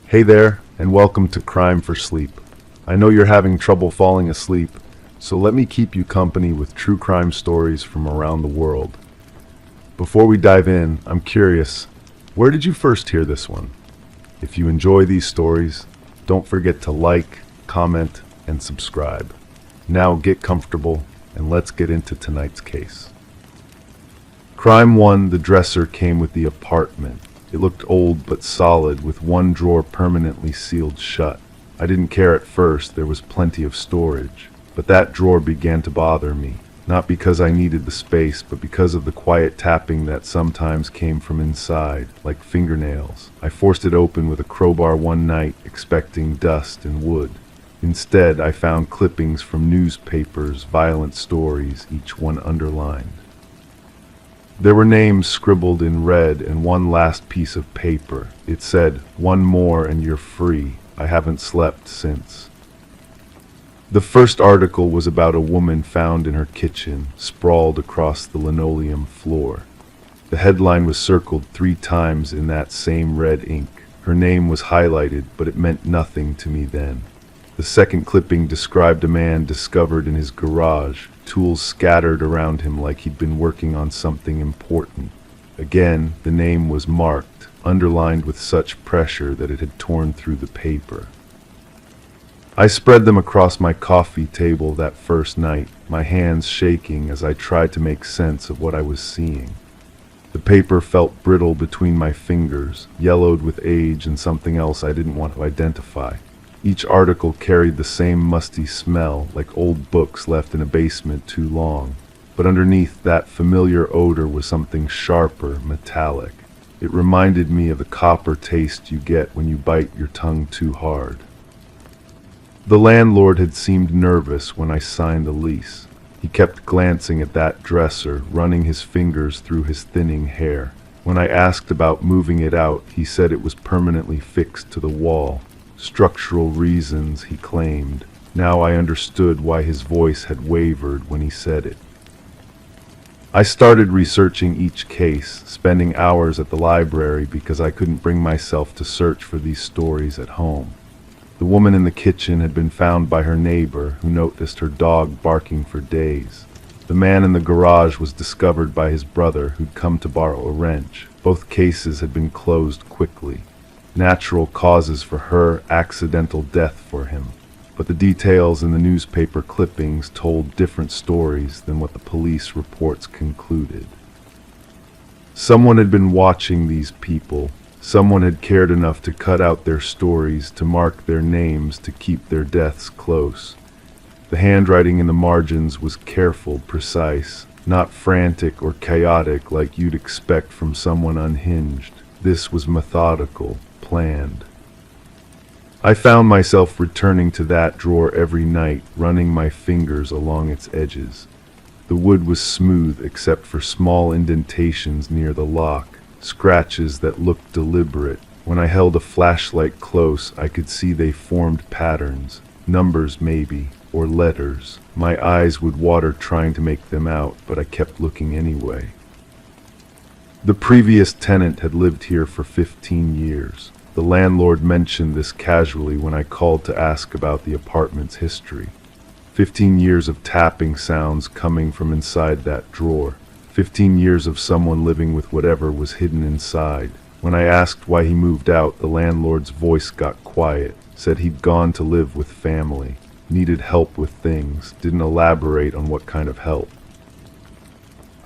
Hey there, and welcome to Crime for Sleep. I know you're having trouble falling asleep, so let me keep you company with true crime stories from around the world. Before we dive in, I'm curious, where did you first hear this one? If you enjoy these stories, don't forget to like, comment, and subscribe. Now get comfortable, and let's get into tonight's case. Crime 1, the dresser came with the apartment. It looked old but solid, with one drawer permanently sealed shut. I didn't care at first, there was plenty of storage. But that drawer began to bother me, not because I needed the space, but because of the quiet tapping that sometimes came from inside, like fingernails. I forced it open with a crowbar one night, expecting dust and wood. Instead, I found clippings from newspapers, violent stories, each one underlined. There were names scribbled in red and one last piece of paper. It said, "One more and you're free. I haven't slept since." The first article was about a woman found in her kitchen, sprawled across the linoleum floor. The headline was circled 3 times in that same red ink. Her name was highlighted, but it meant nothing to me then. The second clipping described a man discovered in his garage, tools scattered around him like he'd been working on something important. Again, the name was marked, underlined with such pressure that it had torn through the paper. I spread them across my coffee table that first night, my hands shaking as I tried to make sense of what I was seeing. The paper felt brittle between my fingers, yellowed with age and something else I didn't want to identify. Each article carried the same musty smell, like old books left in a basement too long. But underneath that familiar odor was something sharper, metallic. It reminded me of the copper taste you get when you bite your tongue too hard. The landlord had seemed nervous when I signed the lease. He kept glancing at that dresser, running his fingers through his thinning hair. When I asked about moving it out, he said it was permanently fixed to the wall. Structural reasons, he claimed. Now I understood why his voice had wavered when he said it. I started researching each case, spending hours at the library because I couldn't bring myself to search for these stories at home. The woman in the kitchen had been found by her neighbor, who noticed her dog barking for days. The man in the garage was discovered by his brother, who'd come to borrow a wrench. Both cases had been closed quickly. Natural causes for her, accidental death for him. But the details in the newspaper clippings told different stories than what the police reports concluded. Someone had been watching these people. Someone had cared enough to cut out their stories, to mark their names, to keep their deaths close. The handwriting in the margins was careful, precise, not frantic or chaotic like you'd expect from someone unhinged. This was methodical, planned. I found myself returning to that drawer every night, running my fingers along its edges. The wood was smooth except for small indentations near the lock, scratches that looked deliberate. When I held a flashlight close, I could see they formed patterns, numbers maybe, or letters. My eyes would water trying to make them out, but I kept looking anyway. The previous tenant had lived here for 15 years. The landlord mentioned this casually when I called to ask about the apartment's history. 15 years of tapping sounds coming from inside that drawer. 15 years of someone living with whatever was hidden inside. When I asked why he moved out, the landlord's voice got quiet, said he'd gone to live with family, needed help with things, didn't elaborate on what kind of help.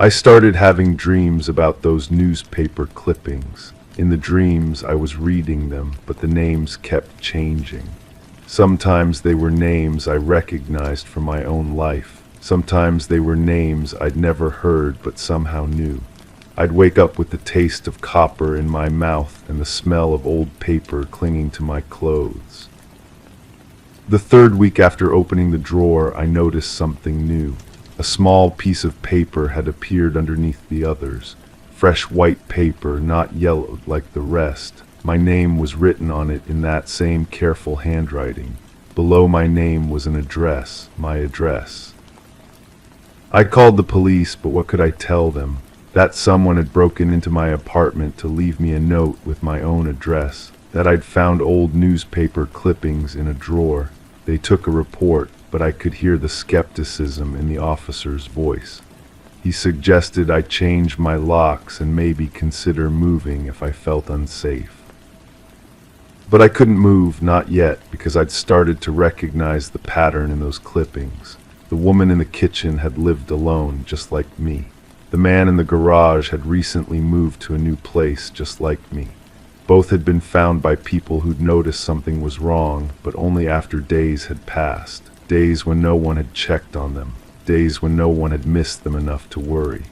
I started having dreams about those newspaper clippings. In the dreams, I was reading them, but the names kept changing. Sometimes they were names I recognized from my own life. Sometimes they were names I'd never heard but somehow knew. I'd wake up with the taste of copper in my mouth and the smell of old paper clinging to my clothes. The third week after opening the drawer, I noticed something new. A small piece of paper had appeared underneath the others. Fresh white paper, not yellowed like the rest. My name was written on it in that same careful handwriting. Below my name was an address, my address. I called the police, but what could I tell them? That someone had broken into my apartment to leave me a note with my own address. that I'd found old newspaper clippings in a drawer. They took a report, but I could hear the skepticism in the officer's voice. He suggested I change my locks and maybe consider moving if I felt unsafe. But I couldn't move, not yet, because I'd started to recognize the pattern in those clippings. The woman in the kitchen had lived alone, just like me. The man in the garage had recently moved to a new place, just like me. Both had been found by people who'd noticed something was wrong, but only after days had passed. Days when no one had checked on them. Days when no one had missed them enough to worry.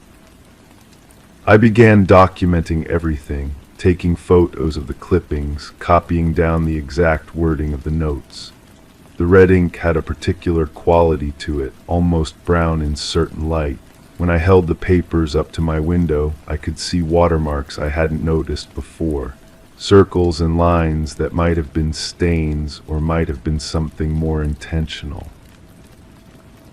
I began documenting everything, taking photos of the clippings, copying down the exact wording of the notes. The red ink had a particular quality to it, almost brown in certain light. When I held the papers up to my window, I could see watermarks I hadn't noticed before. Circles and lines that might have been stains or might have been something more intentional.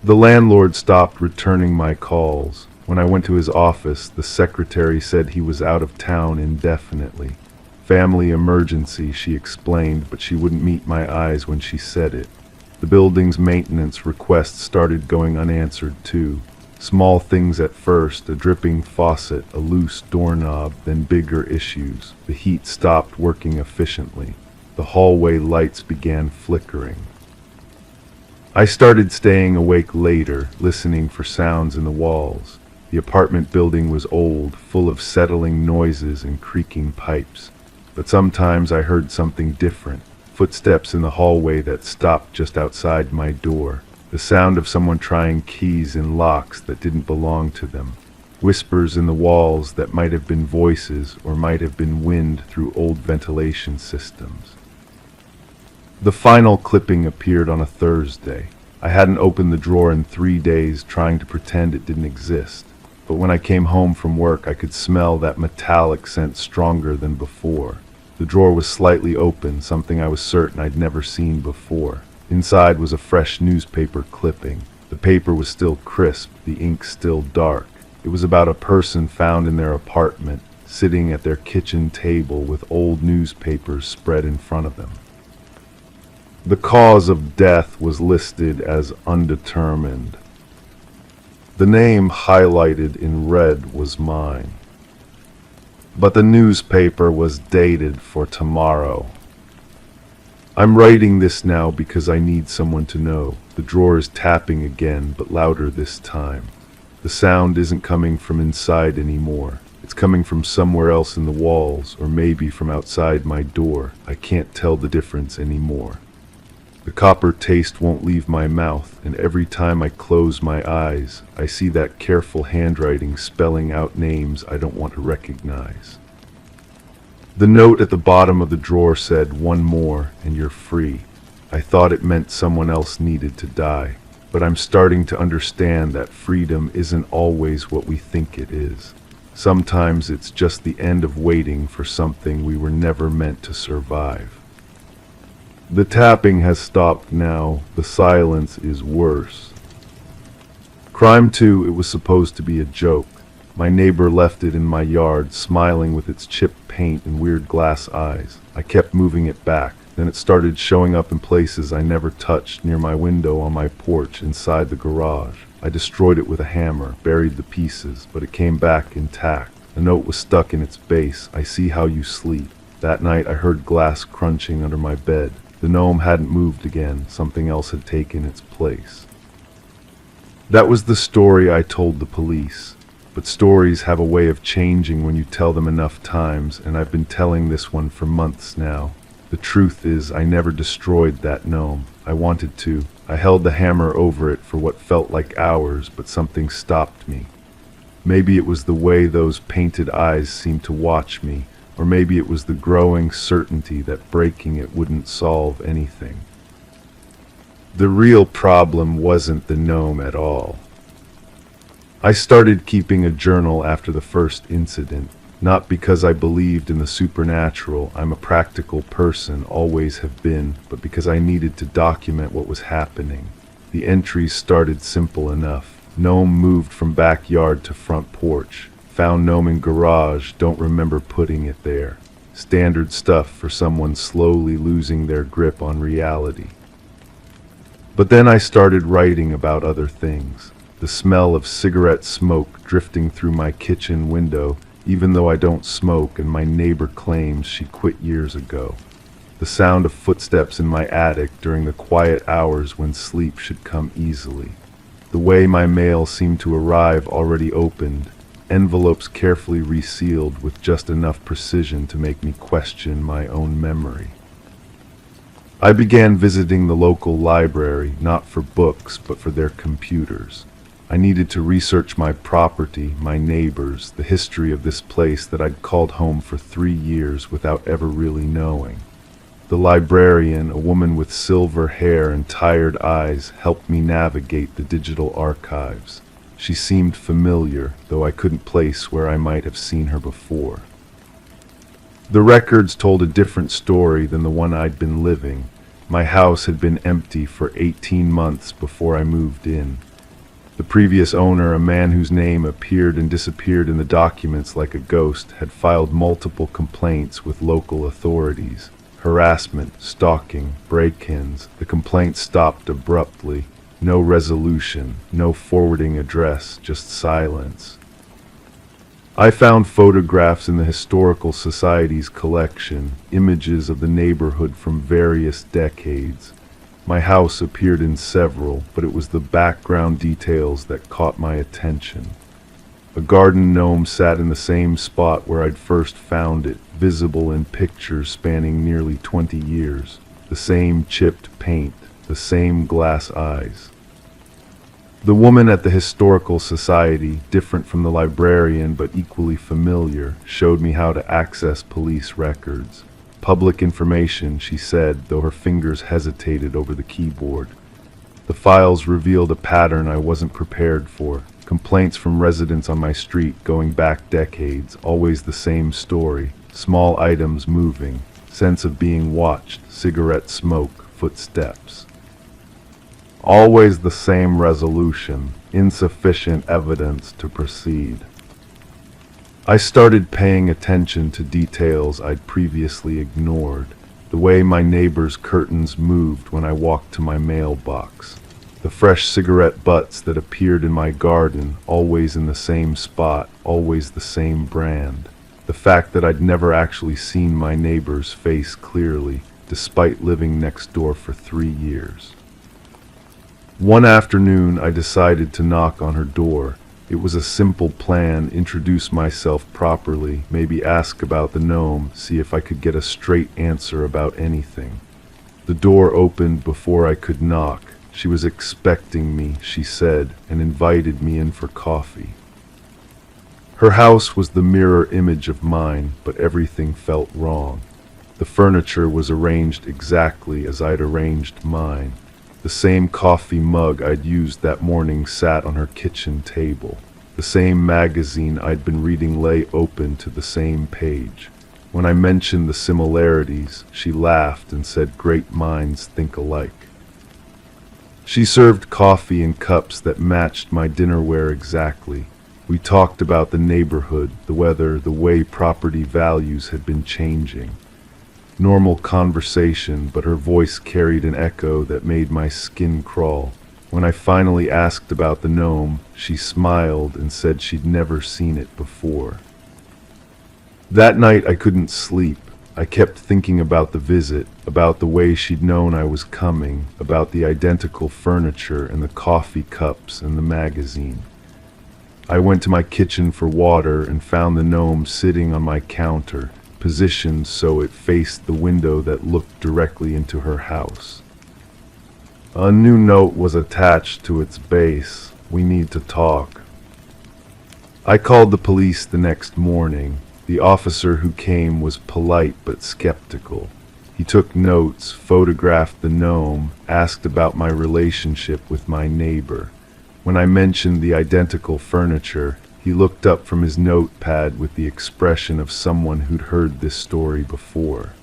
The landlord stopped returning my calls. When I went to his office, the secretary said he was out of town indefinitely. Family emergency, she explained, but she wouldn't meet my eyes when she said it. The building's maintenance requests started going unanswered too. Small things at first, a dripping faucet, a loose doorknob, then bigger issues. The heat stopped working efficiently. The hallway lights began flickering. I started staying awake later, listening for sounds in the walls. The apartment building was old, full of settling noises and creaking pipes. But sometimes I heard something different. Footsteps in the hallway that stopped just outside my door. The sound of someone trying keys in locks that didn't belong to them. Whispers in the walls that might have been voices or might have been wind through old ventilation systems. The final clipping appeared on a Thursday. I hadn't opened the drawer in 3 days, trying to pretend it didn't exist. But when I came home from work, I could smell that metallic scent stronger than before. The drawer was slightly open, something I was certain I'd never seen before. Inside was a fresh newspaper clipping. The paper was still crisp, the ink still dark. It was about a person found in their apartment, sitting at their kitchen table with old newspapers spread in front of them. The cause of death was listed as undetermined. The name highlighted in red was mine. But the newspaper was dated for tomorrow. I'm writing this now because I need someone to know. The drawer is tapping again, but louder this time. The sound isn't coming from inside anymore. It's coming from somewhere else in the walls, or maybe from outside my door. I can't tell the difference anymore. The copper taste won't leave my mouth, and every time I close my eyes, I see that careful handwriting spelling out names I don't want to recognize. The note at the bottom of the drawer said, "One more, and you're free." I thought it meant someone else needed to die, but I'm starting to understand that freedom isn't always what we think it is. Sometimes it's just the end of waiting for something we were never meant to survive. The tapping has stopped now. The silence is worse. Crime 2, it was supposed to be a joke. My neighbor left it in my yard, smiling with its chipped paint and weird glass eyes. I kept moving it back. Then it started showing up in places I never touched, near my window, on my porch, inside the garage. I destroyed it with a hammer, buried the pieces, but it came back intact. A note was stuck in its base. "I see how you sleep." That night I heard glass crunching under my bed. The gnome hadn't moved again. Something else had taken its place. That was the story I told the police. But stories have a way of changing when you tell them enough times, and I've been telling this one for months now. The truth is, I never destroyed that gnome. I wanted to. I held the hammer over it for what felt like hours, but something stopped me. Maybe it was the way those painted eyes seemed to watch me, or maybe it was the growing certainty that breaking it wouldn't solve anything. The real problem wasn't the gnome at all. I started keeping a journal after the first incident, not because I believed in the supernatural. I'm a practical person, always have been, but because I needed to document what was happening. The entries started simple enough. Gnome moved from backyard to front porch. Found gnome in garage, don't remember putting it there. standard stuff for someone slowly losing their grip on reality. But then I started writing about other things. The smell of cigarette smoke drifting through my kitchen window, even though I don't smoke and my neighbor claims she quit years ago. The sound of footsteps in my attic during the quiet hours when sleep should come easily. The way my mail seemed to arrive already opened, envelopes carefully resealed with just enough precision to make me question my own memory. I began visiting the local library, not for books, but for their computers. I needed to research my property, my neighbors, the history of this place that I'd called home for 3 years without ever really knowing. The librarian, a woman with silver hair and tired eyes, helped me navigate the digital archives. She seemed familiar, though I couldn't place where I might have seen her before. The records told a different story than the one I'd been living. My house had been empty for 18 months before I moved in. The previous owner, a man whose name appeared and disappeared in the documents like a ghost, had filed multiple complaints with local authorities. Harassment, stalking, break-ins. The complaints stopped abruptly. No resolution, no forwarding address, just silence. I found photographs in the Historical Society's collection, images of the neighborhood from various decades. My house appeared in several, but it was the background details that caught my attention. A garden gnome sat in the same spot where I'd first found it, visible in pictures spanning nearly 20 years. The same chipped paint, the same glass eyes. The woman at the Historical Society, different from the librarian but equally familiar, showed me how to access police records. Public information, she said, though her fingers hesitated over the keyboard. The files revealed a pattern I wasn't prepared for. Complaints from residents on my street going back decades, always the same story. Small items moving, sense of being watched, cigarette smoke, footsteps. Always the same resolution, insufficient evidence to proceed. I started paying attention to details I'd previously ignored. The way my neighbor's curtains moved when I walked to my mailbox. The fresh cigarette butts that appeared in my garden, always in the same spot, always the same brand. The fact that I'd never actually seen my neighbor's face clearly, despite living next door for 3 years. One afternoon, I decided to knock on her door. It was a simple plan, introduce myself properly, maybe ask about the gnome, see if I could get a straight answer about anything. The door opened before I could knock. She was expecting me, she said, and invited me in for coffee. Her house was the mirror image of mine, but everything felt wrong. The furniture was arranged exactly as I'd arranged mine. The same coffee mug I'd used that morning sat on her kitchen table. The same magazine I'd been reading lay open to the same page. When I mentioned the similarities, she laughed and said great minds think alike. She served coffee in cups that matched my dinnerware exactly. We talked about the neighborhood, the weather, the way property values had been changing. Normal conversation, but her voice carried an echo that made my skin crawl. When I finally asked about the gnome, she smiled and said she'd never seen it before. That night I couldn't sleep. I kept thinking about the visit, about the way she'd known I was coming, about the identical furniture and the coffee cups and the magazine. I went to my kitchen for water and found the gnome sitting on my counter, positioned so it faced the window that looked directly into her house. A new note was attached to its base. We need to talk. I called the police the next morning. The officer who came was polite but skeptical. He took notes, photographed the gnome, asked about my relationship with my neighbor. When I mentioned the identical furniture, he looked up from his notepad with the expression of someone who'd heard this story before.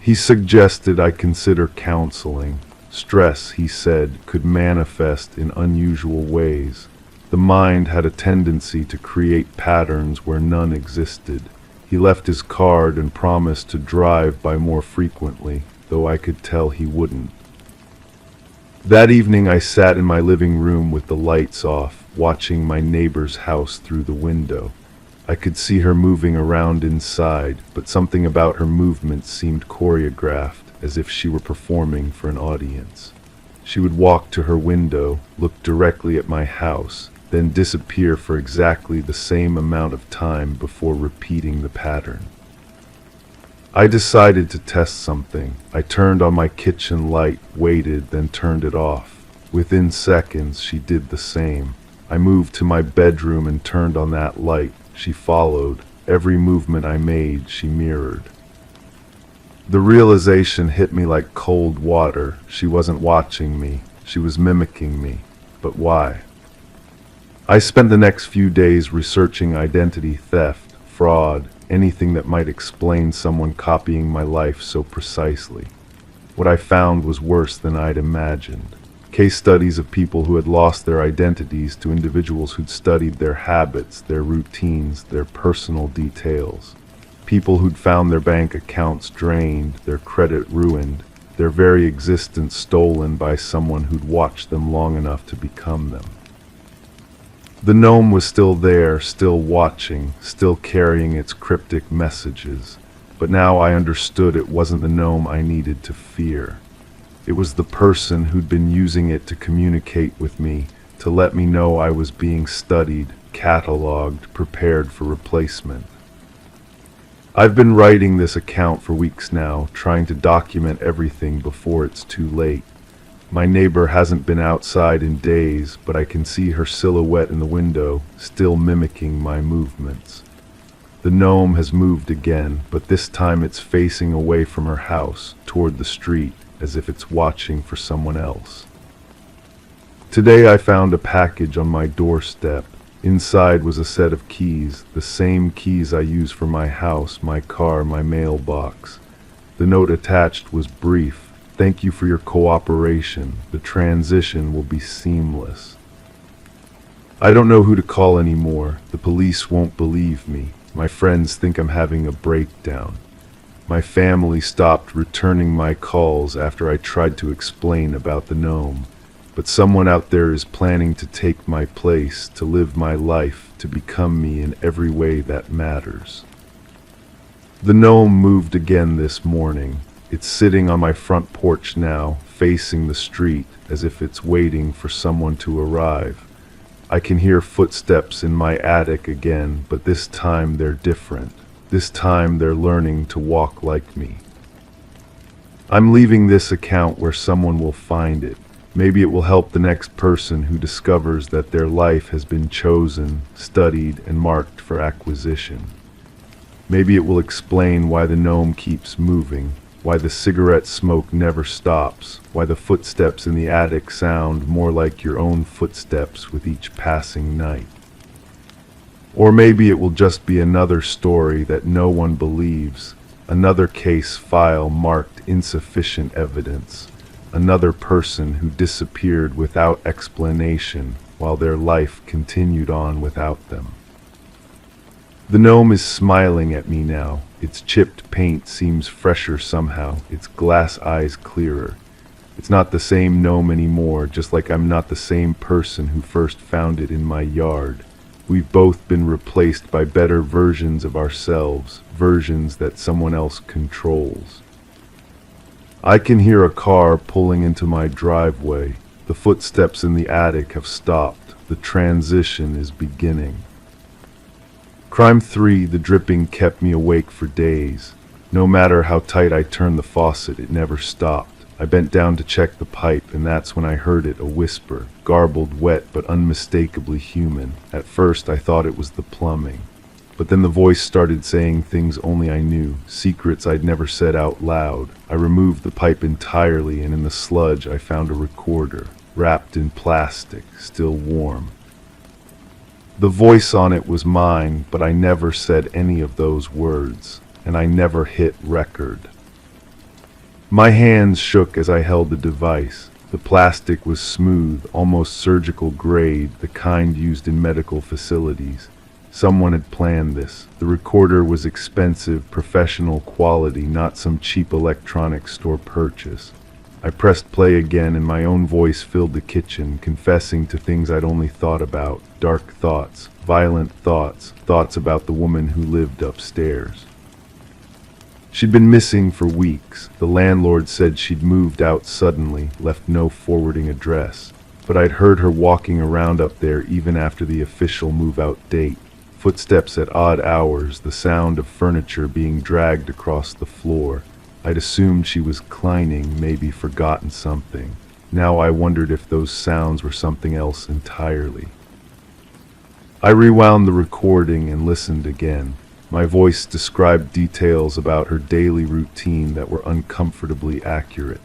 He suggested I consider counseling. Stress, he said, could manifest in unusual ways. The mind had a tendency to create patterns where none existed. He left his card and promised to drive by more frequently, though I could tell he wouldn't. That evening I sat in my living room with the lights off, watching my neighbor's house through the window. I could see her moving around inside, but something about her movements seemed choreographed, as if she were performing for an audience. She would walk to her window, look directly at my house, then disappear for exactly the same amount of time before repeating the pattern. I decided to test something. I turned on my kitchen light, waited, then turned it off. Within seconds, she did the same. I moved to my bedroom and turned on that light. She followed. Every movement I made, she mirrored. The realization hit me like cold water. She wasn't watching me. She was mimicking me. But why? I spent the next few days researching identity theft, fraud, anything that might explain someone copying my life so precisely. What I found was worse than I'd imagined. Case studies of people who had lost their identities to individuals who'd studied their habits, their routines, their personal details. People who'd found their bank accounts drained, their credit ruined, their very existence stolen by someone who'd watched them long enough to become them. The gnome was still there, still watching, still carrying its cryptic messages. But now I understood it wasn't the gnome I needed to fear. It was the person who'd been using it to communicate with me, to let me know I was being studied, cataloged, prepared for replacement. I've been writing this account for weeks now, trying to document everything before it's too late. My neighbor hasn't been outside in days, but I can see her silhouette in the window, still mimicking my movements. The gnome has moved again, but this time it's facing away from her house, toward the street, as if it's watching for someone else. Today I found a package on my doorstep. Inside was a set of keys, the same keys I use for my house, my car, my mailbox. The note attached was brief. Thank you for your cooperation. The transition will be seamless. I don't know who to call anymore. The police won't believe me. My friends think I'm having a breakdown. My family stopped returning my calls after I tried to explain about the gnome. But someone out there is planning to take my place, to live my life, to become me in every way that matters. The gnome moved again this morning. It's sitting on my front porch now, facing the street, as if it's waiting for someone to arrive. I can hear footsteps in my attic again, but this time they're different. This time they're learning to walk like me. I'm leaving this account where someone will find it. Maybe it will help the next person who discovers that their life has been chosen, studied, and marked for acquisition. Maybe it will explain why the gnome keeps moving, why the cigarette smoke never stops, why the footsteps in the attic sound more like your own footsteps with each passing night. Or maybe it will just be another story that no one believes, another case file marked insufficient evidence, another person who disappeared without explanation while their life continued on without them. The gnome is smiling at me now. Its chipped paint seems fresher somehow, its glass eyes clearer. It's not the same gnome anymore, just like I'm not the same person who first found it in my yard. We've both been replaced by better versions of ourselves, versions that someone else controls. I can hear a car pulling into my driveway. The footsteps in the attic have stopped. The transition is beginning. Crime 3, the dripping kept me awake for days. No matter how tight I turned the faucet, it never stopped. I bent down to check the pipe, and that's when I heard it, a whisper, garbled, wet, but unmistakably human. At first I thought it was the plumbing. But then the voice started saying things only I knew, secrets I'd never said out loud. I removed the pipe entirely, and in the sludge I found a recorder, wrapped in plastic, still warm. The voice on it was mine, but I never said any of those words, and I never hit record. My hands shook as I held the device. The plastic was smooth, almost surgical grade, the kind used in medical facilities. Someone had planned this. The recorder was expensive, professional quality, not some cheap electronics store purchase. I pressed play again, and my own voice filled the kitchen, confessing to things I'd only thought about. Dark thoughts, violent thoughts, thoughts about the woman who lived upstairs. She'd been missing for weeks. The landlord said she'd moved out suddenly, left no forwarding address. But I'd heard her walking around up there even after the official move-out date. Footsteps at odd hours, the sound of furniture being dragged across the floor. I'd assumed she was cleaning, maybe forgotten something. Now I wondered if those sounds were something else entirely. I rewound the recording and listened again. My voice described details about her daily routine that were uncomfortably accurate.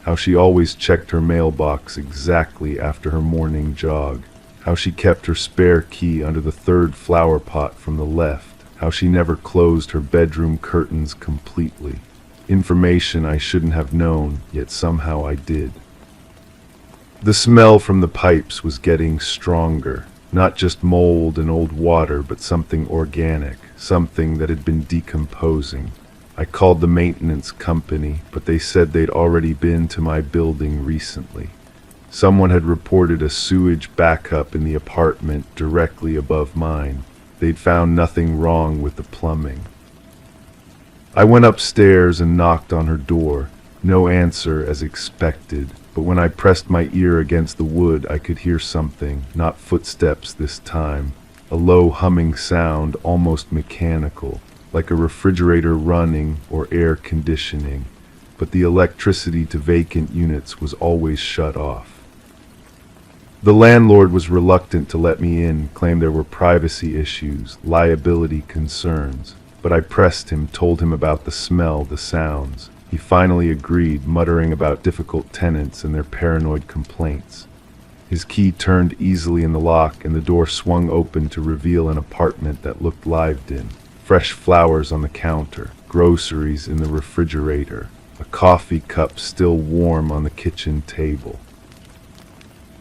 How she always checked her mailbox exactly after her morning jog. How she kept her spare key under the third flower pot from the left. How she never closed her bedroom curtains completely. Information I shouldn't have known, yet somehow I did. The smell from the pipes was getting stronger. Not just mold and old water, but something organic, something that had been decomposing. I called the maintenance company, but they said they'd already been to my building recently. Someone had reported a sewage backup in the apartment directly above mine. They'd found nothing wrong with the plumbing. I went upstairs and knocked on her door. No answer as expected, but when I pressed my ear against the wood, I could hear something, not footsteps this time. A low humming sound, almost mechanical, like a refrigerator running or air conditioning, but the electricity to vacant units was always shut off. The landlord was reluctant to let me in, claimed there were privacy issues, liability concerns, but I pressed him, told him about the smell, the sounds. He finally agreed, muttering about difficult tenants and their paranoid complaints. His key turned easily in the lock, and the door swung open to reveal an apartment that looked lived in. Fresh flowers on the counter, groceries in the refrigerator, a coffee cup still warm on the kitchen table.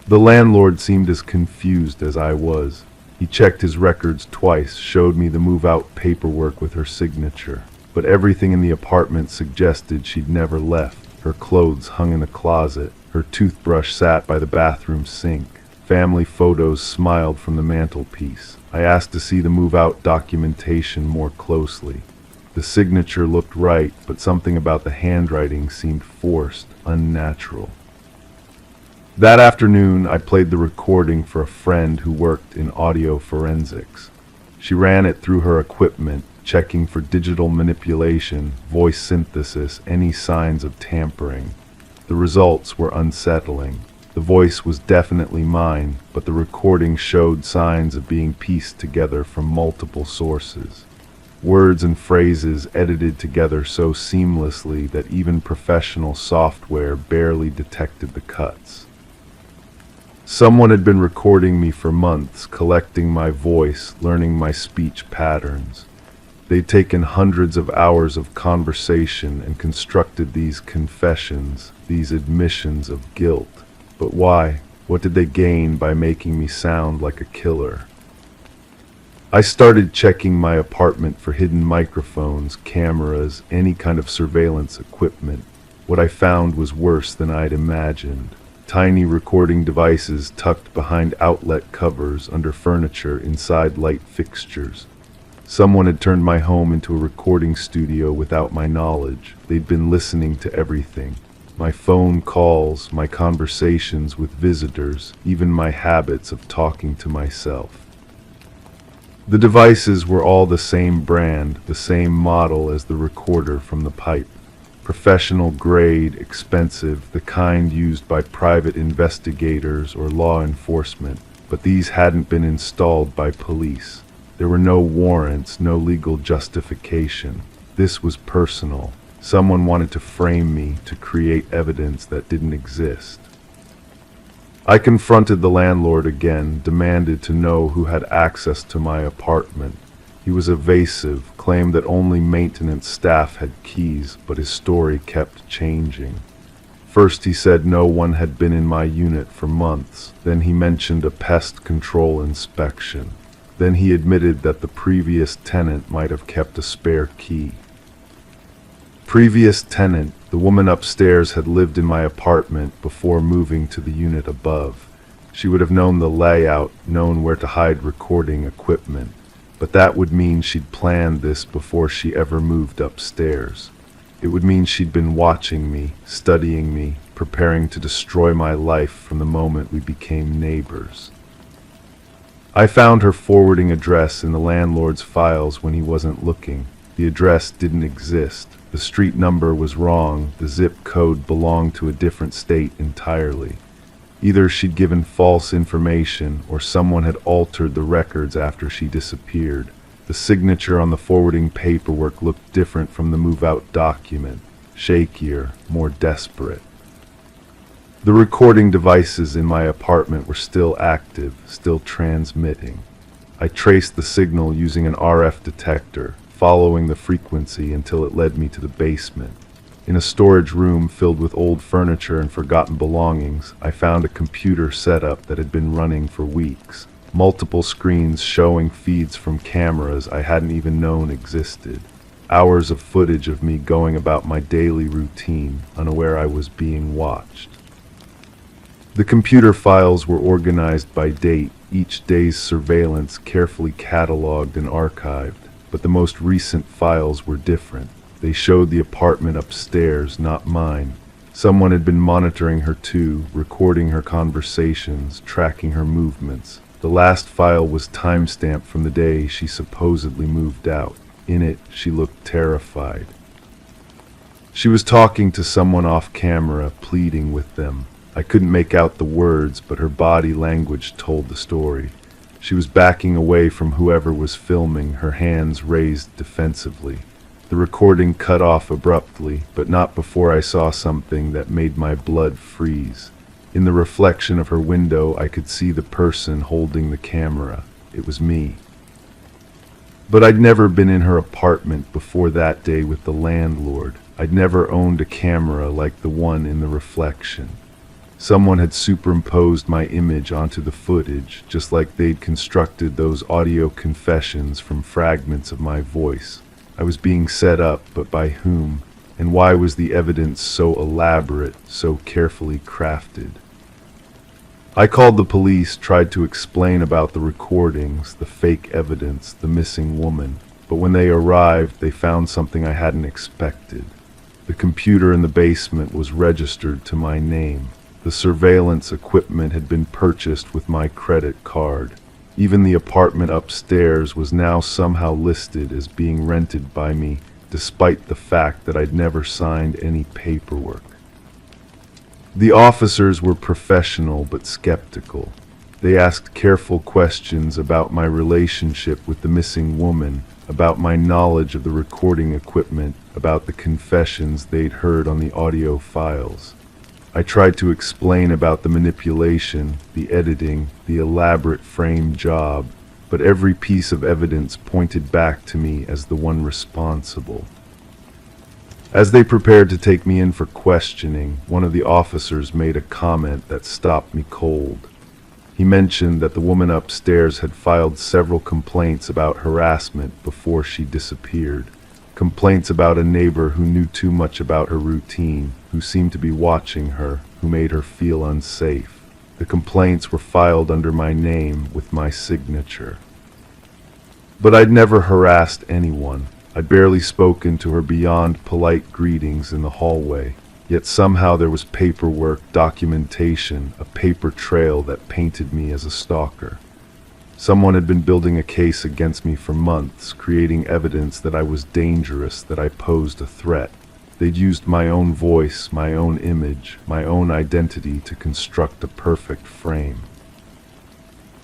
The landlord seemed as confused as I was. He checked his records twice, showed me the move-out paperwork with her signature. But everything in the apartment suggested she'd never left. Her clothes hung in the closet. Her toothbrush sat by the bathroom sink. Family photos smiled from the mantelpiece. I asked to see the move-out documentation more closely. The signature looked right, but something about the handwriting seemed forced, unnatural. That afternoon, I played the recording for a friend who worked in audio forensics. She ran it through her equipment, checking for digital manipulation, voice synthesis, any signs of tampering. The results were unsettling. The voice was definitely mine, but the recording showed signs of being pieced together from multiple sources. Words and phrases edited together so seamlessly that even professional software barely detected the cuts. Someone had been recording me for months, collecting my voice, learning my speech patterns. They'd taken hundreds of hours of conversation and constructed these confessions, these admissions of guilt. But why? What did they gain by making me sound like a killer? I started checking my apartment for hidden microphones, cameras, any kind of surveillance equipment. What I found was worse than I'd imagined. Tiny recording devices tucked behind outlet covers, under furniture, inside light fixtures. Someone had turned my home into a recording studio without my knowledge. They'd been listening to everything. My phone calls, my conversations with visitors, even my habits of talking to myself. The devices were all the same brand, the same model as the recorder from the pipe. Professional grade, expensive, the kind used by private investigators or law enforcement, but these hadn't been installed by police. There were no warrants, no legal justification. This was personal. Someone wanted to frame me, to create evidence that didn't exist. I confronted the landlord again, demanded to know who had access to my apartment. He was evasive, claimed that only maintenance staff had keys, but his story kept changing. First he said no one had been in my unit for months. Then he mentioned a pest control inspection. Then he admitted that the previous tenant might have kept a spare key. Previous tenant, the woman upstairs, had lived in my apartment before moving to the unit above. She would have known the layout, known where to hide recording equipment, but that would mean she'd planned this before she ever moved upstairs. It would mean she'd been watching me, studying me, preparing to destroy my life from the moment we became neighbors. I found her forwarding address in the landlord's files when he wasn't looking. The address didn't exist. The street number was wrong. The zip code belonged to a different state entirely. Either she'd given false information or someone had altered the records after she disappeared. The signature on the forwarding paperwork looked different from the move-out document, shakier, more desperate. The recording devices in my apartment were still active, still transmitting. I traced the signal using an RF detector, following the frequency until it led me to the basement. In a storage room filled with old furniture and forgotten belongings, I found a computer setup that had been running for weeks. Multiple screens showing feeds from cameras I hadn't even known existed. Hours of footage of me going about my daily routine, unaware I was being watched. The computer files were organized by date, each day's surveillance carefully cataloged and archived, but the most recent files were different. They showed the apartment upstairs, not mine. Someone had been monitoring her too, recording her conversations, tracking her movements. The last file was timestamped from the day she supposedly moved out. In it, she looked terrified. She was talking to someone off camera, pleading with them. I couldn't make out the words, but her body language told the story. She was backing away from whoever was filming, her hands raised defensively. The recording cut off abruptly, but not before I saw something that made my blood freeze. In the reflection of her window, I could see the person holding the camera. It was me. But I'd never been in her apartment before that day with the landlord. I'd never owned a camera like the one in the reflection. Someone had superimposed my image onto the footage, just like they'd constructed those audio confessions from fragments of my voice. I was being set up, but by whom? And why was the evidence so elaborate, so carefully crafted? I called the police, tried to explain about the recordings, the fake evidence, the missing woman, but when they arrived, they found something I hadn't expected. The computer in the basement was registered to my name. The surveillance equipment had been purchased with my credit card. Even the apartment upstairs was now somehow listed as being rented by me, despite the fact that I'd never signed any paperwork. The officers were professional but skeptical. They asked careful questions about my relationship with the missing woman, about my knowledge of the recording equipment, about the confessions they'd heard on the audio files. I tried to explain about the manipulation, the editing, the elaborate frame job, but every piece of evidence pointed back to me as the one responsible. As they prepared to take me in for questioning, one of the officers made a comment that stopped me cold. He mentioned that the woman upstairs had filed several complaints about harassment before she disappeared. Complaints about a neighbor who knew too much about her routine, who seemed to be watching her, who made her feel unsafe. The complaints were filed under my name with my signature. But I'd never harassed anyone. I'd barely spoken to her beyond polite greetings in the hallway. Yet somehow there was paperwork, documentation, a paper trail that painted me as a stalker. Someone had been building a case against me for months, creating evidence that I was dangerous, that I posed a threat. They'd used my own voice, my own image, my own identity to construct a perfect frame.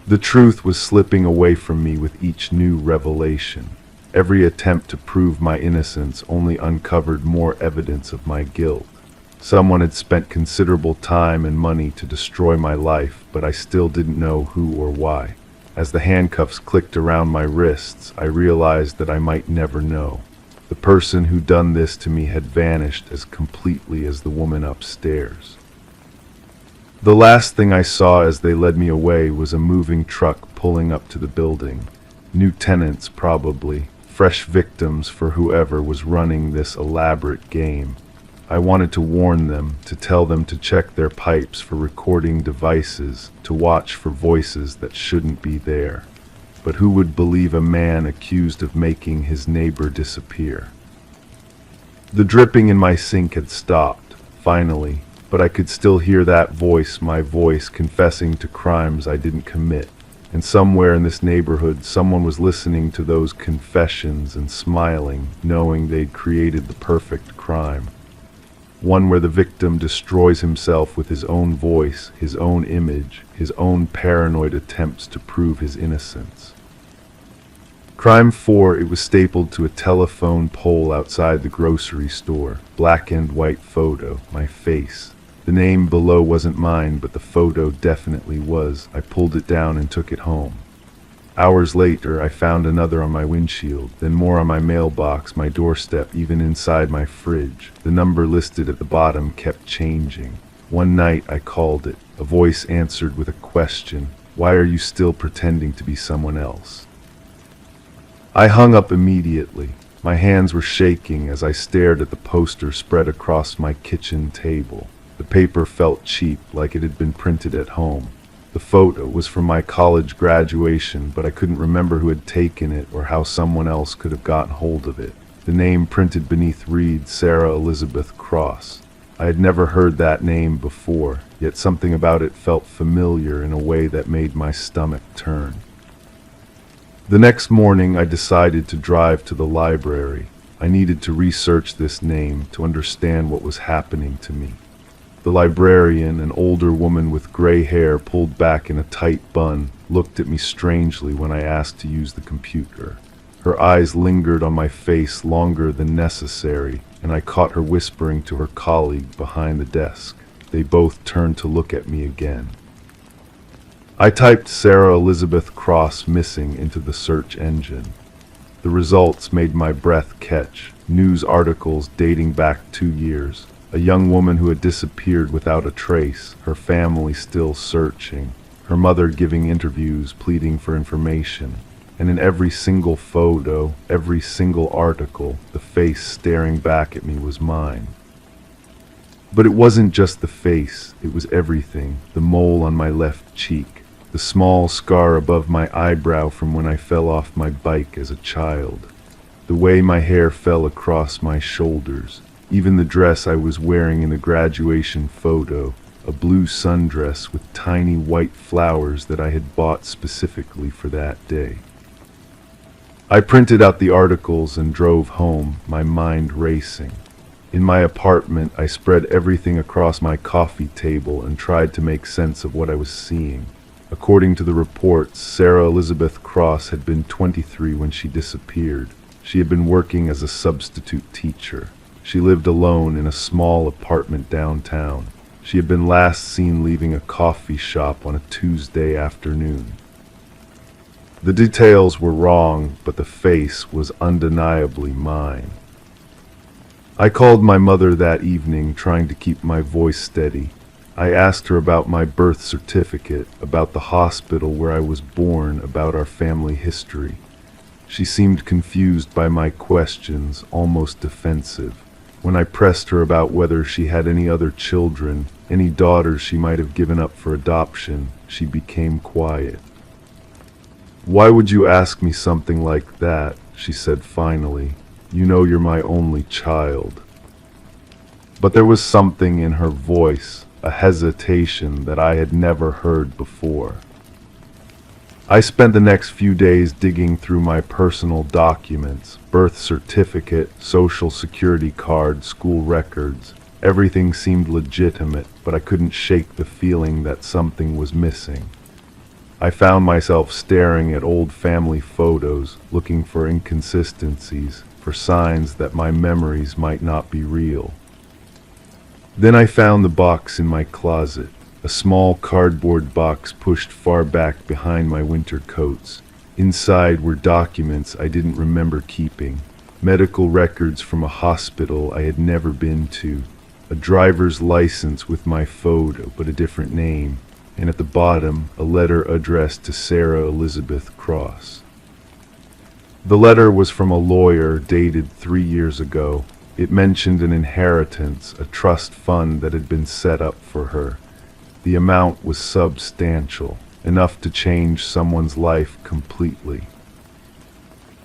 The truth was slipping away from me with each new revelation. Every attempt to prove my innocence only uncovered more evidence of my guilt. Someone had spent considerable time and money to destroy my life, but I still didn't know who or why. As the handcuffs clicked around my wrists, I realized that I might never know. The person who done this to me had vanished as completely as the woman upstairs. The last thing I saw as they led me away was a moving truck pulling up to the building. New tenants, probably. Fresh victims for whoever was running this elaborate game. I wanted to warn them, to tell them to check their pipes for recording devices, to watch for voices that shouldn't be there. But who would believe a man accused of making his neighbor disappear? The dripping in my sink had stopped, finally, but I could still hear that voice, my voice, confessing to crimes I didn't commit. And somewhere in this neighborhood, someone was listening to those confessions and smiling, knowing they'd created the perfect crime. One where the victim destroys himself with his own voice, his own image, his own paranoid attempts to prove his innocence. Crime 4, it was stapled to a telephone pole outside the grocery store. Black and white photo, my face. The name below wasn't mine, but the photo definitely was. I pulled it down and took it home. Hours later, I found another on my windshield, then more on my mailbox, my doorstep, even inside my fridge. The number listed at the bottom kept changing. One night, I called it. A voice answered with a question. Why are you still pretending to be someone else? I hung up immediately. My hands were shaking as I stared at the poster spread across my kitchen table. The paper felt cheap, like it had been printed at home. The photo was from my college graduation, but I couldn't remember who had taken it or how someone else could have gotten hold of it. The name printed beneath read Sarah Elizabeth Cross. I had never heard that name before, yet something about it felt familiar in a way that made my stomach turn. The next morning, I decided to drive to the library. I needed to research this name to understand what was happening to me. The librarian, an older woman with gray hair pulled back in a tight bun, looked at me strangely when I asked to use the computer. Her eyes lingered on my face longer than necessary, and I caught her whispering to her colleague behind the desk. They both turned to look at me again. I typed Sarah Elizabeth Cross missing into the search engine. The results made my breath catch. News articles dating back 2 years. A young woman who had disappeared without a trace, her family still searching, her mother giving interviews pleading for information, and in every single photo, every single article, the face staring back at me was mine. But it wasn't just the face, it was everything. The mole on my left cheek, the small scar above my eyebrow from when I fell off my bike as a child, the way my hair fell across my shoulders, even the dress I was wearing in the graduation photo, a blue sundress with tiny white flowers that I had bought specifically for that day. I printed out the articles and drove home, my mind racing. In my apartment, I spread everything across my coffee table and tried to make sense of what I was seeing. According to the reports, Sarah Elizabeth Cross had been 23 when she disappeared. She had been working as a substitute teacher. She lived alone in a small apartment downtown. She had been last seen leaving a coffee shop on a Tuesday afternoon. The details were wrong, but the face was undeniably mine. I called my mother that evening, trying to keep my voice steady. I asked her about my birth certificate, about the hospital where I was born, about our family history. She seemed confused by my questions, almost defensive. When I pressed her about whether she had any other children, any daughters she might have given up for adoption, she became quiet. "Why would you ask me something like that?" she said finally. "You know you're my only child." But there was something in her voice, a hesitation that I had never heard before. I spent the next few days digging through my personal documents, birth certificate, social security card, school records. Everything seemed legitimate, but I couldn't shake the feeling that something was missing. I found myself staring at old family photos, looking for inconsistencies, for signs that my memories might not be real. Then I found the box in my closet. A small cardboard box pushed far back behind my winter coats. Inside were documents I didn't remember keeping. Medical records from a hospital I had never been to. A driver's license with my photo, but a different name. And at the bottom, a letter addressed to Sarah Elizabeth Cross. The letter was from a lawyer dated 3 years ago. It mentioned an inheritance, a trust fund that had been set up for her. The amount was substantial, enough to change someone's life completely.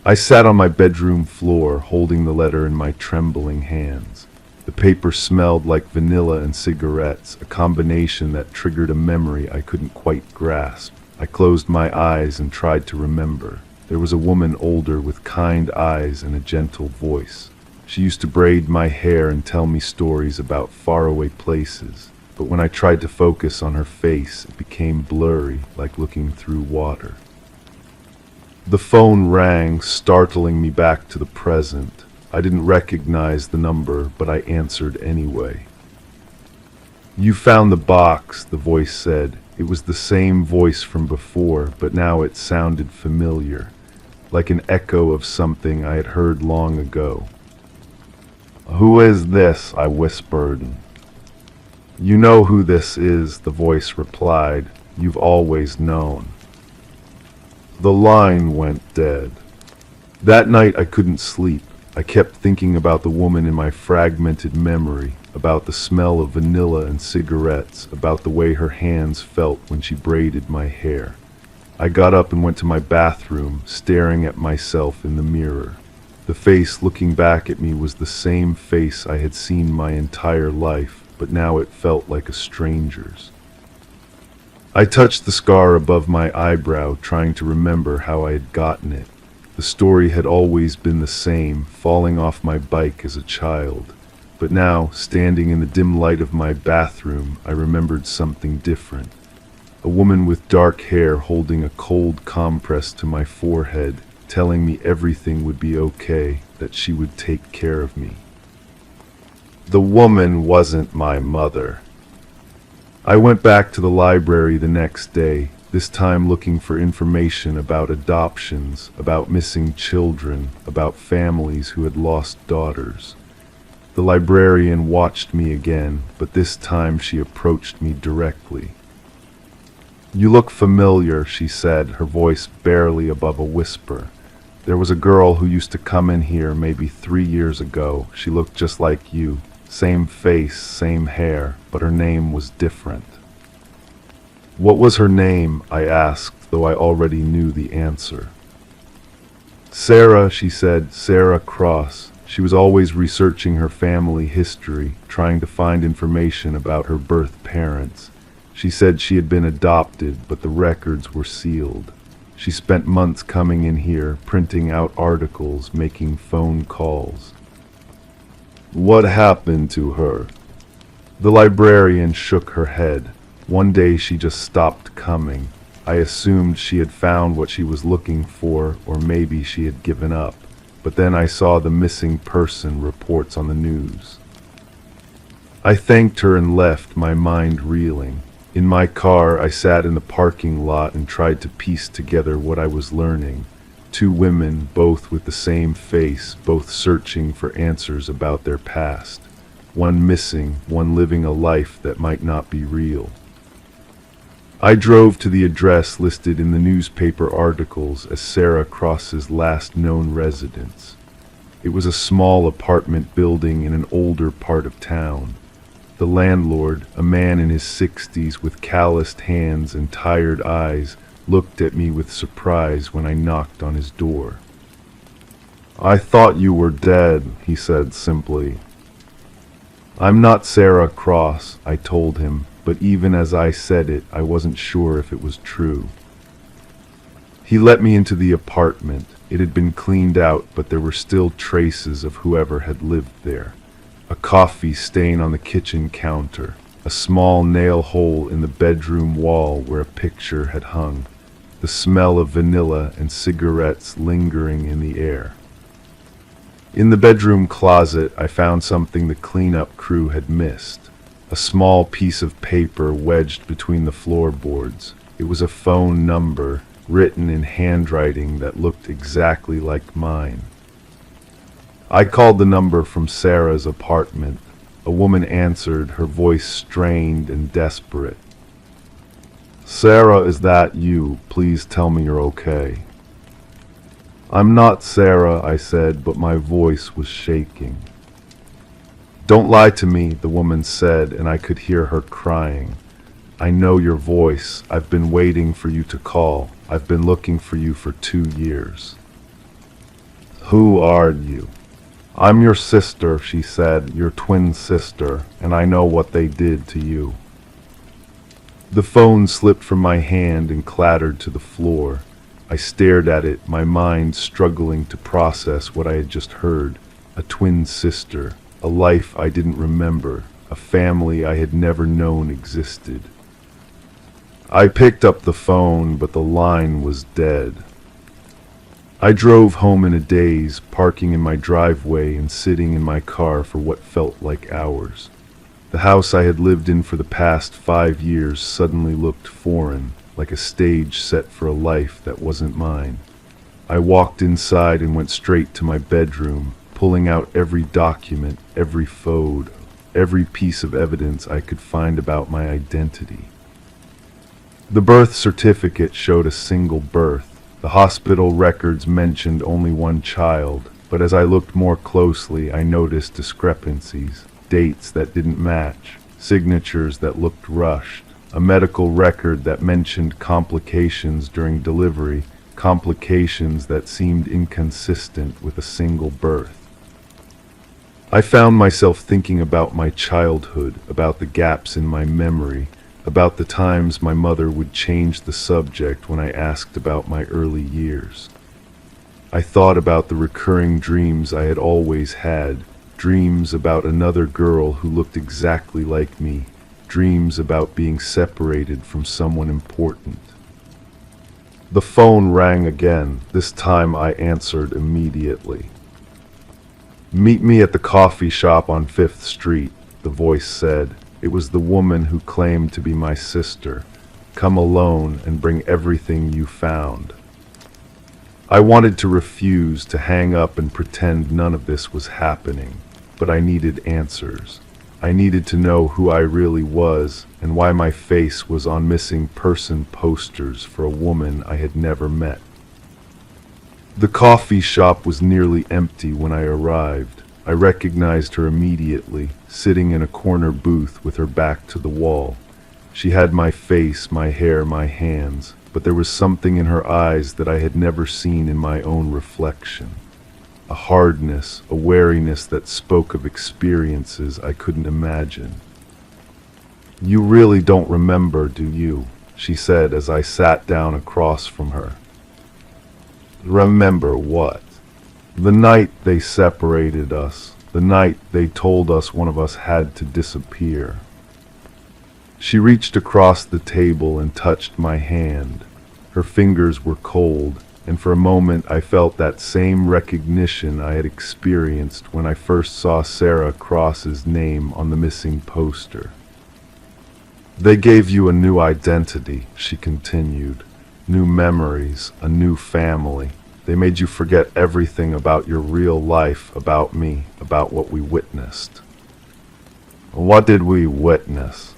I sat on my bedroom floor, holding the letter in my trembling hands. The paper smelled like vanilla and cigarettes, a combination that triggered a memory I couldn't quite grasp. I closed my eyes and tried to remember. There was a woman older with kind eyes and a gentle voice. She used to braid my hair and tell me stories about faraway places. But when I tried to focus on her face, it became blurry, like looking through water. The phone rang, startling me back to the present. I didn't recognize the number, but I answered anyway. "You found the box," the voice said. It was the same voice from before, but now it sounded familiar, like an echo of something I had heard long ago. "Who is this?" I whispered. "You know who this is," the voice replied. "You've always known." The line went dead. That night I couldn't sleep. I kept thinking about the woman in my fragmented memory, about the smell of vanilla and cigarettes, about the way her hands felt when she braided my hair. I got up and went to my bathroom, staring at myself in the mirror. The face looking back at me was the same face I had seen my entire life, but now it felt like a stranger's. I touched the scar above my eyebrow, trying to remember how I had gotten it. The story had always been the same, falling off my bike as a child. But now, standing in the dim light of my bathroom, I remembered something different. A woman with dark hair holding a cold compress to my forehead, telling me everything would be okay, that she would take care of me. The woman wasn't my mother. I went back to the library the next day, this time looking for information about adoptions, about missing children, about families who had lost daughters. The librarian watched me again, but this time she approached me directly. "You look familiar," she said, her voice barely above a whisper. "There was a girl who used to come in here maybe 3 years ago. She looked just like you. Same face, same hair, but her name was different." "What was her name?" I asked, though I already knew the answer. "Sarah," she said, "Sarah Cross. She was always researching her family history, trying to find information about her birth parents. She said she had been adopted, but the records were sealed. She spent months coming in here, printing out articles, making phone calls." "What happened to her?" The librarian shook her head. "One day she just stopped coming. I assumed she had found what she was looking for, or maybe she had given up. But then I saw the missing person reports on the news." I thanked her and left, my mind reeling. In my car, I sat in the parking lot and tried to piece together what I was learning. 2 women, both with the same face, both searching for answers about their past. One missing, one living a life that might not be real. I drove to the address listed in the newspaper articles as Sarah Cross's last known residence. It was a small apartment building in an older part of town. The landlord, a man in his 60s with calloused hands and tired eyes, looked at me with surprise when I knocked on his door. "I thought you were dead," he said simply. "I'm not Sarah Cross," I told him, but even as I said it, I wasn't sure if it was true. He let me into the apartment. It had been cleaned out, but there were still traces of whoever had lived there. A coffee stain on the kitchen counter, a small nail hole in the bedroom wall where a picture had hung, the smell of vanilla and cigarettes lingering in the air. In the bedroom closet, I found something the cleanup crew had missed. A small piece of paper wedged between the floorboards. It was a phone number, written in handwriting that looked exactly like mine. I called the number from Sarah's apartment. A woman answered, her voice strained and desperate. "Sarah, is that you? Please tell me you're okay." "I'm not Sarah," I said, but my voice was shaking. "Don't lie to me," the woman said, and I could hear her crying. "I know your voice. I've been waiting for you to call. I've been looking for you for 2 years." "Who are you?" "I'm your sister," she said, "your twin sister, and I know what they did to you." The phone slipped from my hand and clattered to the floor. I stared at it, my mind struggling to process what I had just heard. A twin sister, a life I didn't remember, a family I had never known existed. I picked up the phone, but the line was dead. I drove home in a daze, parking in my driveway and sitting in my car for what felt like hours. The house I had lived in for the past 5 years suddenly looked foreign, like a stage set for a life that wasn't mine. I walked inside and went straight to my bedroom, pulling out every document, every photo, every piece of evidence I could find about my identity. The birth certificate showed a single birth. The hospital records mentioned only one child, but as I looked more closely, I noticed discrepancies, dates that didn't match, signatures that looked rushed, a medical record that mentioned complications during delivery, complications that seemed inconsistent with a single birth. I found myself thinking about my childhood, about the gaps in my memory, about the times my mother would change the subject when I asked about my early years. I thought about the recurring dreams I had always had, dreams about another girl who looked exactly like me, dreams about being separated from someone important. The phone rang again. This time I answered immediately. "Meet me at the coffee shop on 5th Street, the voice said. It was the woman who claimed to be my sister. "Come alone and bring everything you found." I wanted to refuse, to hang up and pretend none of this was happening, but I needed answers. I needed to know who I really was and why my face was on missing person posters for a woman I had never met. The coffee shop was nearly empty when I arrived. I recognized her immediately, sitting in a corner booth with her back to the wall. She had my face, my hair, my hands, but there was something in her eyes that I had never seen in my own reflection. A hardness, a wariness that spoke of experiences I couldn't imagine. "You really don't remember, do you?" she said as I sat down across from her. "Remember what?" "The night they separated us, the night they told us one of us had to disappear." She reached across the table and touched my hand. Her fingers were cold, and for a moment I felt that same recognition I had experienced when I first saw Sarah Cross's name on the missing poster. "They gave you a new identity," she continued, "new memories, a new family. They made you forget everything about your real life, about me, about what we witnessed." What did we witness?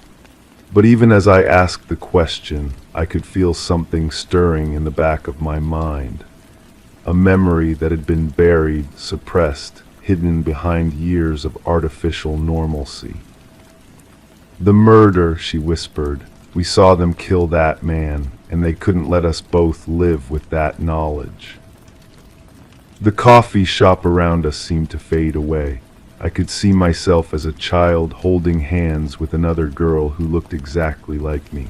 But even as I asked the question, I could feel something stirring in the back of my mind. A memory that had been buried, suppressed, hidden behind years of artificial normalcy. "The murder," she whispered. "We saw them kill that man, and they couldn't let us both live with that knowledge." The coffee shop around us seemed to fade away. I could see myself as a child holding hands with another girl who looked exactly like me.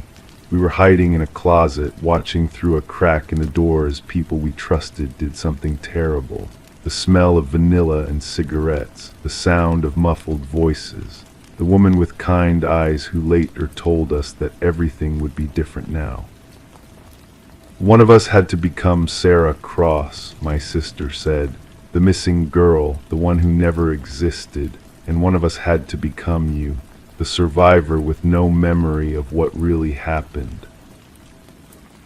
We were hiding in a closet, watching through a crack in the door as people we trusted did something terrible. The smell of vanilla and cigarettes, the sound of muffled voices, the woman with kind eyes who later told us that everything would be different now. "One of us had to become Sarah Cross," my sister said, "the missing girl, the one who never existed, and one of us had to become you, the survivor with no memory of what really happened."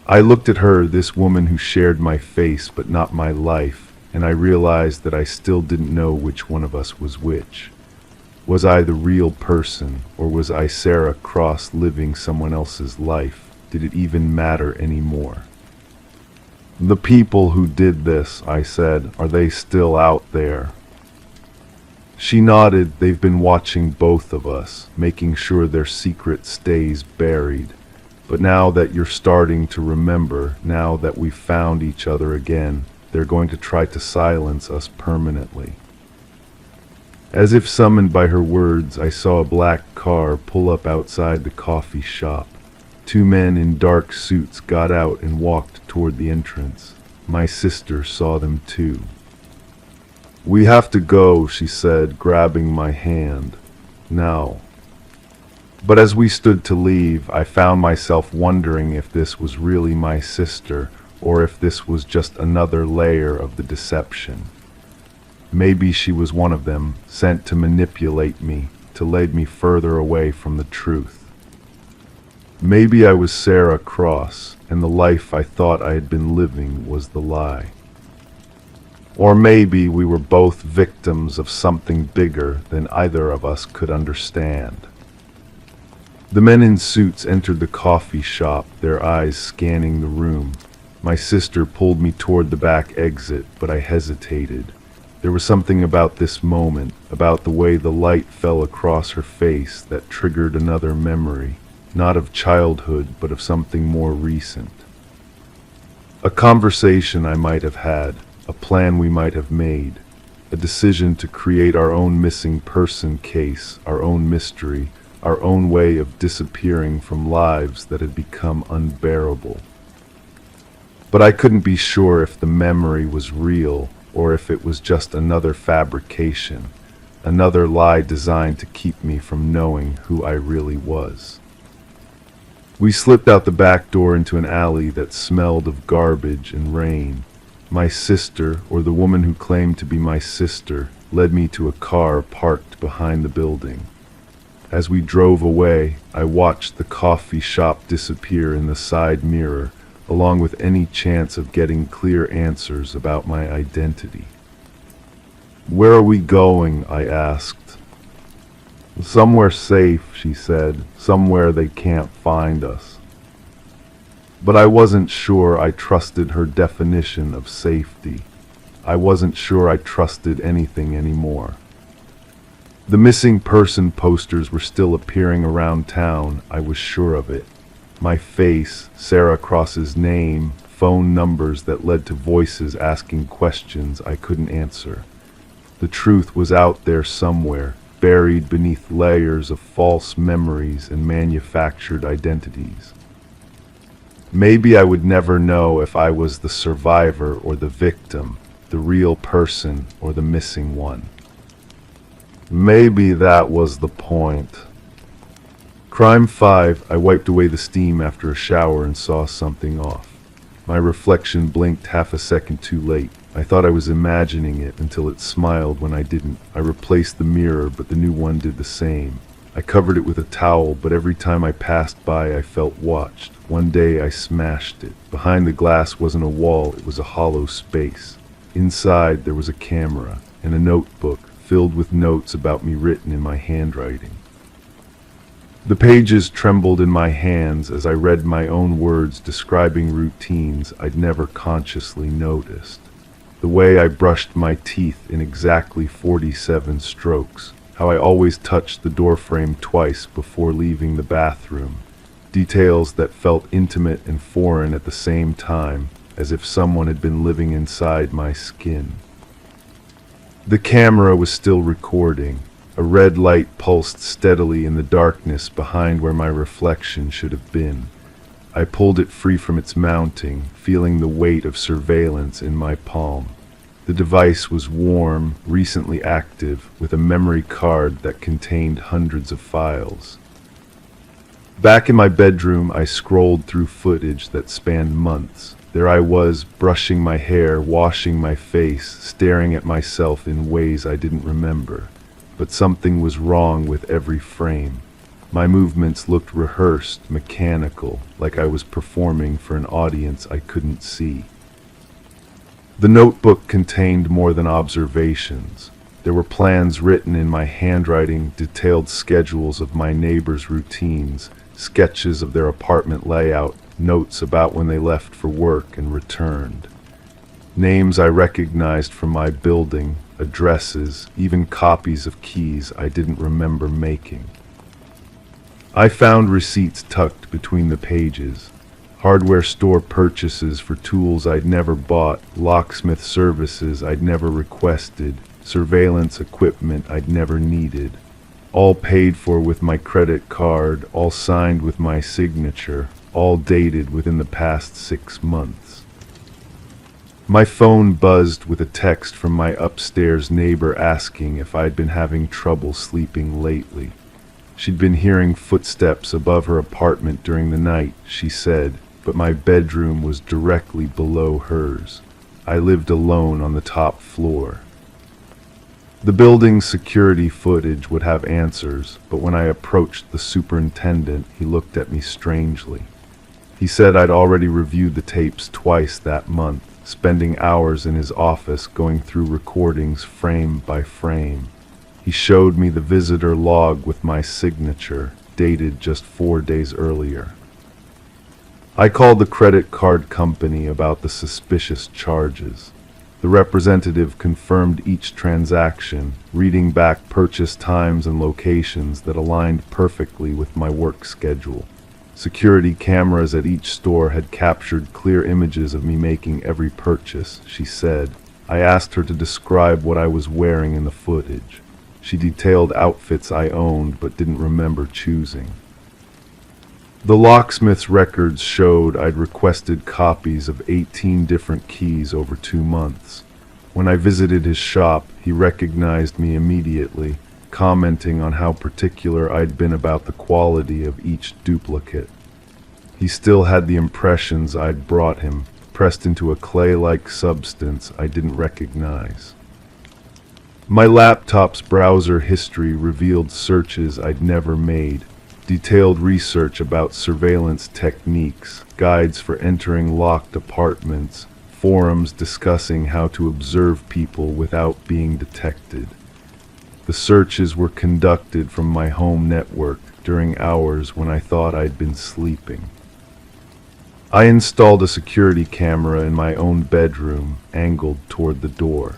I looked at her, this woman who shared my face but not my life, and I realized that I still didn't know which one of us was which. Was I the real person, or was I Sarah Cross living someone else's life? Did it even matter anymore? "The people who did this," I said, "are they still out there?" She nodded. "They've been watching both of us, making sure their secret stays buried. But now that you're starting to remember, now that we've found each other again, they're going to try to silence us permanently." As if summoned by her words, I saw a black car pull up outside the coffee shop. Two men in dark suits got out and walked toward the entrance. My sister saw them too. "We have to go," she said, grabbing my hand. "Now." But as we stood to leave, I found myself wondering if this was really my sister, or if this was just another layer of the deception. Maybe she was one of them, sent to manipulate me, to lead me further away from the truth. Maybe I was Sarah Cross, and the life I thought I had been living was the lie. Or maybe we were both victims of something bigger than either of us could understand. The men in suits entered the coffee shop, their eyes scanning the room. My sister pulled me toward the back exit, but I hesitated. There was something about this moment, about the way the light fell across her face, that triggered another memory, not of childhood, but of something more recent. A conversation I might have had, a plan we might have made, a decision to create our own missing person case, our own mystery, our own way of disappearing from lives that had become unbearable. But I couldn't be sure if the memory was real or if it was just another fabrication, another lie designed to keep me from knowing who I really was. We slipped out the back door into an alley that smelled of garbage and rain. My sister, or the woman who claimed to be my sister, led me to a car parked behind the building. As we drove away, I watched the coffee shop disappear in the side mirror, along with any chance of getting clear answers about my identity. "Where are we going?" I asked. "Somewhere safe," she said, "somewhere they can't find us." But I wasn't sure I trusted her definition of safety. I wasn't sure I trusted anything anymore. The missing person posters were still appearing around town, I was sure of it. My face, Sarah Cross's name, phone numbers that led to voices asking questions I couldn't answer. The truth was out there somewhere, buried beneath layers of false memories and manufactured identities. Maybe I would never know if I was the survivor or the victim, the real person or the missing one. Maybe that was the point. Crime 5, I wiped away the steam after a shower and saw something off. My reflection blinked half a second too late. I thought I was imagining it until it smiled when I didn't. I replaced the mirror, but the new one did the same. I covered it with a towel, but every time I passed by I felt watched. One day I smashed it. Behind the glass wasn't a wall, it was a hollow space. Inside there was a camera and a notebook filled with notes about me written in my handwriting. The pages trembled in my hands as I read my own words describing routines I'd never consciously noticed. The way I brushed my teeth in exactly 47 strokes, how I always touched the doorframe twice before leaving the bathroom, details that felt intimate and foreign at the same time, as if someone had been living inside my skin. The camera was still recording. A red light pulsed steadily in the darkness behind where my reflection should have been. I pulled it free from its mounting, feeling the weight of surveillance in my palm. The device was warm, recently active, with a memory card that contained hundreds of files. Back in my bedroom, I scrolled through footage that spanned months. There I was, brushing my hair, washing my face, staring at myself in ways I didn't remember. But something was wrong with every frame. My movements looked rehearsed, mechanical, like I was performing for an audience I couldn't see. The notebook contained more than observations. There were plans written in my handwriting, detailed schedules of my neighbors' routines, sketches of their apartment layout, notes about when they left for work and returned. Names I recognized from my building, addresses, even copies of keys I didn't remember making. I found receipts tucked between the pages. Hardware store purchases for tools I'd never bought, locksmith services I'd never requested, surveillance equipment I'd never needed. All paid for with my credit card, all signed with my signature, all dated within the past 6 months. My phone buzzed with a text from my upstairs neighbor asking if I'd been having trouble sleeping lately. She'd been hearing footsteps above her apartment during the night, she said, but my bedroom was directly below hers. I lived alone on the top floor. The building's security footage would have answers, but when I approached the superintendent, he looked at me strangely. He said I'd already reviewed the tapes twice that month, spending hours in his office going through recordings frame by frame. He showed me the visitor log with my signature, dated just 4 days earlier. I called the credit card company about the suspicious charges. The representative confirmed each transaction, reading back purchase times and locations that aligned perfectly with my work schedule. Security cameras at each store had captured clear images of me making every purchase, she said. I asked her to describe what I was wearing in the footage. She detailed outfits I owned but didn't remember choosing. The locksmith's records showed I'd requested copies of 18 different keys over 2 months. When I visited his shop, he recognized me immediately, commenting on how particular I'd been about the quality of each duplicate. He still had the impressions I'd brought him, pressed into a clay-like substance I didn't recognize. My laptop's browser history revealed searches I'd never made, detailed research about surveillance techniques, guides for entering locked apartments, forums discussing how to observe people without being detected. The searches were conducted from my home network during hours when I thought I'd been sleeping. I installed a security camera in my own bedroom, angled toward the door.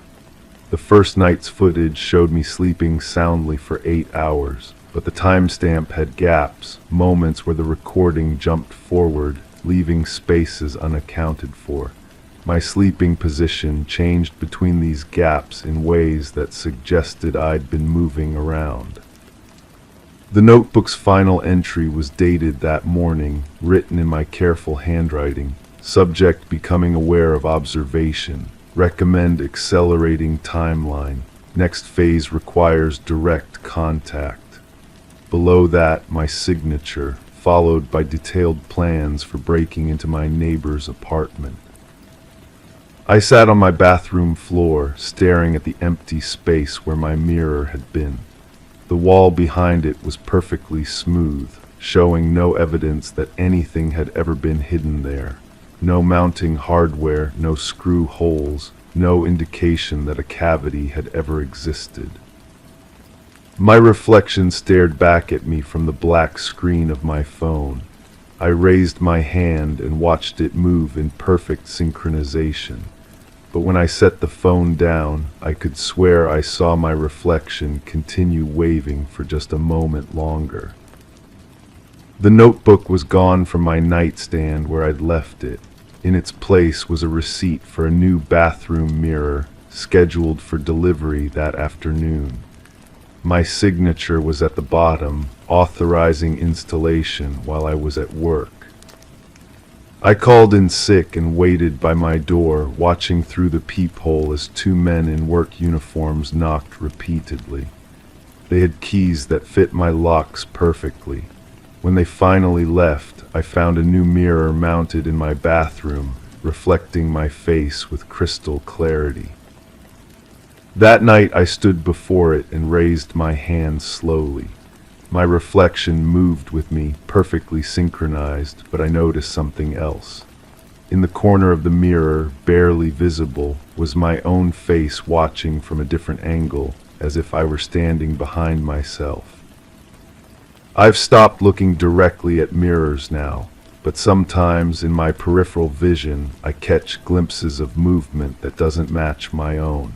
The first night's footage showed me sleeping soundly for 8 hours, but the timestamp had gaps, moments where the recording jumped forward, leaving spaces unaccounted for. My sleeping position changed between these gaps in ways that suggested I'd been moving around. The notebook's final entry was dated that morning, written in my careful handwriting. Subject becoming aware of observation. Recommend accelerating timeline. Next phase requires direct contact. Below that, my signature, followed by detailed plans for breaking into my neighbor's apartment. I sat on my bathroom floor, staring at the empty space where my mirror had been. The wall behind it was perfectly smooth, showing no evidence that anything had ever been hidden there. No mounting hardware, no screw holes, no indication that a cavity had ever existed. My reflection stared back at me from the black screen of my phone. I raised my hand and watched it move in perfect synchronization. But when I set the phone down, I could swear I saw my reflection continue waving for just a moment longer. The notebook was gone from my nightstand where I'd left it. In its place was a receipt for a new bathroom mirror, scheduled for delivery that afternoon. My signature was at the bottom, authorizing installation while I was at work. I called in sick and waited by my door, watching through the peephole as 2 men in work uniforms knocked repeatedly. They had keys that fit my locks perfectly. When they finally left, I found a new mirror mounted in my bathroom, reflecting my face with crystal clarity. That night I stood before it and raised my hand slowly. My reflection moved with me, perfectly synchronized, but I noticed something else. In the corner of the mirror, barely visible, was my own face watching from a different angle, as if I were standing behind myself. I've stopped looking directly at mirrors now, but sometimes in my peripheral vision I catch glimpses of movement that doesn't match my own.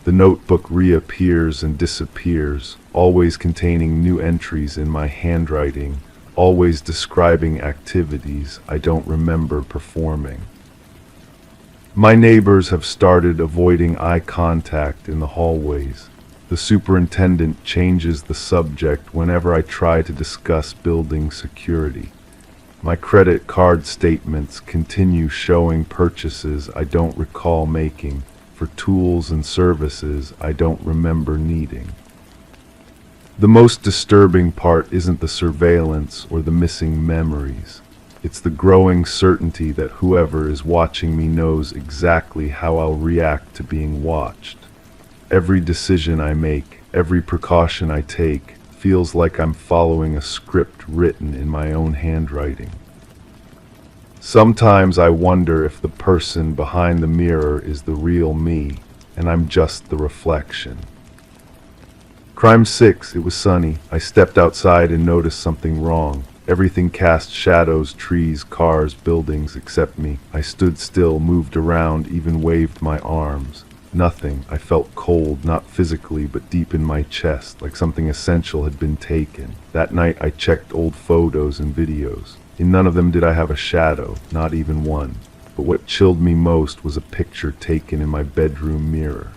The notebook reappears and disappears, always containing new entries in my handwriting, always describing activities I don't remember performing. My neighbors have started avoiding eye contact in the hallways. The superintendent changes the subject whenever I try to discuss building security. My credit card statements continue showing purchases I don't recall making for tools and services I don't remember needing. The most disturbing part isn't the surveillance or the missing memories. It's the growing certainty that whoever is watching me knows exactly how I'll react to being watched. Every decision I make, every precaution I take, feels like I'm following a script written in my own handwriting. Sometimes I wonder if the person behind the mirror is the real me, and I'm just the reflection. Crime 6, it was sunny. I stepped outside and noticed something wrong. Everything cast shadows, trees, cars, buildings, except me. I stood still, moved around, even waved my arms. Nothing. I felt cold, not physically, but deep in my chest, like something essential had been taken. That night I checked old photos and videos. In none of them did I have a shadow, not even one. But what chilled me most was a picture taken in my bedroom mirror.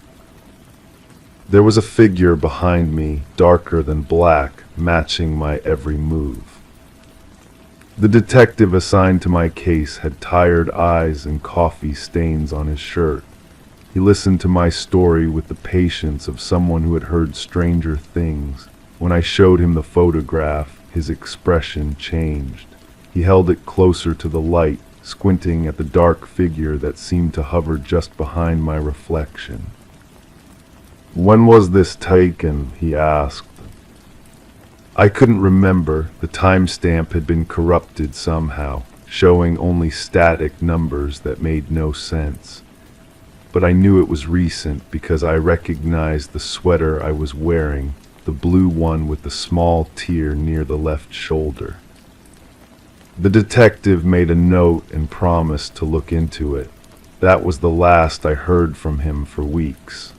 There was a figure behind me, darker than black, matching my every move. The detective assigned to my case had tired eyes and coffee stains on his shirt. He listened to my story with the patience of someone who had heard stranger things. When I showed him the photograph, his expression changed. He held it closer to the light, squinting at the dark figure that seemed to hover just behind my reflection. "When was this taken?" he asked. I couldn't remember. The timestamp had been corrupted somehow, showing only static numbers that made no sense. But I knew it was recent because I recognized the sweater I was wearing, the blue one with the small tear near the left shoulder. The detective made a note and promised to look into it. That was the last I heard from him for weeks.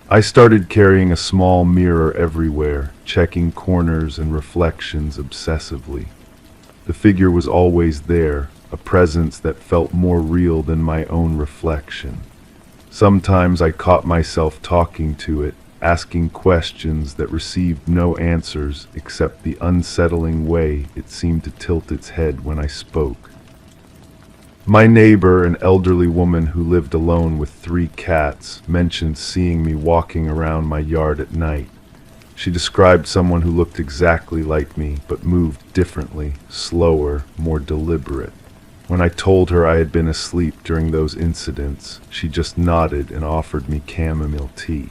I started carrying a small mirror everywhere, checking corners and reflections obsessively. The figure was always there, a presence that felt more real than my own reflection. Sometimes I caught myself talking to it, asking questions that received no answers except the unsettling way it seemed to tilt its head when I spoke. My neighbor, an elderly woman who lived alone with 3 cats, mentioned seeing me walking around my yard at night. She described someone who looked exactly like me, but moved differently, slower, more deliberate. When I told her I had been asleep during those incidents, she just nodded and offered me chamomile tea.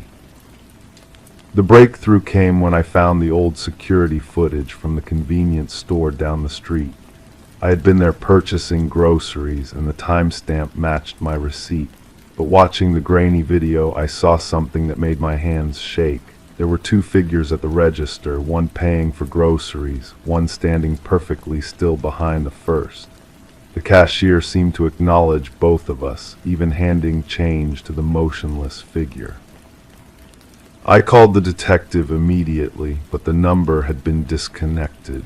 The breakthrough came when I found the old security footage from the convenience store down the street. I had been there purchasing groceries, and the timestamp matched my receipt. But watching the grainy video, I saw something that made my hands shake. There were 2 figures at the register, one paying for groceries, one standing perfectly still behind the first. The cashier seemed to acknowledge both of us, even handing change to the motionless figure. I called the detective immediately, but the number had been disconnected.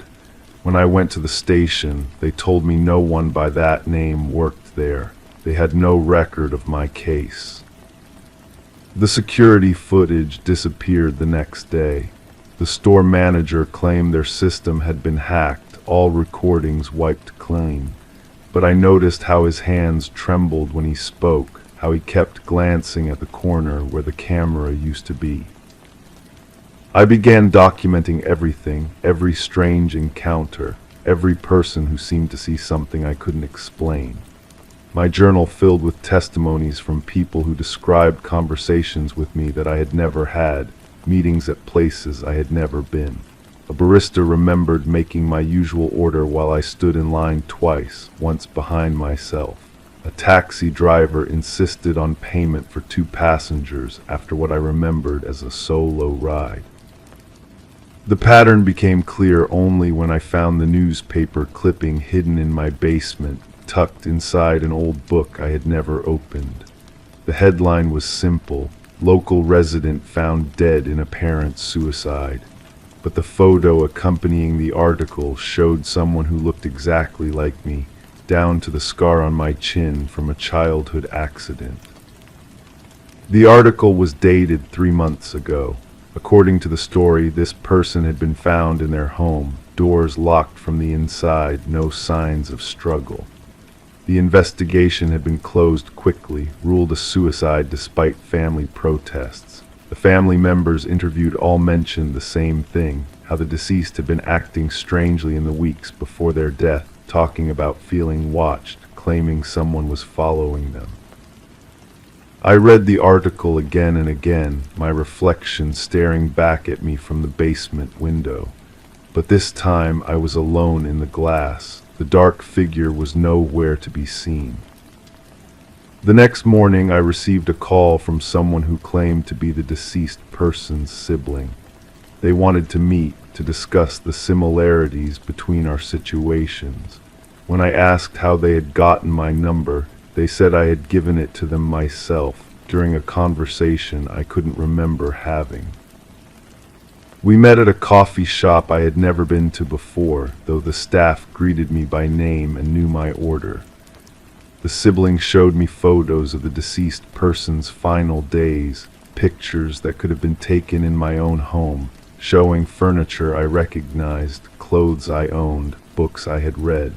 When I went to the station, they told me no one by that name worked there. They had no record of my case. The security footage disappeared the next day. The store manager claimed their system had been hacked, all recordings wiped clean. But I noticed how his hands trembled when he spoke, how he kept glancing at the corner where the camera used to be. I began documenting everything, every strange encounter, every person who seemed to see something I couldn't explain. My journal filled with testimonies from people who described conversations with me that I had never had, meetings at places I had never been. A barista remembered making my usual order while I stood in line twice, once behind myself. A taxi driver insisted on payment for 2 passengers after what I remembered as a solo ride. The pattern became clear only when I found the newspaper clipping hidden in my basement, tucked inside an old book I had never opened. The headline was simple: "Local resident found dead in apparent suicide." But the photo accompanying the article showed someone who looked exactly like me, down to the scar on my chin from a childhood accident. The article was dated 3 months ago. According to the story, this person had been found in their home, doors locked from the inside, no signs of struggle. The investigation had been closed quickly, ruled a suicide despite family protests. The family members interviewed all mentioned the same thing: how the deceased had been acting strangely in the weeks before their death, talking about feeling watched, claiming someone was following them. I read the article again and again, my reflection staring back at me from the basement window. But this time I was alone in the glass. The dark figure was nowhere to be seen. The next morning I received a call from someone who claimed to be the deceased person's sibling. They wanted to meet to discuss the similarities between our situations. When I asked how they had gotten my number, they said I had given it to them myself during a conversation I couldn't remember having. We met at a coffee shop I had never been to before, though the staff greeted me by name and knew my order. The sibling showed me photos of the deceased person's final days, pictures that could have been taken in my own home, showing furniture I recognized, clothes I owned, books I had read.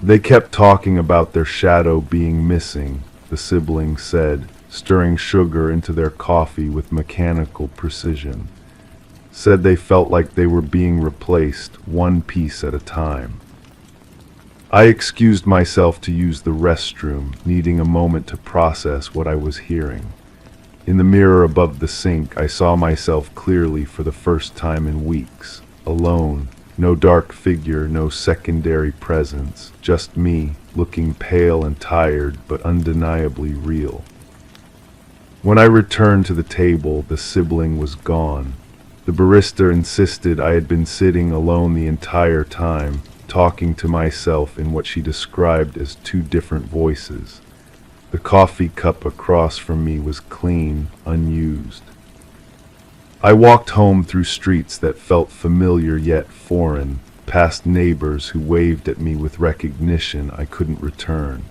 They kept talking about their shadow being missing, the sibling said, stirring sugar into their coffee with mechanical precision. Said they felt like they were being replaced, one piece at a time. I excused myself to use the restroom, needing a moment to process what I was hearing. In the mirror above the sink, I saw myself clearly for the first time in weeks, alone. No dark figure, no secondary presence, just me, looking pale and tired, but undeniably real. When I returned to the table, the sibling was gone. The barista insisted I had been sitting alone the entire time, talking to myself in what she described as 2 different voices. The coffee cup across from me was clean, unused. I walked home through streets that felt familiar yet foreign, past neighbors who waved at me with recognition I couldn't return.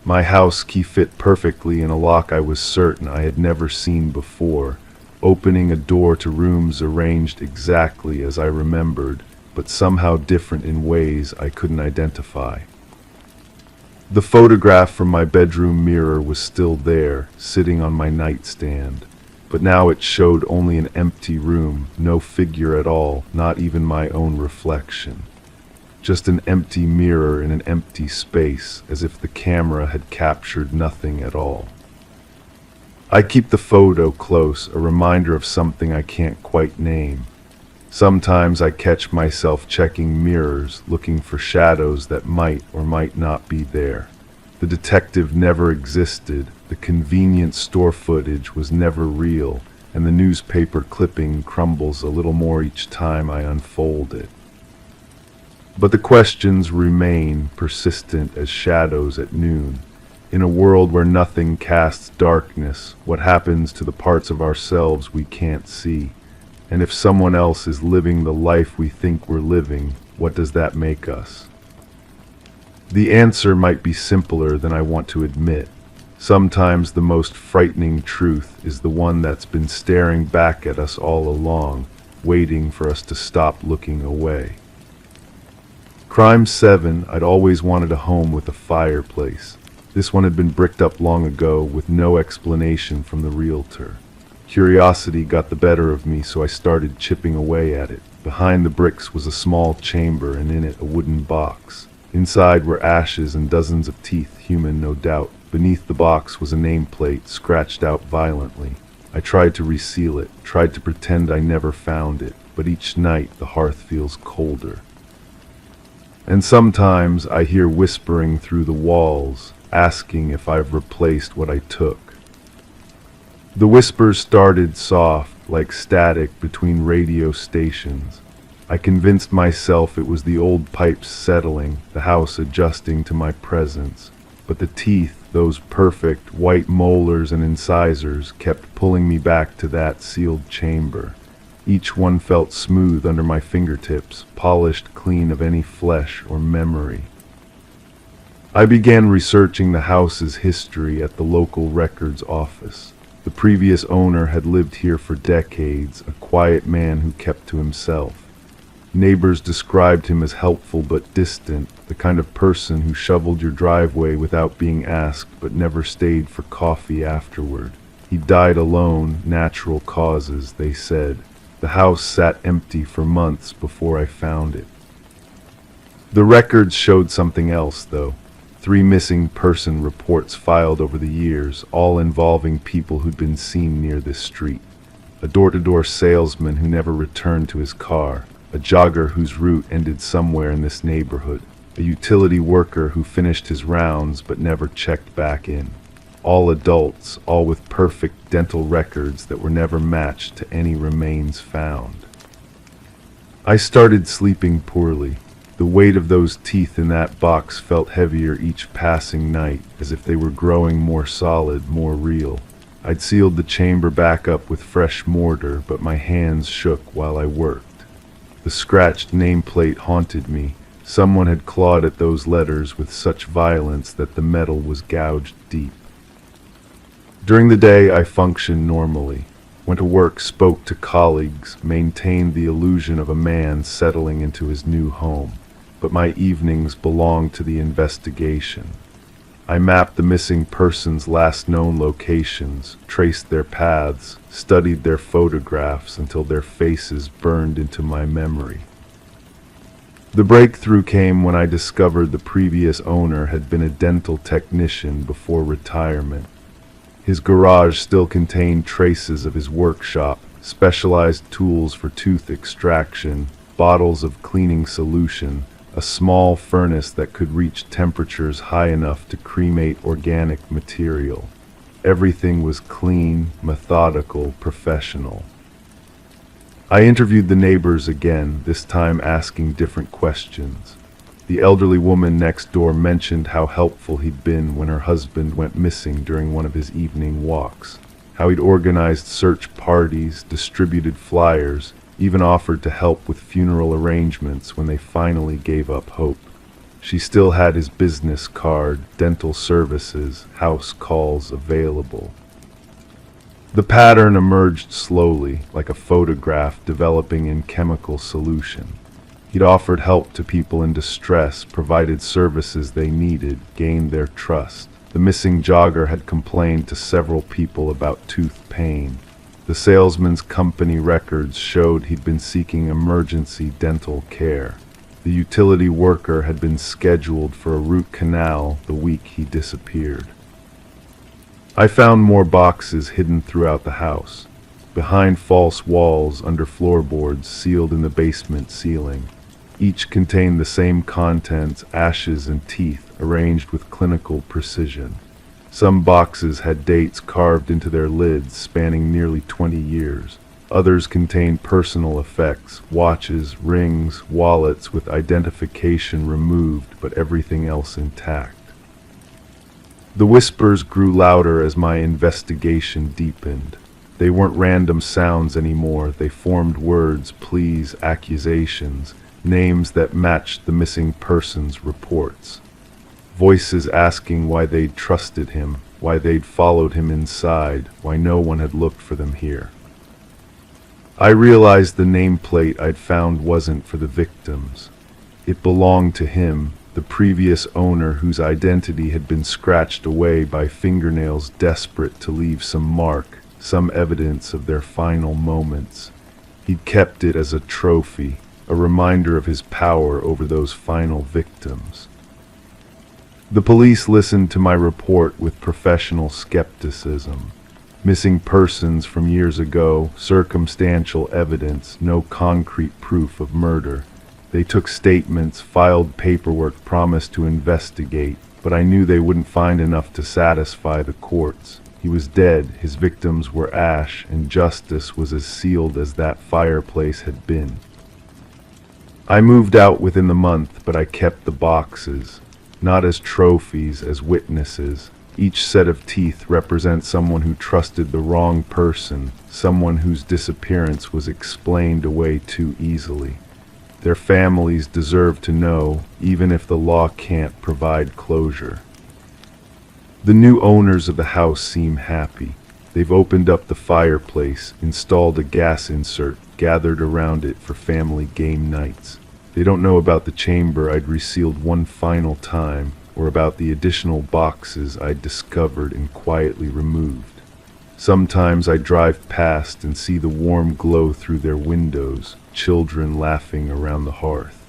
My house key fit perfectly in a lock I was certain I had never seen before, opening a door to rooms arranged exactly as I remembered, but somehow different in ways I couldn't identify. The photograph from my bedroom mirror was still there, sitting on my nightstand. But now it showed only an empty room, no figure at all, not even my own reflection. Just an empty mirror in an empty space, as if the camera had captured nothing at all. I keep the photo close, a reminder of something I can't quite name. Sometimes I catch myself checking mirrors, looking for shadows that might or might not be there. The detective never existed, the convenient store footage was never real, and the newspaper clipping crumbles a little more each time I unfold it. But the questions remain, persistent as shadows at noon. In a world where nothing casts darkness, what happens to the parts of ourselves we can't see? And if someone else is living the life we think we're living, what does that make us? The answer might be simpler than I want to admit. Sometimes the most frightening truth is the one that's been staring back at us all along, waiting for us to stop looking away. Crime 7, I'd always wanted a home with a fireplace. This one had been bricked up long ago with no explanation from the realtor. Curiosity got the better of me, so I started chipping away at it. Behind the bricks was a small chamber, and in it a wooden box. Inside were ashes and dozens of teeth, human no doubt. Beneath the box was a nameplate, scratched out violently. I tried to reseal it, tried to pretend I never found it, but each night the hearth feels colder. And sometimes I hear whispering through the walls, asking if I've replaced what I took. The whispers started soft, like static between radio stations. I convinced myself it was the old pipes settling, the house adjusting to my presence. But the teeth, those perfect white molars and incisors, kept pulling me back to that sealed chamber. Each one felt smooth under my fingertips, polished clean of any flesh or memory. I began researching the house's history at the local records office. The previous owner had lived here for decades, a quiet man who kept to himself. Neighbors described him as helpful but distant, the kind of person who shoveled your driveway without being asked but never stayed for coffee afterward. He died alone, natural causes, they said. The house sat empty for months before I found it. The records showed something else, though. 3 missing person reports filed over the years, all involving people who'd been seen near this street. A door-to-door salesman who never returned to his car, a jogger whose route ended somewhere in this neighborhood, a utility worker who finished his rounds but never checked back in. All adults, all with perfect dental records that were never matched to any remains found. I started sleeping poorly. The weight of those teeth in that box felt heavier each passing night, as if they were growing more solid, more real. I'd sealed the chamber back up with fresh mortar, but my hands shook while I worked. The scratched nameplate haunted me. Someone had clawed at those letters with such violence that the metal was gouged deep. During the day, I functioned normally. Went to work, spoke to colleagues, maintained the illusion of a man settling into his new home. But my evenings belonged to the investigation. I mapped the missing persons' last known locations, traced their paths, studied their photographs until their faces burned into my memory. The breakthrough came when I discovered the previous owner had been a dental technician before retirement. His garage still contained traces of his workshop, specialized tools for tooth extraction, bottles of cleaning solution, a small furnace that could reach temperatures high enough to cremate organic material. Everything was clean, methodical, professional. I interviewed the neighbors again, this time asking different questions. The elderly woman next door mentioned how helpful he'd been when her husband went missing during one of his evening walks, how he'd organized search parties, distributed flyers, even offered to help with funeral arrangements when they finally gave up hope. She still had his business card, dental services, house calls available. The pattern emerged slowly, like a photograph developing in chemical solution. He'd offered help to people in distress, provided services they needed, gained their trust. The missing jogger had complained to several people about tooth pain. The salesman's company records showed he'd been seeking emergency dental care. The utility worker had been scheduled for a root canal the week he disappeared. I found more boxes hidden throughout the house, behind false walls under floorboards sealed in the basement ceiling. Each contained the same contents, ashes and teeth, arranged with clinical precision. Some boxes had dates carved into their lids spanning nearly 20 years. Others contained personal effects, watches, rings, wallets with identification removed but everything else intact. The whispers grew louder as my investigation deepened. They weren't random sounds anymore. They formed words, pleas, accusations, names that matched the missing persons' reports. Voices asking why they'd trusted him, why they'd followed him inside, why no one had looked for them here. I realized the nameplate I'd found wasn't for the victims. It belonged to him, the previous owner whose identity had been scratched away by fingernails desperate to leave some mark, some evidence of their final moments. He'd kept it as a trophy, a reminder of his power over those final victims. The police listened to my report with professional skepticism. Missing persons from years ago, circumstantial evidence, no concrete proof of murder. They took statements, filed paperwork, promised to investigate, but I knew they wouldn't find enough to satisfy the courts. He was dead, his victims were ash, and justice was as sealed as that fireplace had been. I moved out within the month, but I kept the boxes, not as trophies, as witnesses. Each set of teeth represents someone who trusted the wrong person, someone whose disappearance was explained away too easily. Their families deserve to know, even if the law can't provide closure. The new owners of the house seem happy. They've opened up the fireplace, installed a gas insert, gathered around it for family game nights. They don't know about the chamber I'd resealed one final time, or about the additional boxes I'd discovered and quietly removed. Sometimes I drive past and see the warm glow through their windows, children laughing around the hearth.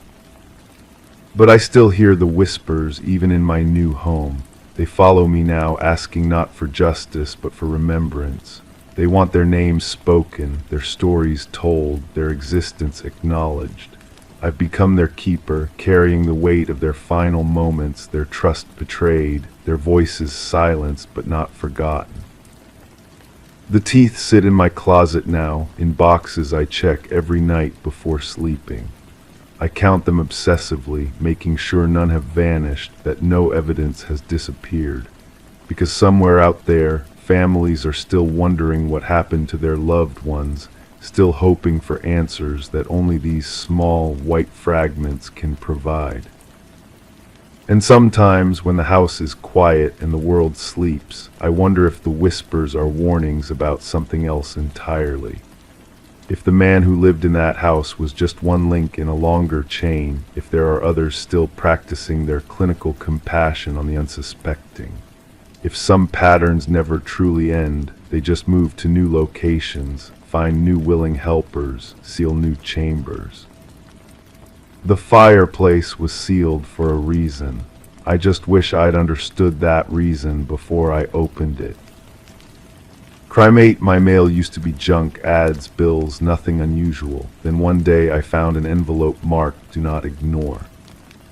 But I still hear the whispers even in my new home. They follow me now, asking not for justice but for remembrance. They want their names spoken, their stories told, their existence acknowledged. I've become their keeper, carrying the weight of their final moments, their trust betrayed, their voices silenced but not forgotten. The teeth sit in my closet now, in boxes I check every night before sleeping. I count them obsessively, making sure none have vanished, that no evidence has disappeared. Because somewhere out there, families are still wondering what happened to their loved ones, still hoping for answers that only these small, white fragments can provide. And sometimes, when the house is quiet and the world sleeps, I wonder if the whispers are warnings about something else entirely. If the man who lived in that house was just one link in a longer chain, if there are others still practicing their clinical compassion on the unsuspecting. If some patterns never truly end, they just move to new locations, find new willing helpers, seal new chambers. The fireplace was sealed for a reason. I just wish I'd understood that reason before I opened it. Crime8, my mail used to be junk, ads, bills, nothing unusual. Then one day I found an envelope marked "Do Not Ignore."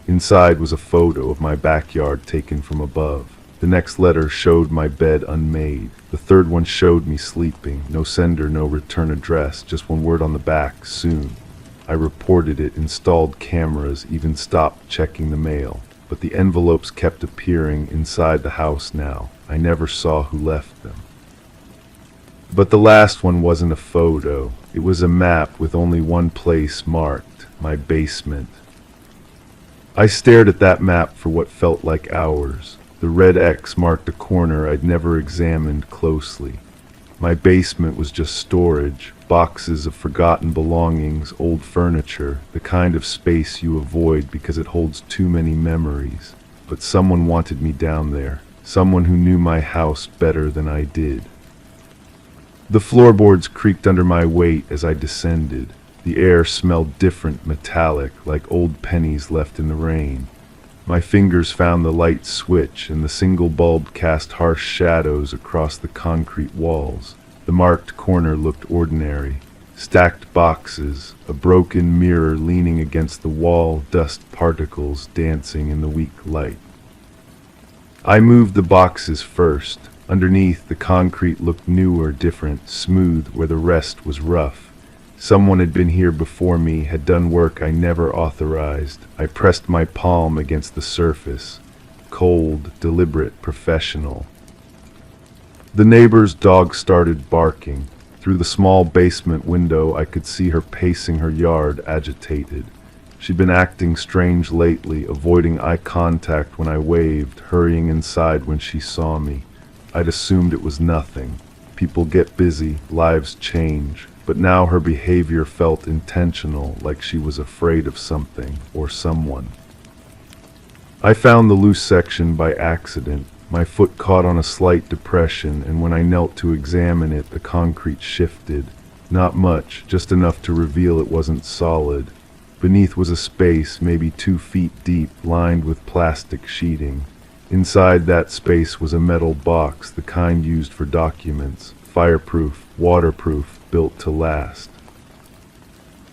Inside was a photo of my backyard taken from above. The next letter showed my bed unmade. The third one showed me sleeping. No sender, no return address, just one word on the back: soon. I reported it, installed cameras, even stopped checking the mail. But the envelopes kept appearing inside the house now. I never saw who left them. But the last one wasn't a photo. It was a map with only one place marked: my basement. I stared at that map for what felt like hours. The red X marked a corner I'd never examined closely. My basement was just storage, boxes of forgotten belongings, old furniture, the kind of space you avoid because it holds too many memories. But someone wanted me down there, someone who knew my house better than I did. The floorboards creaked under my weight as I descended. The air smelled different, metallic, like old pennies left in the rain. My fingers found the light switch, and the single bulb cast harsh shadows across the concrete walls. The marked corner looked ordinary. Stacked boxes, a broken mirror leaning against the wall, dust particles dancing in the weak light. I moved the boxes first. Underneath, the concrete looked new or different, smooth where the rest was rough. Someone had been here before me, had done work I never authorized. I pressed my palm against the surface. Cold, deliberate, professional. The neighbor's dog started barking. Through the small basement window, I could see her pacing her yard, agitated. She'd been acting strange lately, avoiding eye contact when I waved, hurrying inside when she saw me. I'd assumed it was nothing. People get busy, lives change. But now her behavior felt intentional, like she was afraid of something or someone. I found the loose section by accident. My foot caught on a slight depression, and when I knelt to examine it, the concrete shifted. Not much, just enough to reveal it wasn't solid. Beneath was a space, maybe 2 feet deep, lined with plastic sheeting. Inside that space was a metal box, the kind used for documents, fireproof, waterproof, built to last.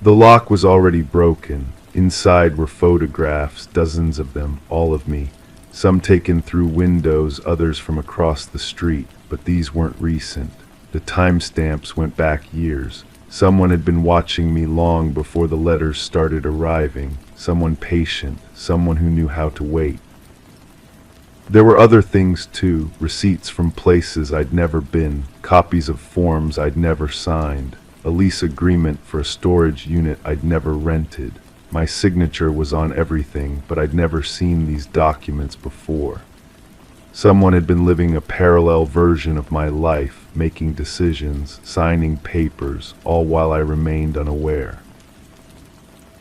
The lock was already broken. Inside were photographs, dozens of them, all of me. Some taken through windows, others from across the street, but these weren't recent. The timestamps went back years. Someone had been watching me long before the letters started arriving. Someone patient, someone who knew how to wait. There were other things too, receipts from places I'd never been, copies of forms I'd never signed, a lease agreement for a storage unit I'd never rented. My signature was on everything, but I'd never seen these documents before. Someone had been living a parallel version of my life, making decisions, signing papers, all while I remained unaware.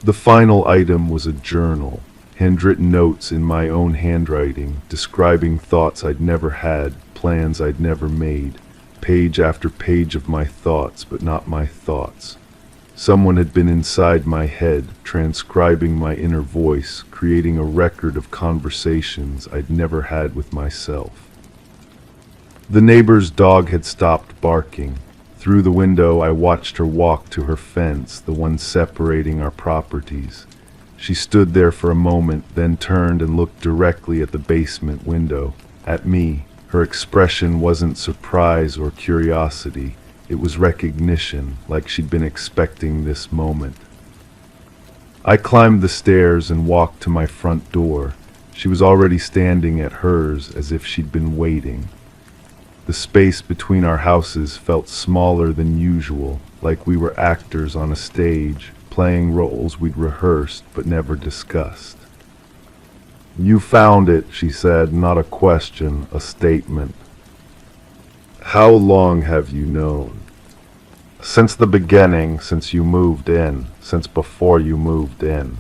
The final item was a journal, handwritten notes in my own handwriting, describing thoughts I'd never had, plans I'd never made, page after page of my thoughts, but not my thoughts. Someone had been inside my head, transcribing my inner voice, creating a record of conversations I'd never had with myself. The neighbor's dog had stopped barking. Through the window, I watched her walk to her fence, the one separating our properties. She stood there for a moment, then turned and looked directly at the basement window, at me. Her expression wasn't surprise or curiosity. It was recognition, like she'd been expecting this moment. I climbed the stairs and walked to my front door. She was already standing at hers, as if she'd been waiting. The space between our houses felt smaller than usual, like we were actors on a stage, playing roles we'd rehearsed but never discussed. "You found it," she said, not a question, a statement. "How long have you known?" "Since the beginning, since you moved in, since before you moved in."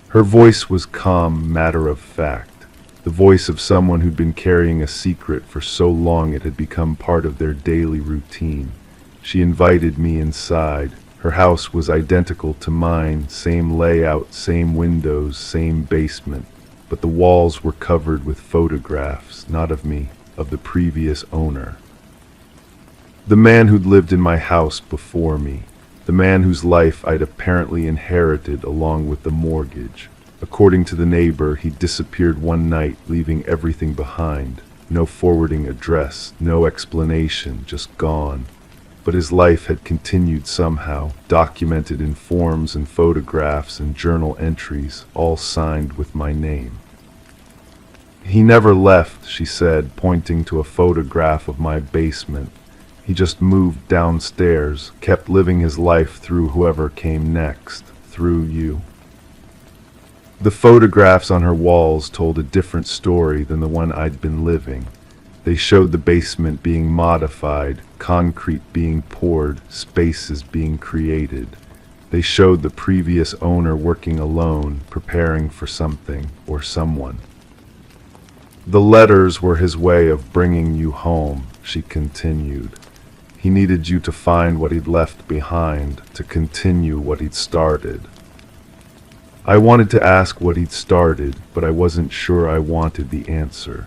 Her voice was calm, matter of fact, the voice of someone who'd been carrying a secret for so long it had become part of their daily routine. She invited me inside. Her house was identical to mine, same layout, same windows, same basement, but the walls were covered with photographs, not of me, of the previous owner. The man who'd lived in my house before me, the man whose life I'd apparently inherited along with the mortgage. According to the neighbor, he disappeared one night, leaving everything behind. No forwarding address, no explanation, just gone. But his life had continued somehow, documented in forms and photographs and journal entries, all signed with my name. "He never left," she said, pointing to a photograph of my basement. "He just moved downstairs, kept living his life through whoever came next, through you." The photographs on her walls told a different story than the one I'd been living. They showed the basement being modified, concrete being poured, spaces being created. They showed the previous owner working alone, preparing for something or someone. "The letters were his way of bringing you home," she continued. "He needed you to find what he'd left behind, to continue what he'd started." I wanted to ask what he'd started, but I wasn't sure I wanted the answer.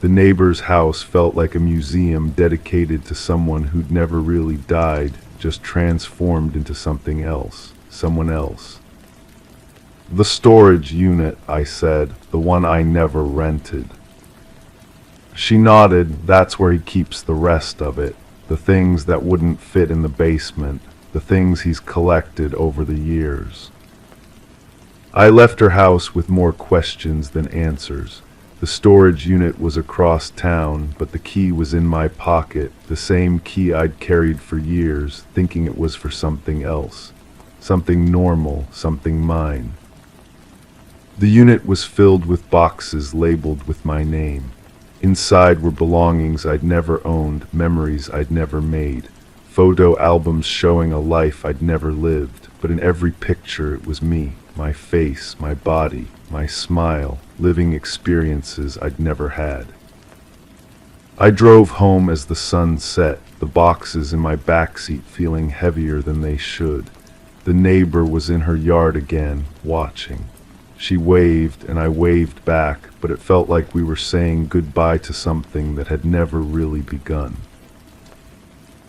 The neighbor's house felt like a museum dedicated to someone who'd never really died, just transformed into something else, someone else. "The storage unit," I said, "the one I never rented." She nodded. "That's where he keeps the rest of it, the things that wouldn't fit in the basement, the things he's collected over the years." I left her house with more questions than answers. The storage unit was across town, but the key was in my pocket, the same key I'd carried for years, thinking it was for something else, something normal, something mine. The unit was filled with boxes labeled with my name. Inside were belongings I'd never owned, memories I'd never made, photo albums showing a life I'd never lived, but in every picture it was me, my face, my body, my smile, living experiences I'd never had. I drove home as the sun set, the boxes in my backseat feeling heavier than they should. The neighbor was in her yard again, watching. She waved and I waved back, but it felt like we were saying goodbye to something that had never really begun.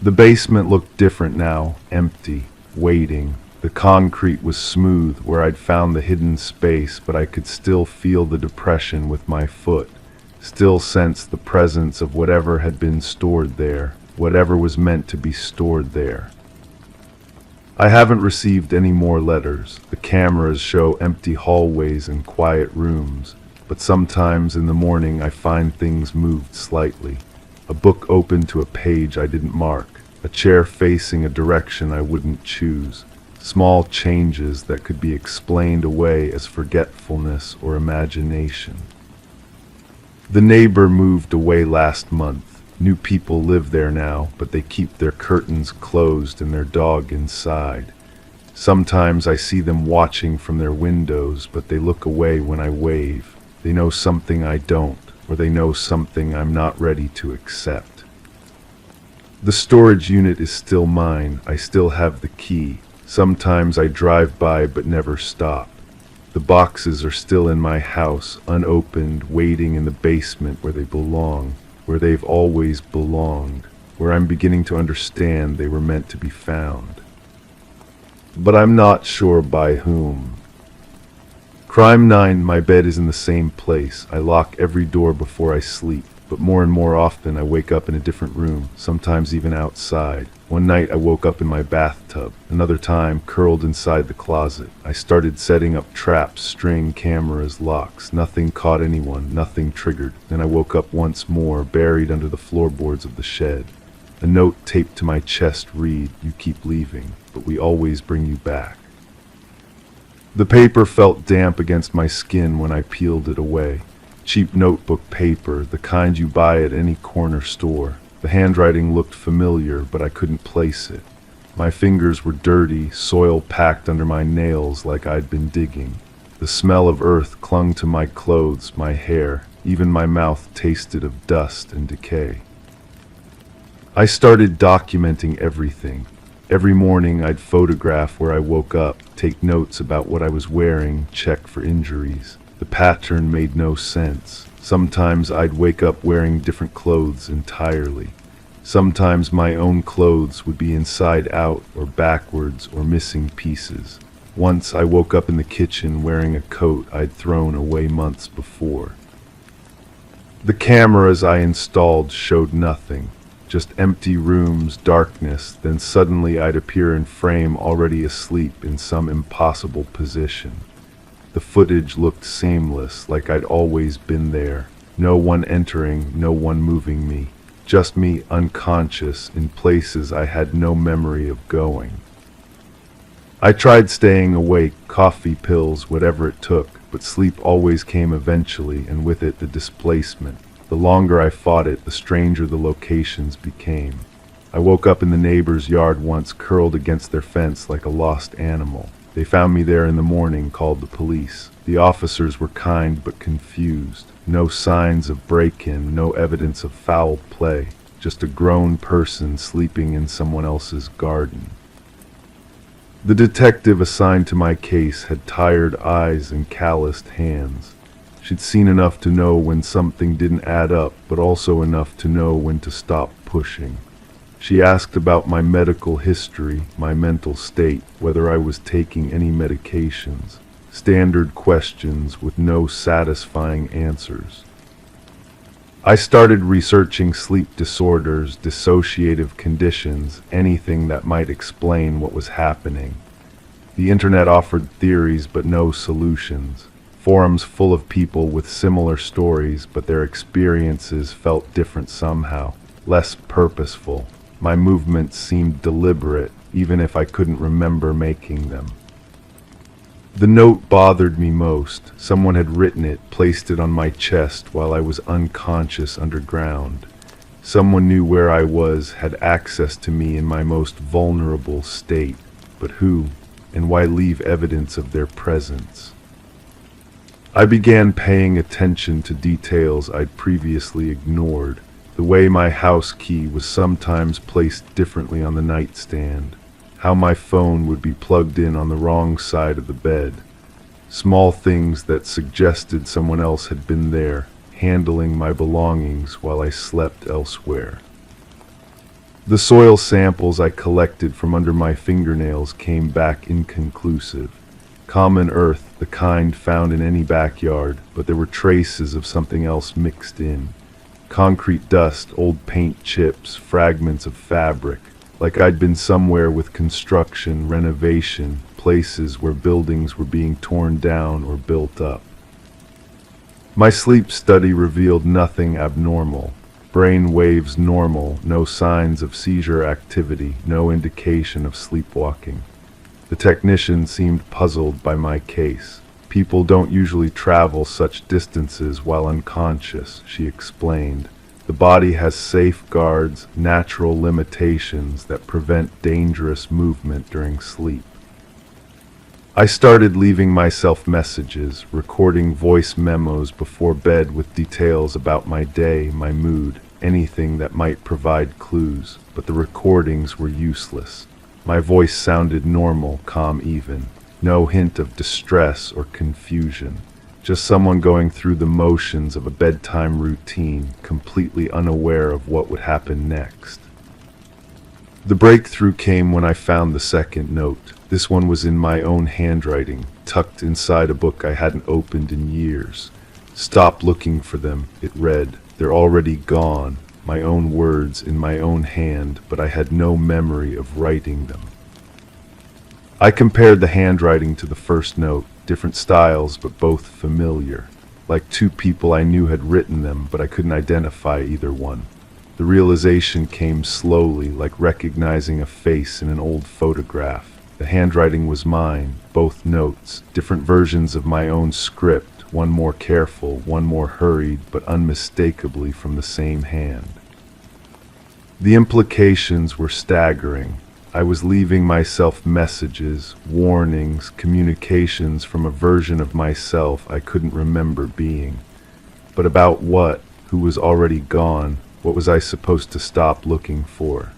The basement looked different now, empty, waiting. The concrete was smooth where I'd found the hidden space, but I could still feel the depression with my foot, still sense the presence of whatever had been stored there, whatever was meant to be stored there. I haven't received any more letters. The cameras show empty hallways and quiet rooms, but sometimes in the morning I find things moved slightly. A book opened to a page I didn't mark, a chair facing a direction I wouldn't choose. Small changes that could be explained away as forgetfulness or imagination. The neighbor moved away last month. New people live there now, but they keep their curtains closed and their dog inside. Sometimes I see them watching from their windows, but they look away when I wave. They know something I don't, or they know something I'm not ready to accept. The storage unit is still mine. I still have the key. Sometimes I drive by but never stop. The boxes are still in my house, unopened, waiting in the basement where they belong, where they've always belonged, where I'm beginning to understand they were meant to be found. But I'm not sure by whom. Crime 9, my bed is in the same place. I lock every door before I sleep, but more and more often I wake up in a different room, sometimes even outside. One night I woke up in my bathtub, another time curled inside the closet. I started setting up traps, string, cameras, locks. Nothing caught anyone, nothing triggered. Then I woke up once more, buried under the floorboards of the shed. A note taped to my chest read, "You keep leaving, but we always bring you back." The paper felt damp against my skin when I peeled it away. Cheap notebook paper, the kind you buy at any corner store. The handwriting looked familiar, but I couldn't place it. My fingers were dirty, soil packed under my nails like I'd been digging. The smell of earth clung to my clothes, my hair. Even my mouth tasted of dust and decay. I started documenting everything. Every morning I'd photograph where I woke up, take notes about what I was wearing, check for injuries. The pattern made no sense. Sometimes I'd wake up wearing different clothes entirely. Sometimes my own clothes would be inside out or backwards or missing pieces. Once I woke up in the kitchen wearing a coat I'd thrown away months before. The cameras I installed showed nothing, just empty rooms, darkness, then suddenly I'd appear in frame already asleep in some impossible position. The footage looked seamless, like I'd always been there. No one entering, no one moving me. Just me unconscious in places I had no memory of going. I tried staying awake, coffee, pills, whatever it took, but sleep always came eventually, and with it the displacement. The longer I fought it, the stranger the locations became. I woke up in the neighbor's yard once, curled against their fence like a lost animal. They found me there in the morning, called the police. The officers were kind but confused. No signs of break-in, no evidence of foul play. Just a grown person sleeping in someone else's garden. The detective assigned to my case had tired eyes and calloused hands. She'd seen enough to know when something didn't add up, but also enough to know when to stop pushing. She asked about my medical history, my mental state, whether I was taking any medications. Standard questions with no satisfying answers. I started researching sleep disorders, dissociative conditions, anything that might explain what was happening. The internet offered theories but no solutions. Forums full of people with similar stories, but their experiences felt different somehow, less purposeful. My movements seemed deliberate, even if I couldn't remember making them. The note bothered me most. Someone had written it, placed it on my chest while I was unconscious underground. Someone knew where I was, had access to me in my most vulnerable state. But who, and why leave evidence of their presence? I began paying attention to details I'd previously ignored. The way my house key was sometimes placed differently on the nightstand. How my phone would be plugged in on the wrong side of the bed. Small things that suggested someone else had been there, handling my belongings while I slept elsewhere. The soil samples I collected from under my fingernails came back inconclusive. Common earth, the kind found in any backyard, but there were traces of something else mixed in. Concrete dust, old paint chips, fragments of fabric, like I'd been somewhere with construction, renovation, places where buildings were being torn down or built up. My sleep study revealed nothing abnormal. Brain waves normal, no signs of seizure activity, no indication of sleepwalking. The technician seemed puzzled by my case. People don't usually travel such distances while unconscious, she explained. The body has safeguards, natural limitations that prevent dangerous movement during sleep. I started leaving myself messages, recording voice memos before bed with details about my day, my mood, anything that might provide clues, but the recordings were useless. My voice sounded normal, calm even. No hint of distress or confusion. Just someone going through the motions of a bedtime routine, completely unaware of what would happen next. The breakthrough came when I found the second note. This one was in my own handwriting, tucked inside a book I hadn't opened in years. "Stop looking for them," it read. "They're already gone." My own words in my own hand, but I had no memory of writing them. I compared the handwriting to the first note, different styles but both familiar. Like two people I knew had written them, but I couldn't identify either one. The realization came slowly, like recognizing a face in an old photograph. The handwriting was mine, both notes, different versions of my own script, one more careful, one more hurried, but unmistakably from the same hand. The implications were staggering. I was leaving myself messages, warnings, communications from a version of myself I couldn't remember being. But about what? Who was already gone? What was I supposed to stop looking for?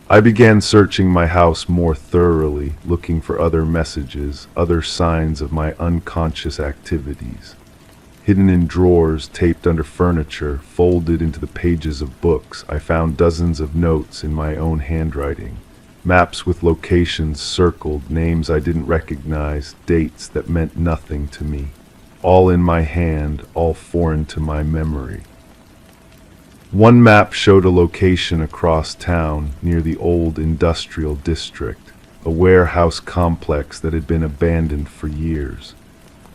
I began searching my house more thoroughly, looking for other messages, other signs of my unconscious activities. Hidden in drawers, taped under furniture, folded into the pages of books, I found dozens of notes in my own handwriting. Maps with locations circled, names I didn't recognize, dates that meant nothing to me. All in my hand, all foreign to my memory. One map showed a location across town, near the old industrial district, a warehouse complex that had been abandoned for years.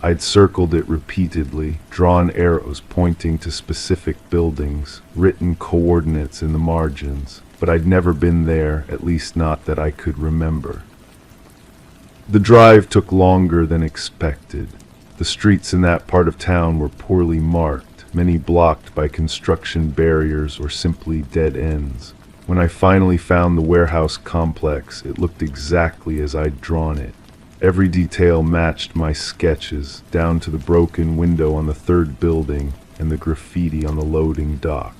I'd circled it repeatedly, drawn arrows pointing to specific buildings, written coordinates in the margins, but I'd never been there, at least not that I could remember. The drive took longer than expected. The streets in that part of town were poorly marked, many blocked by construction barriers or simply dead ends. When I finally found the warehouse complex, it looked exactly as I'd drawn it. Every detail matched my sketches, down to the broken window on the third building and the graffiti on the loading dock.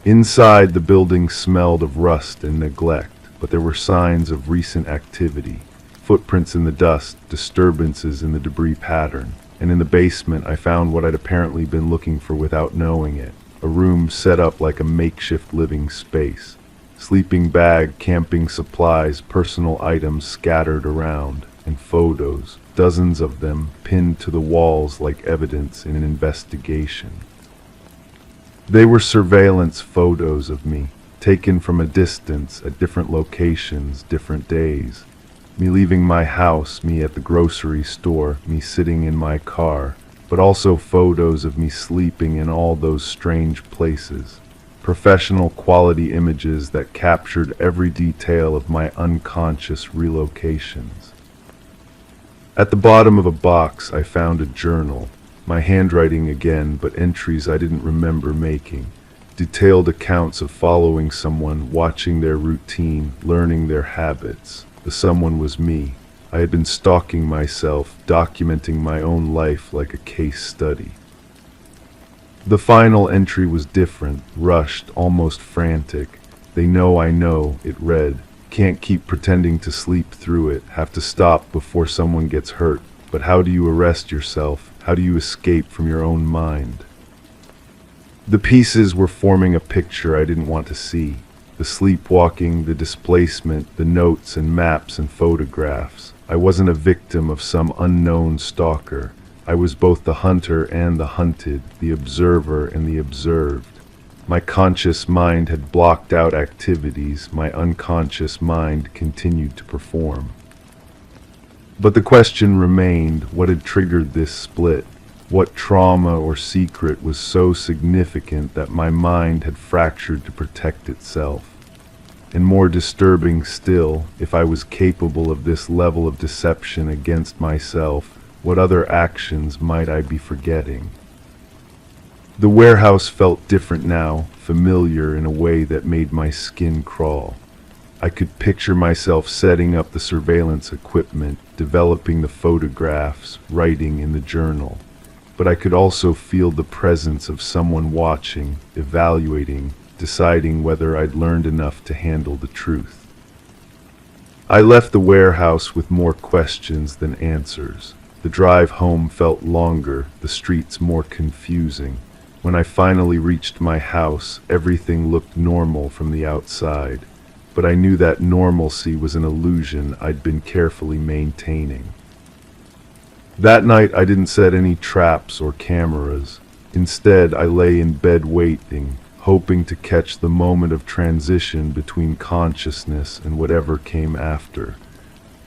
Inside, the building smelled of rust and neglect, but there were signs of recent activity. Footprints in the dust, disturbances in the debris pattern. And in the basement, I found what I'd apparently been looking for without knowing it. A room set up like a makeshift living space. Sleeping bag, camping supplies, personal items scattered around, and photos, dozens of them, pinned to the walls like evidence in an investigation. They were surveillance photos of me, taken from a distance, at different locations, different days. Me leaving my house, me at the grocery store, me sitting in my car, but also photos of me sleeping in all those strange places. Professional quality images that captured every detail of my unconscious relocations. At the bottom of a box, I found a journal. My handwriting again, but entries I didn't remember making. Detailed accounts of following someone, watching their routine, learning their habits. The someone was me. I had been stalking myself, documenting my own life like a case study. The final entry was different, rushed, almost frantic. "They know I know," it read. "Can't keep pretending to sleep through it. Have to stop before someone gets hurt. But how do you arrest yourself? How do you escape from your own mind?" The pieces were forming a picture I didn't want to see. The sleepwalking, the displacement, the notes and maps and photographs. I wasn't a victim of some unknown stalker. I was both the hunter and the hunted, the observer and the observed. My conscious mind had blocked out activities, my unconscious mind continued to perform. But the question remained, what had triggered this split? What trauma or secret was so significant that my mind had fractured to protect itself? And more disturbing still, if I was capable of this level of deception against myself, what other actions might I be forgetting? The warehouse felt different now, familiar in a way that made my skin crawl. I could picture myself setting up the surveillance equipment, developing the photographs, writing in the journal. But I could also feel the presence of someone watching, evaluating, deciding whether I'd learned enough to handle the truth. I left the warehouse with more questions than answers. The drive home felt longer, the streets more confusing. When I finally reached my house, everything looked normal from the outside, but I knew that normalcy was an illusion I'd been carefully maintaining. That night I didn't set any traps or cameras. Instead, I lay in bed waiting, hoping to catch the moment of transition between consciousness and whatever came after.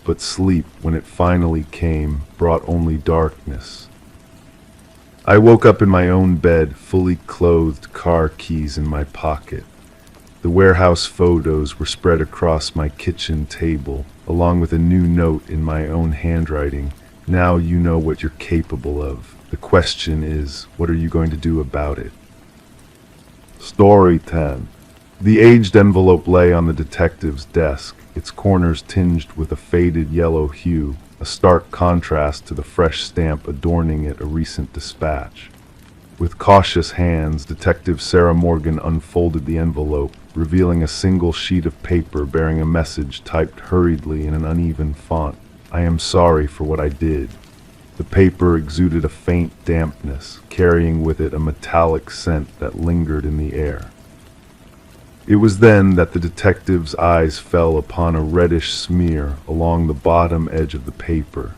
But sleep, when it finally came, brought only darkness. I woke up in my own bed, fully clothed, car keys in my pocket. The warehouse photos were spread across my kitchen table, along with a new note in my own handwriting. Now you know what you're capable of. The question is, what are you going to do about it? Story 10. The aged envelope lay on the detective's desk, its corners tinged with a faded yellow hue, a stark contrast to the fresh stamp adorning it, a recent dispatch. With cautious hands, Detective Sarah Morgan unfolded the envelope, revealing a single sheet of paper bearing a message typed hurriedly in an uneven font. I am sorry for what I did. The paper exuded a faint dampness, carrying with it a metallic scent that lingered in the air. It was then that the detective's eyes fell upon a reddish smear along the bottom edge of the paper,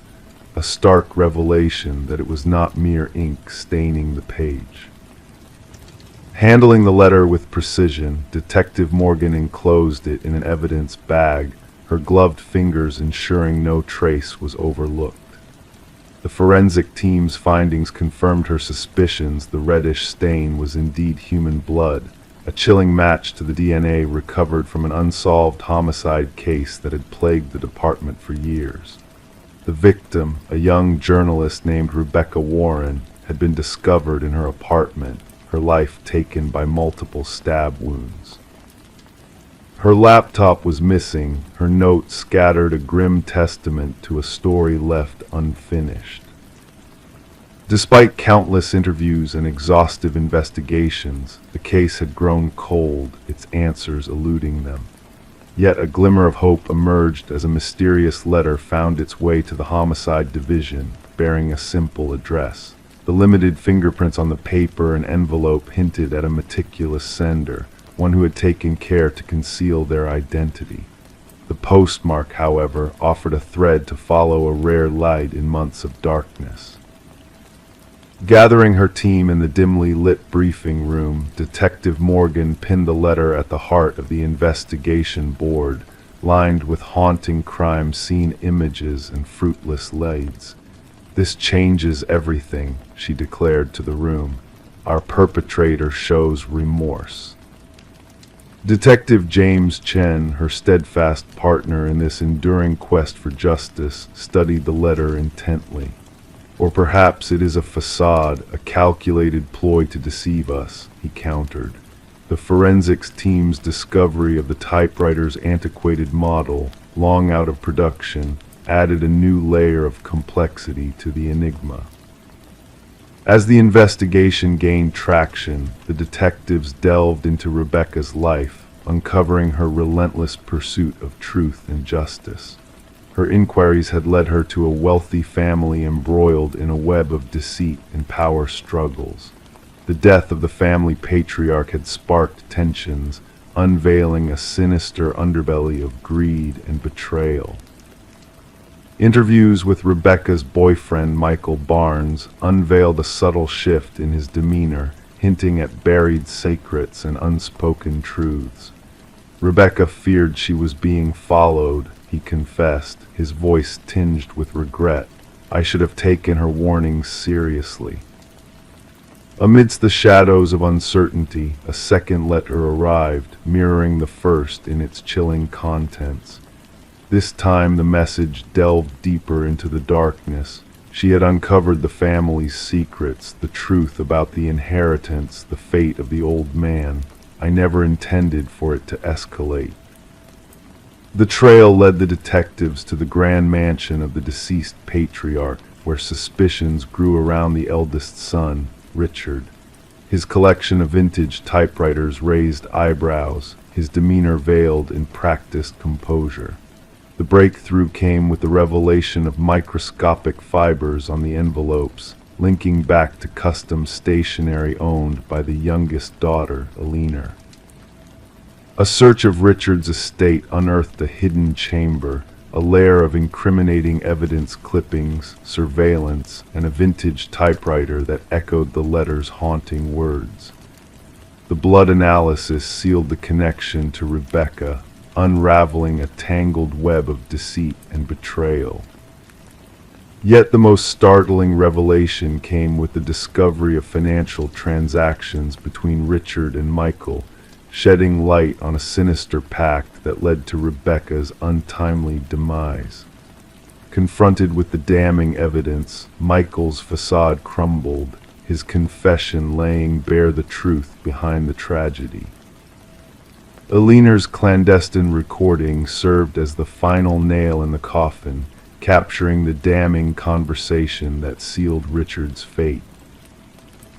a stark revelation that it was not mere ink staining the page. Handling the letter with precision, Detective Morgan enclosed it in an evidence bag, her gloved fingers ensuring no trace was overlooked. The forensic team's findings confirmed her suspicions the reddish stain was indeed human blood, a chilling match to the DNA recovered from an unsolved homicide case that had plagued the department for years. The victim, a young journalist named Rebecca Warren, had been discovered in her apartment, her life taken by multiple stab wounds. Her laptop was missing, her notes scattered a grim testament to a story left unfinished. Despite countless interviews and exhaustive investigations, the case had grown cold, its answers eluding them. Yet a glimmer of hope emerged as a mysterious letter found its way to the homicide division, bearing a simple address. The limited fingerprints on the paper and envelope hinted at a meticulous sender, one who had taken care to conceal their identity. The postmark, however, offered a thread to follow a rare light in months of darkness. Gathering her team in the dimly lit briefing room, Detective Morgan pinned the letter at the heart of the investigation board, lined with haunting crime scene images and fruitless leads. "This changes everything," she declared to the room. "Our perpetrator shows remorse." Detective James Chen, her steadfast partner in this enduring quest for justice, studied the letter intently. "Or perhaps it is a facade, a calculated ploy to deceive us," he countered. The forensics team's discovery of the typewriter's antiquated model, long out of production, added a new layer of complexity to the enigma. As the investigation gained traction, the detectives delved into Rebecca's life, uncovering her relentless pursuit of truth and justice. Her inquiries had led her to a wealthy family embroiled in a web of deceit and power struggles. The death of the family patriarch had sparked tensions, unveiling a sinister underbelly of greed and betrayal. Interviews with Rebecca's boyfriend, Michael Barnes, unveiled a subtle shift in his demeanor, hinting at buried secrets and unspoken truths. Rebecca feared she was being followed, he confessed, his voice tinged with regret. I should have taken her warnings seriously. Amidst the shadows of uncertainty, a second letter arrived, mirroring the first in its chilling contents. This time the message delved deeper into the darkness. She had uncovered the family's secrets, the truth about the inheritance, the fate of the old man. I never intended for it to escalate. The trail led the detectives to the grand mansion of the deceased patriarch, where suspicions grew around the eldest son, Richard. His collection of vintage typewriters raised eyebrows, his demeanor veiled in practiced composure. The breakthrough came with the revelation of microscopic fibers on the envelopes, linking back to custom stationery owned by the youngest daughter, Eleanor. A search of Richard's estate unearthed a hidden chamber, a layer of incriminating evidence clippings, surveillance, and a vintage typewriter that echoed the letter's haunting words. The blood analysis sealed the connection to Rebecca, unraveling a tangled web of deceit and betrayal. Yet the most startling revelation came with the discovery of financial transactions between Richard and Michael, shedding light on a sinister pact that led to Rebecca's untimely demise. Confronted with the damning evidence, Michael's facade crumbled, his confession laying bare the truth behind the tragedy. Eleanor's clandestine recording served as the final nail in the coffin, capturing the damning conversation that sealed Richard's fate.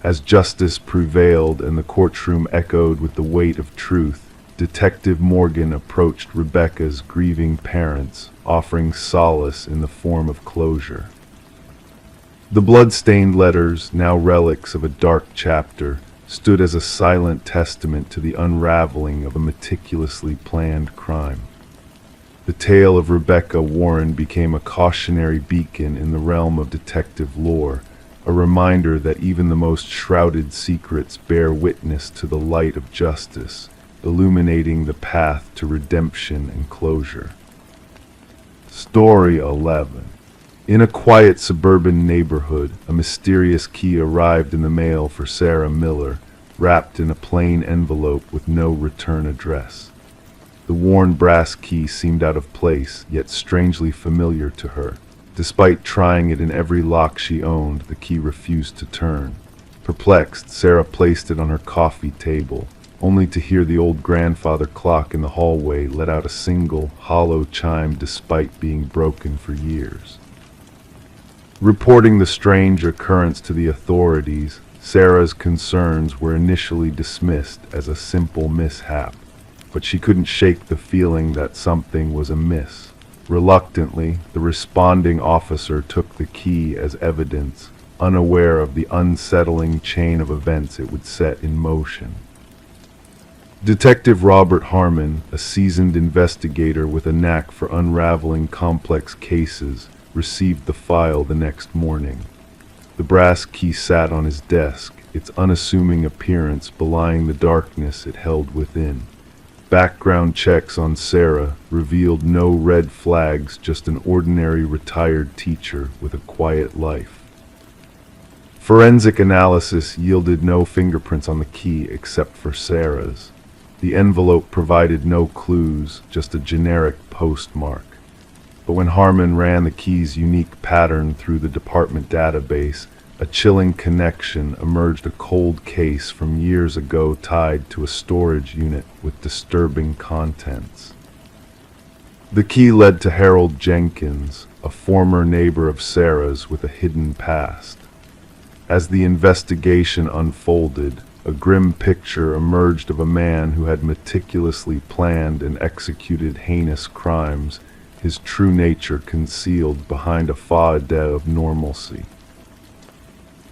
As justice prevailed and the courtroom echoed with the weight of truth, Detective Morgan approached Rebecca's grieving parents, offering solace in the form of closure. The blood-stained letters, now relics of a dark chapter, stood as a silent testament to the unraveling of a meticulously planned crime. The tale of Rebecca Warren became a cautionary beacon in the realm of detective lore, a reminder that even the most shrouded secrets bear witness to the light of justice, illuminating the path to redemption and closure. Story 11. In a quiet suburban neighborhood, a mysterious key arrived in the mail for Sarah Miller, wrapped in a plain envelope with no return address. The worn brass key seemed out of place, yet strangely familiar to her. Despite trying it in every lock she owned, the key refused to turn. Perplexed, Sarah placed it on her coffee table, only to hear the old grandfather clock in the hallway let out a single, hollow chime despite being broken for years. Reporting the strange occurrence to the authorities, Sarah's concerns were initially dismissed as a simple mishap, but she couldn't shake the feeling that something was amiss. Reluctantly, the responding officer took the key as evidence, unaware of the unsettling chain of events it would set in motion. Detective Robert Harmon, a seasoned investigator with a knack for unraveling complex cases, received the file the next morning. The brass key sat on his desk, its unassuming appearance belying the darkness it held within. Background checks on Sarah revealed no red flags, just an ordinary retired teacher with a quiet life. Forensic analysis yielded no fingerprints on the key except for Sarah's. The envelope provided no clues, just a generic postmark. But when Harmon ran the key's unique pattern through the department database, a chilling connection emerged, a cold case from years ago tied to a storage unit with disturbing contents. The key led to Harold Jenkins, a former neighbor of Sarah's with a hidden past. As the investigation unfolded, a grim picture emerged of a man who had meticulously planned and executed heinous crimes, his true nature concealed behind a facade of normalcy.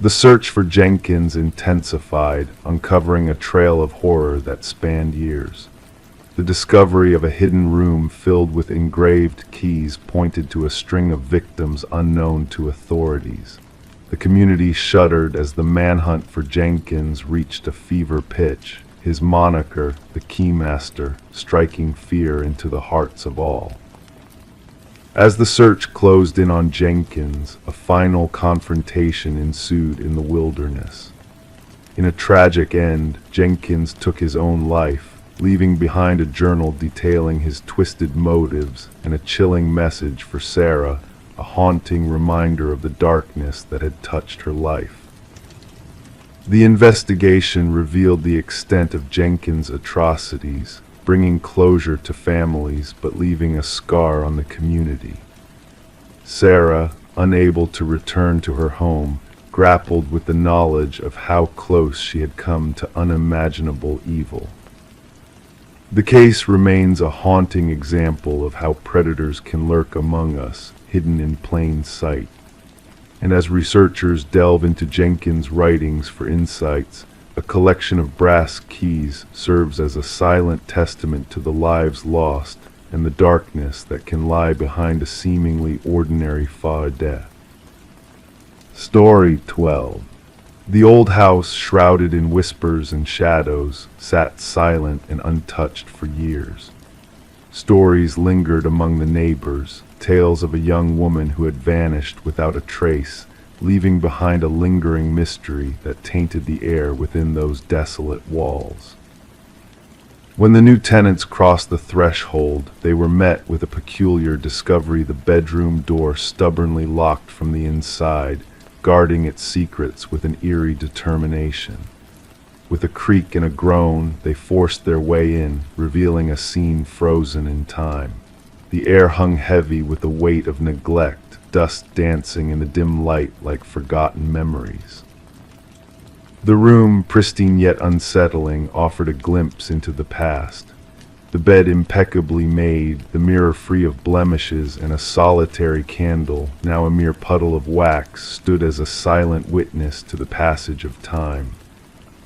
The search for Jenkins intensified, uncovering a trail of horror that spanned years. The discovery of a hidden room filled with engraved keys pointed to a string of victims unknown to authorities. The community shuddered as the manhunt for Jenkins reached a fever pitch, his moniker, the Keymaster, striking fear into the hearts of all. As the search closed in on Jenkins, a final confrontation ensued in the wilderness. In a tragic end, Jenkins took his own life, leaving behind a journal detailing his twisted motives and a chilling message for Sarah, a haunting reminder of the darkness that had touched her life. The investigation revealed the extent of Jenkins' atrocities, bringing closure to families but leaving a scar on the community. Sarah, unable to return to her home, grappled with the knowledge of how close she had come to unimaginable evil. The case remains a haunting example of how predators can lurk among us, hidden in plain sight. And as researchers delve into Jenkins' writings for insights, a collection of brass keys serves as a silent testament to the lives lost and the darkness that can lie behind a seemingly ordinary faux death. Story 12. The old house, shrouded in whispers and shadows, sat silent and untouched for years. Stories lingered among the neighbors, tales of a young woman who had vanished without a trace, leaving behind a lingering mystery that tainted the air within those desolate walls. When the new tenants crossed the threshold, they were met with a peculiar discovery: the bedroom door stubbornly locked from the inside, guarding its secrets with an eerie determination. With a creak and a groan, they forced their way in, revealing a scene frozen in time. The air hung heavy with the weight of neglect, dust dancing in the dim light like forgotten memories. The room, pristine yet unsettling, offered a glimpse into the past. The bed impeccably made, the mirror free of blemishes, and a solitary candle, now a mere puddle of wax, stood as a silent witness to the passage of time.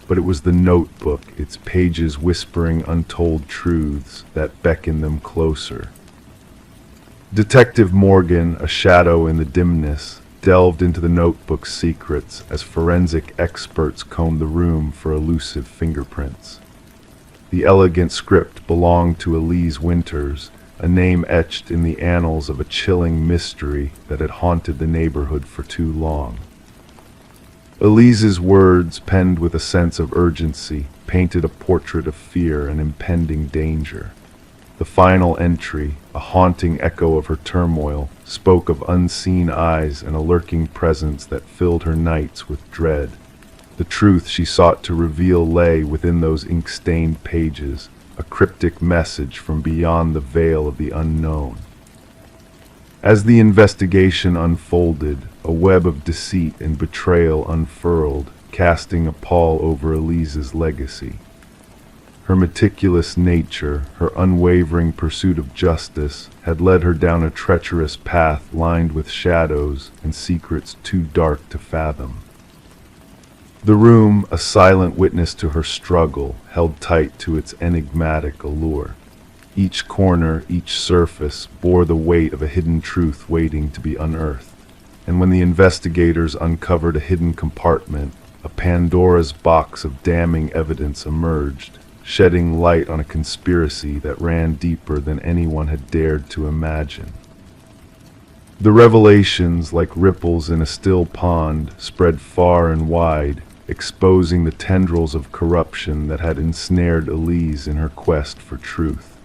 But it was the notebook, its pages whispering untold truths, that beckoned them closer. Detective Morgan, a shadow in the dimness, delved into the notebook's secrets as forensic experts combed the room for elusive fingerprints. The elegant script belonged to Elise Winters, a name etched in the annals of a chilling mystery that had haunted the neighborhood for too long. Elise's words, penned with a sense of urgency, painted a portrait of fear and impending danger. The final entry, a haunting echo of her turmoil, spoke of unseen eyes and a lurking presence that filled her nights with dread. The truth she sought to reveal lay within those ink-stained pages, a cryptic message from beyond the veil of the unknown. As the investigation unfolded, a web of deceit and betrayal unfurled, casting a pall over Elise's legacy. Her meticulous nature, her unwavering pursuit of justice, had led her down a treacherous path lined with shadows and secrets too dark to fathom. The room, a silent witness to her struggle, held tight to its enigmatic allure. Each corner, each surface, bore the weight of a hidden truth waiting to be unearthed. And when the investigators uncovered a hidden compartment, a Pandora's box of damning evidence emerged, shedding light on a conspiracy that ran deeper than anyone had dared to imagine. The revelations, like ripples in a still pond, spread far and wide, exposing the tendrils of corruption that had ensnared Elise in her quest for truth.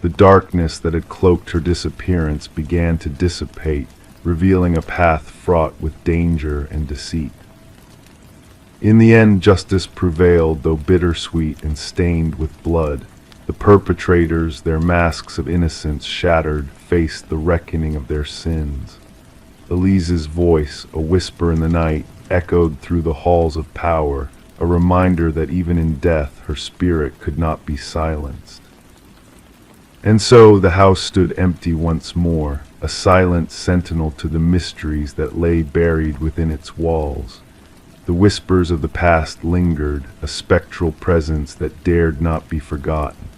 The darkness that had cloaked her disappearance began to dissipate, revealing a path fraught with danger and deceit. In the end, justice prevailed, though bittersweet and stained with blood. The perpetrators, their masks of innocence shattered, faced the reckoning of their sins. Elise's voice, a whisper in the night, echoed through the halls of power, a reminder that even in death her spirit could not be silenced. And so the house stood empty once more, a silent sentinel to the mysteries that lay buried within its walls. The whispers of the past lingered, a spectral presence that dared not be forgotten.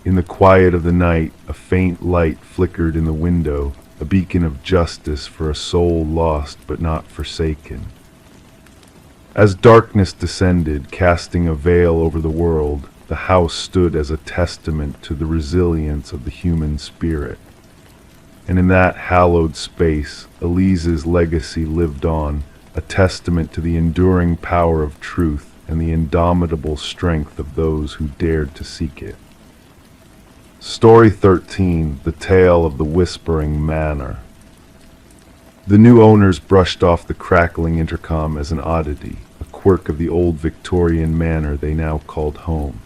In the quiet of the night, a faint light flickered in the window, a beacon of justice for a soul lost but not forsaken. As darkness descended, casting a veil over the world, the house stood as a testament to the resilience of the human spirit. And in that hallowed space, Elise's legacy lived on, a testament to the enduring power of truth and the indomitable strength of those who dared to seek it. Story 13, The Tale of the Whispering Manor. The new owners brushed off the crackling intercom as an oddity, a quirk of the old Victorian manor they now called home.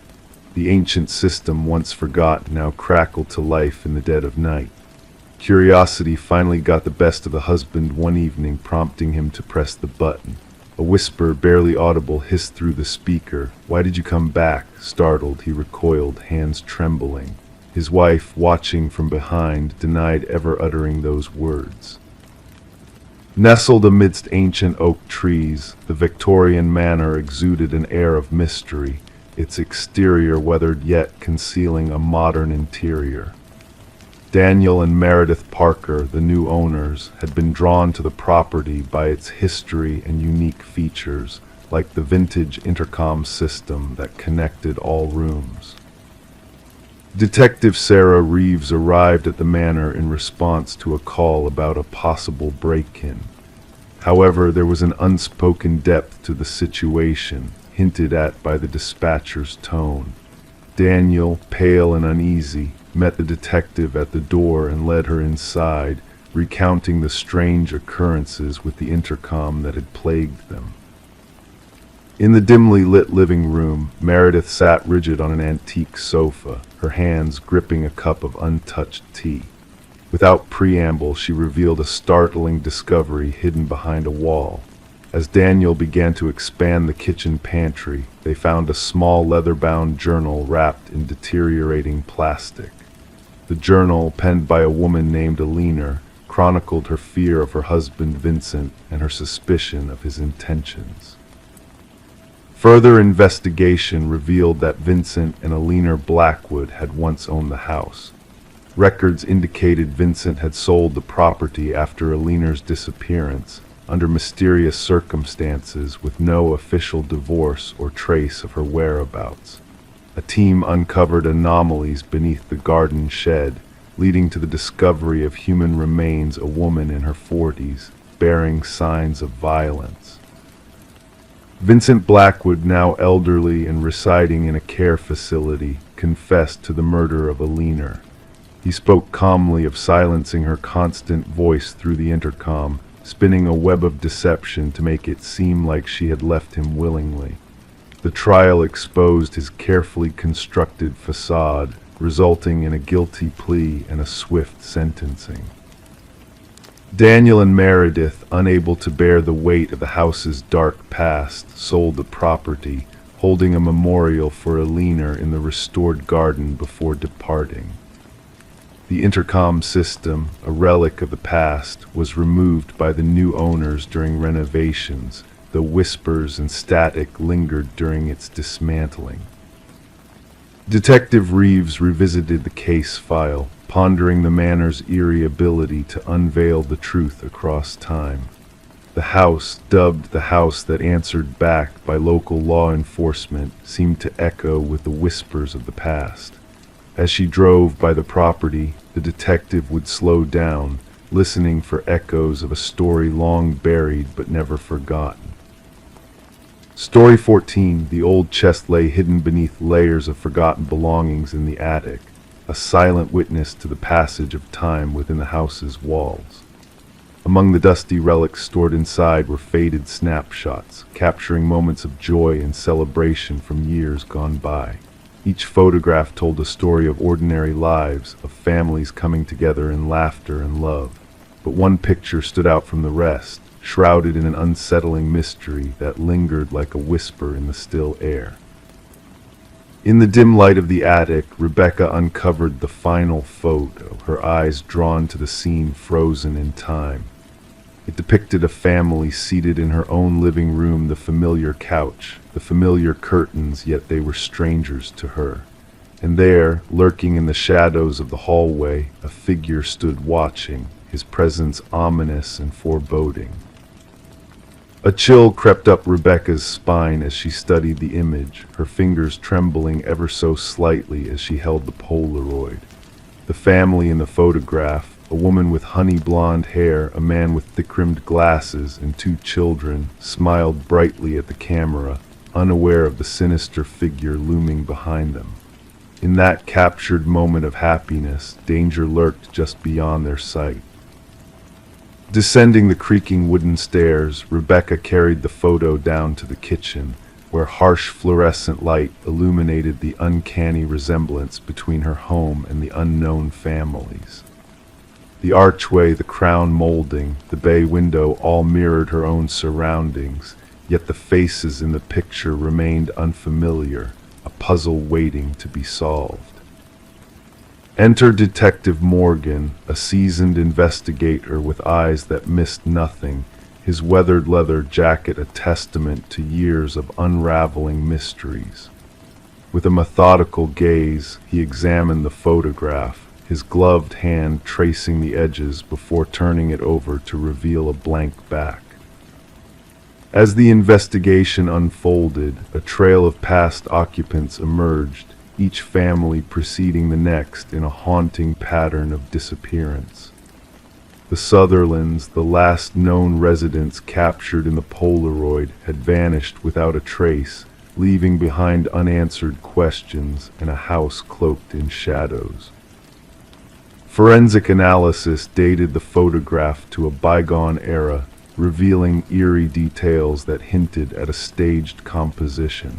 The ancient system, once forgotten, now crackled to life in the dead of night. Curiosity finally got the best of the husband one evening, prompting him to press the button. A whisper, barely audible, hissed through the speaker. "Why did you come back?" Startled, he recoiled, hands trembling. His wife, watching from behind, denied ever uttering those words. Nestled amidst ancient oak trees, the Victorian manor exuded an air of mystery, its exterior weathered yet concealing a modern interior. Daniel and Meredith Parker, the new owners, had been drawn to the property by its history and unique features, like the vintage intercom system that connected all rooms. Detective Sarah Reeves arrived at the manor in response to a call about a possible break-in. However, there was an unspoken depth to the situation, hinted at by the dispatcher's tone. Daniel, pale and uneasy, met the detective at the door and led her inside, recounting the strange occurrences with the intercom that had plagued them. In the dimly lit living room, Meredith sat rigid on an antique sofa, her hands gripping a cup of untouched tea. Without preamble, she revealed a startling discovery hidden behind a wall. As Daniel began to expand the kitchen pantry, they found a small leather-bound journal wrapped in deteriorating plastic. The journal, penned by a woman named Alina, chronicled her fear of her husband Vincent and her suspicion of his intentions. Further investigation revealed that Vincent and Alina Blackwood had once owned the house. Records indicated Vincent had sold the property after Alina's disappearance, under mysterious circumstances with no official divorce or trace of her whereabouts. A team uncovered anomalies beneath the garden shed, leading to the discovery of human remains, a woman in her 40s, bearing signs of violence. Vincent Blackwood, now elderly and residing in a care facility, confessed to the murder of Alina. He spoke calmly of silencing her constant voice through the intercom, spinning a web of deception to make it seem like she had left him willingly. The trial exposed his carefully constructed facade, resulting in a guilty plea and a swift sentencing. Daniel and Meredith, unable to bear the weight of the house's dark past, sold the property, holding a memorial for Alina in the restored garden before departing. The intercom system, a relic of the past, was removed by the new owners during renovations, though whispers and static lingered during its dismantling. Detective Reeves revisited the case file, pondering the manor's eerie ability to unveil the truth across time. The house, dubbed the house that answered back by local law enforcement, seemed to echo with the whispers of the past. As she drove by the property, the detective would slow down, listening for echoes of a story long buried but never forgotten. Story 14, The old chest lay hidden beneath layers of forgotten belongings in the attic, a silent witness to the passage of time within the house's walls. Among the dusty relics stored inside were faded snapshots, capturing moments of joy and celebration from years gone by. Each photograph told a story of ordinary lives, of families coming together in laughter and love. But one picture stood out from the rest, shrouded in an unsettling mystery that lingered like a whisper in the still air. In the dim light of the attic, Rebecca uncovered the final photo, her eyes drawn to the scene frozen in time. It depicted a family seated in her own living room, the familiar couch, the familiar curtains, yet they were strangers to her. And there, lurking in the shadows of the hallway, a figure stood watching, his presence ominous and foreboding. A chill crept up Rebecca's spine as she studied the image, her fingers trembling ever so slightly as she held the Polaroid. The family in the photograph, a woman with honey blonde hair, a man with thick-rimmed glasses, and two children, smiled brightly at the camera, unaware of the sinister figure looming behind them. In that captured moment of happiness, danger lurked just beyond their sight. Descending the creaking wooden stairs, Rebecca carried the photo down to the kitchen, where harsh fluorescent light illuminated the uncanny resemblance between her home and the unknown families. The archway, the crown molding, the bay window all mirrored her own surroundings, yet the faces in the picture remained unfamiliar, a puzzle waiting to be solved. Enter Detective Morgan, a seasoned investigator with eyes that missed nothing, his weathered leather jacket a testament to years of unraveling mysteries. With a methodical gaze, he examined the photograph, his gloved hand tracing the edges before turning it over to reveal a blank back. As the investigation unfolded, a trail of past occupants emerged, each family preceding the next in a haunting pattern of disappearance. The Sutherlands, the last known residents captured in the Polaroid, had vanished without a trace, leaving behind unanswered questions and a house cloaked in shadows. Forensic analysis dated the photograph to a bygone era, revealing eerie details that hinted at a staged composition.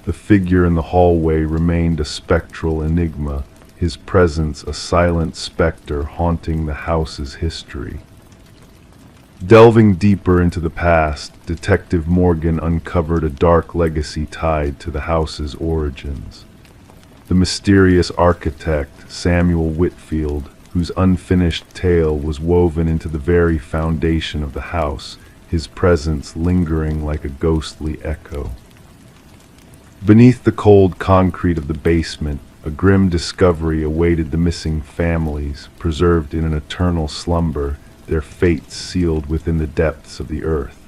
The figure in the hallway remained a spectral enigma, his presence a silent specter haunting the house's history. Delving deeper into the past, Detective Morgan uncovered a dark legacy tied to the house's origins. The mysterious architect, Samuel Whitfield, whose unfinished tale was woven into the very foundation of the house, his presence lingering like a ghostly echo. Beneath the cold concrete of the basement, a grim discovery awaited the missing families, preserved in an eternal slumber, their fates sealed within the depths of the earth.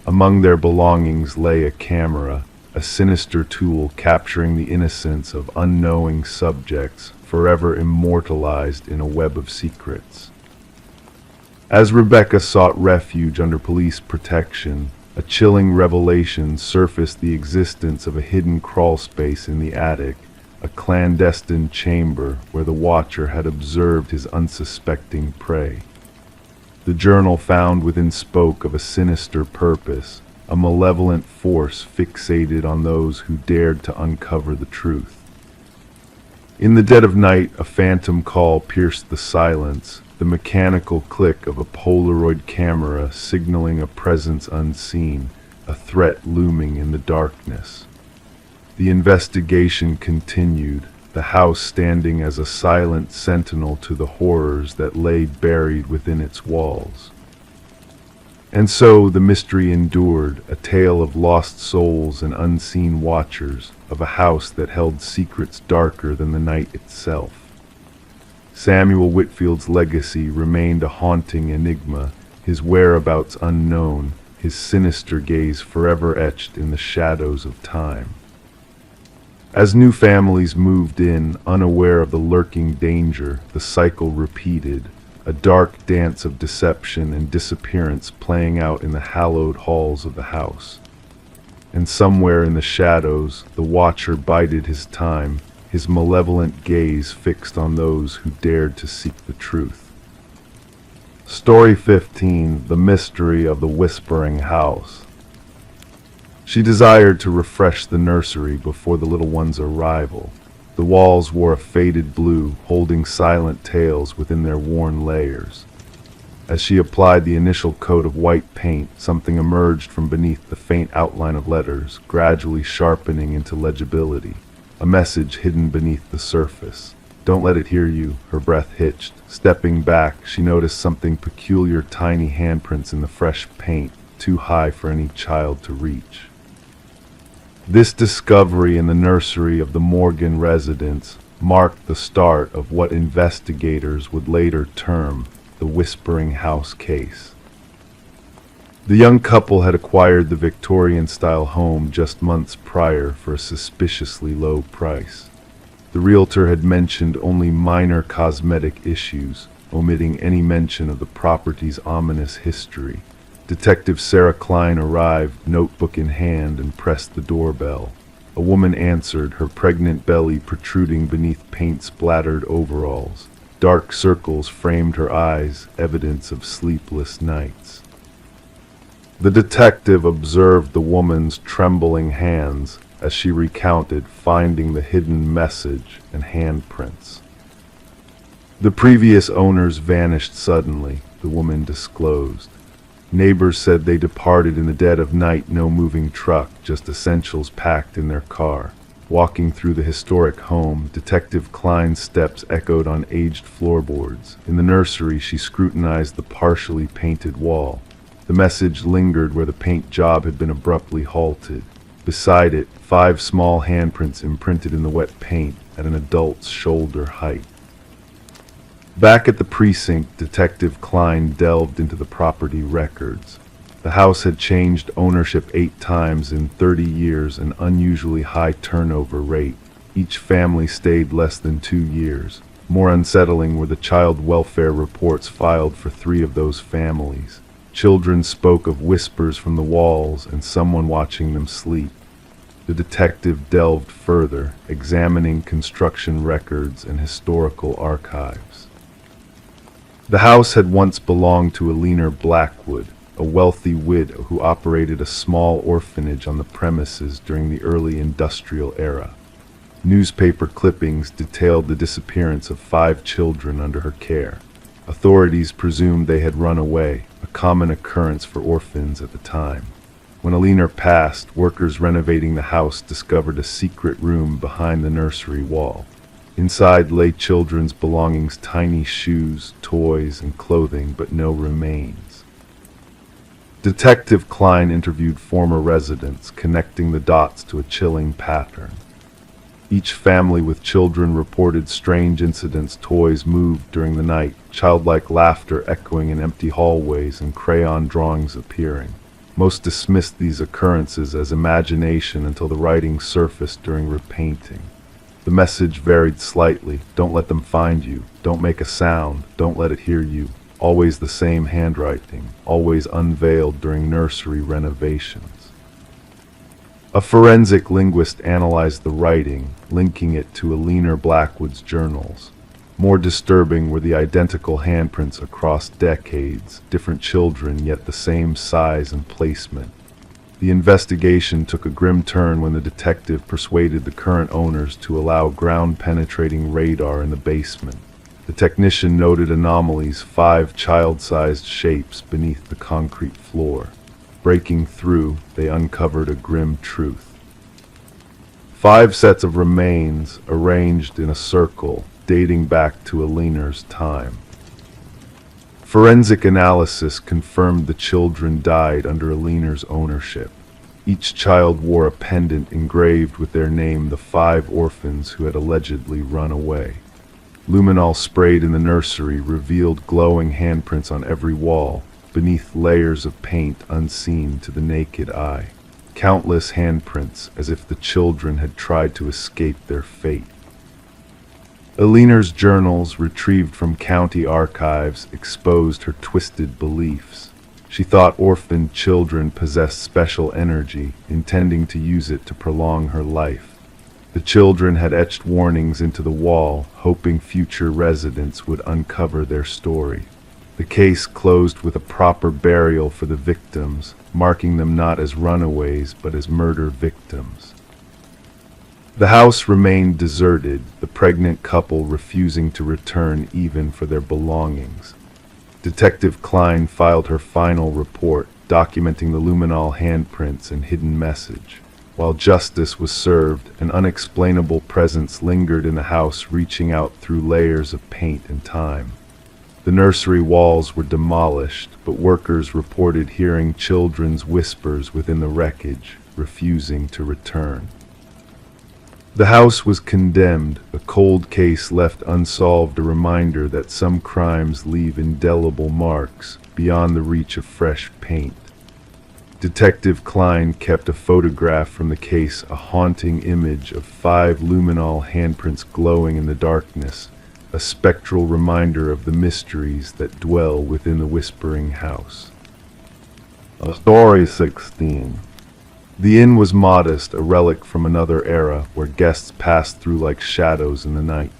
Among their belongings lay a camera, a sinister tool capturing the innocence of unknowing subjects, forever immortalized in a web of secrets. As Rebecca sought refuge under police protection, a chilling revelation surfaced: the existence of a hidden crawlspace in the attic, a clandestine chamber where the watcher had observed his unsuspecting prey. The journal found within spoke of a sinister purpose, a malevolent force fixated on those who dared to uncover the truth. In the dead of night, a phantom call pierced the silence, the mechanical click of a Polaroid camera signaling a presence unseen, a threat looming in the darkness. The investigation continued, the house standing as a silent sentinel to the horrors that lay buried within its walls. And so the mystery endured, a tale of lost souls and unseen watchers, of a house that held secrets darker than the night itself. Samuel Whitfield's legacy remained a haunting enigma, his whereabouts unknown, his sinister gaze forever etched in the shadows of time. As new families moved in, unaware of the lurking danger, the cycle repeated, a dark dance of deception and disappearance playing out in the hallowed halls of the house. And somewhere in the shadows, the watcher bided his time, his malevolent gaze fixed on those who dared to seek the truth. Story 15: The Mystery of the Whispering House. She desired to refresh the nursery before the little one's arrival. The walls wore a faded blue, holding silent tales within their worn layers. As she applied the initial coat of white paint, something emerged from beneath the faint outline of letters, gradually sharpening into legibility, a message hidden beneath the surface. Don't let it hear you. Her breath hitched. Stepping back, she noticed something peculiar, tiny handprints in the fresh paint, too high for any child to reach. This discovery in the nursery of the Morgan residence marked the start of what investigators would later term the Whispering House case. The young couple had acquired the Victorian-style home just months prior for a suspiciously low price. The realtor had mentioned only minor cosmetic issues, omitting any mention of the property's ominous history. Detective Sarah Klein arrived, notebook in hand, and pressed the doorbell. A woman answered, her pregnant belly protruding beneath paint-splattered overalls. Dark circles framed her eyes, evidence of sleepless nights. The detective observed the woman's trembling hands as she recounted finding the hidden message and handprints. The previous owners vanished suddenly, the woman disclosed. Neighbors said they departed in the dead of night, no moving truck, just essentials packed in their car. Walking through the historic home, Detective Klein's steps echoed on aged floorboards. In the nursery, she scrutinized the partially painted wall. The message lingered where the paint job had been abruptly halted. Beside it, 5 small handprints imprinted in the wet paint at an adult's shoulder height. Back at the precinct, Detective Klein delved into the property records. The house had changed ownership 8 times in 30 years, an unusually high turnover rate. Each family stayed less than 2 years. More unsettling were the child welfare reports filed for 3 of those families. Children spoke of whispers from the walls and someone watching them sleep. The detective delved further, examining construction records and historical archives. The house had once belonged to Alina Blackwood, a wealthy widow who operated a small orphanage on the premises during the early industrial era. Newspaper clippings detailed the disappearance of 5 children under her care. Authorities presumed they had run away, a common occurrence for orphans at the time. When Alina passed, workers renovating the house discovered a secret room behind the nursery wall. Inside lay children's belongings, tiny shoes, toys, and clothing, but no remains. Detective Klein interviewed former residents, connecting the dots to a chilling pattern. Each family with children reported strange incidents. Toys moved during the night, childlike laughter echoing in empty hallways, and crayon drawings appearing. Most dismissed these occurrences as imagination until the writing surfaced during repainting. The message varied slightly: don't let them find you, don't make a sound, don't let it hear you. Always the same handwriting, always unveiled during nursery renovations. A forensic linguist analyzed the writing, linking it to Alina Blackwood's journals. More disturbing were the identical handprints across decades, different children yet the same size and placement. The investigation took a grim turn when the detective persuaded the current owners to allow ground-penetrating radar in the basement. The technician noted anomalies, 5 child-sized shapes beneath the concrete floor. Breaking through, they uncovered a grim truth. 5 sets of remains arranged in a circle, dating back to Alina's time. Forensic analysis confirmed the children died under Alina's ownership. Each child wore a pendant engraved with their name, the 5 orphans who had allegedly run away. Luminol sprayed in the nursery revealed glowing handprints on every wall, beneath layers of paint unseen to the naked eye. Countless handprints, as if the children had tried to escape their fate. Alina's journals, retrieved from county archives, exposed her twisted beliefs. She thought orphaned children possessed special energy, intending to use it to prolong her life. The children had etched warnings into the wall, hoping future residents would uncover their story. The case closed with a proper burial for the victims, marking them not as runaways but as murder victims. The house remained deserted, the pregnant couple refusing to return even for their belongings. Detective Klein filed her final report, documenting the luminol handprints and hidden message. While justice was served, an unexplainable presence lingered in the house, reaching out through layers of paint and time. The nursery walls were demolished, but workers reported hearing children's whispers within the wreckage, refusing to return. The house was condemned, a cold case left unsolved, a reminder that some crimes leave indelible marks beyond the reach of fresh paint. Detective Klein kept a photograph from the case, a haunting image of 5 luminol handprints glowing in the darkness, a spectral reminder of the mysteries that dwell within the whispering house. Story 16. The inn was modest, a relic from another era where guests passed through like shadows in the night.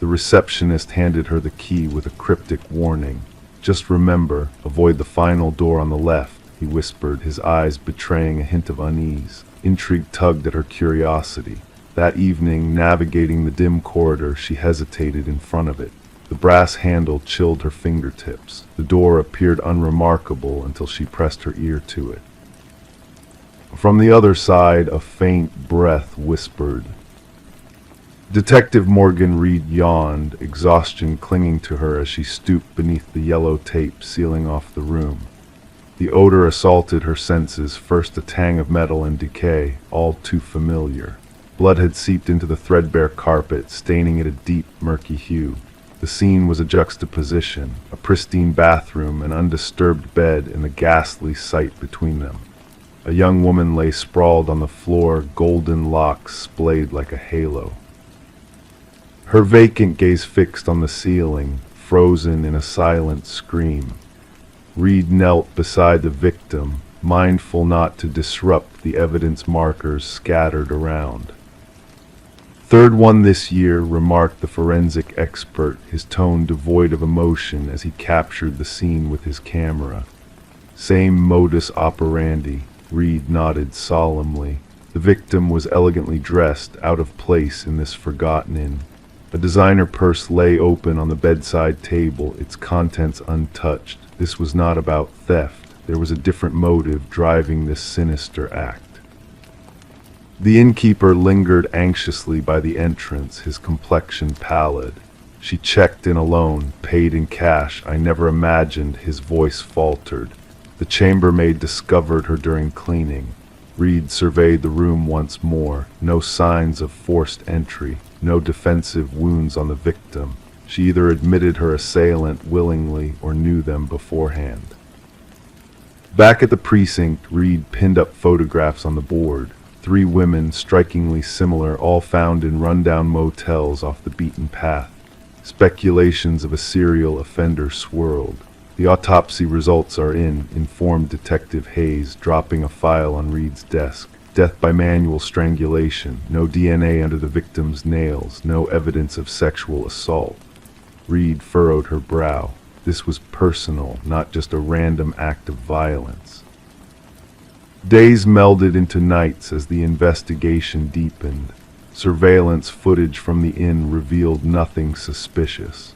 The receptionist handed her the key with a cryptic warning. "Just remember, avoid the final door on the left," he whispered, his eyes betraying a hint of unease. Intrigue tugged at her curiosity. That evening, navigating the dim corridor, she hesitated in front of it. The brass handle chilled her fingertips. The door appeared unremarkable until she pressed her ear to it. From the other side, a faint breath whispered. Detective Morgan Reed yawned, exhaustion clinging to her as she stooped beneath the yellow tape sealing off the room. The odor assaulted her senses, first a tang of metal and decay, all too familiar. Blood had seeped into the threadbare carpet, staining it a deep, murky hue. The scene was a juxtaposition, a pristine bathroom, an undisturbed bed, and the ghastly sight between them. A young woman lay sprawled on the floor, golden locks splayed like a halo. Her vacant gaze fixed on the ceiling, frozen in a silent scream. Reed knelt beside the victim, mindful not to disrupt the evidence markers scattered around. "Third one this year," remarked the forensic expert, his tone devoid of emotion as he captured the scene with his camera. "Same modus operandi," Reed nodded solemnly. The victim was elegantly dressed, out of place in this forgotten inn. A designer purse lay open on the bedside table, its contents untouched. This was not about theft. There was a different motive driving this sinister act. The innkeeper lingered anxiously by the entrance, his complexion pallid. "She checked in alone, paid in cash. I never imagined," his voice faltered. "The chambermaid discovered her during cleaning." Reed surveyed the room once more. No signs of forced entry, no defensive wounds on the victim. She either admitted her assailant willingly or knew them beforehand. Back at the precinct, Reed pinned up photographs on the board. 3 women, strikingly similar, all found in rundown motels off the beaten path. Speculations of a serial offender swirled. "The autopsy results are in," informed Detective Hayes, dropping a file on Reed's desk. "Death by manual strangulation. No DNA under the victim's nails. No evidence of sexual assault." Reed furrowed her brow. This was personal, not just a random act of violence. Days melded into nights as the investigation deepened. Surveillance footage from the inn revealed nothing suspicious.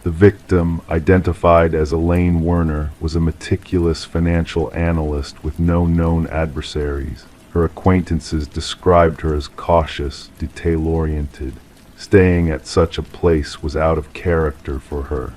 The victim, identified as Elaine Werner, was a meticulous financial analyst with no known adversaries. Her acquaintances described her as cautious, detail-oriented. Staying at such a place was out of character for her.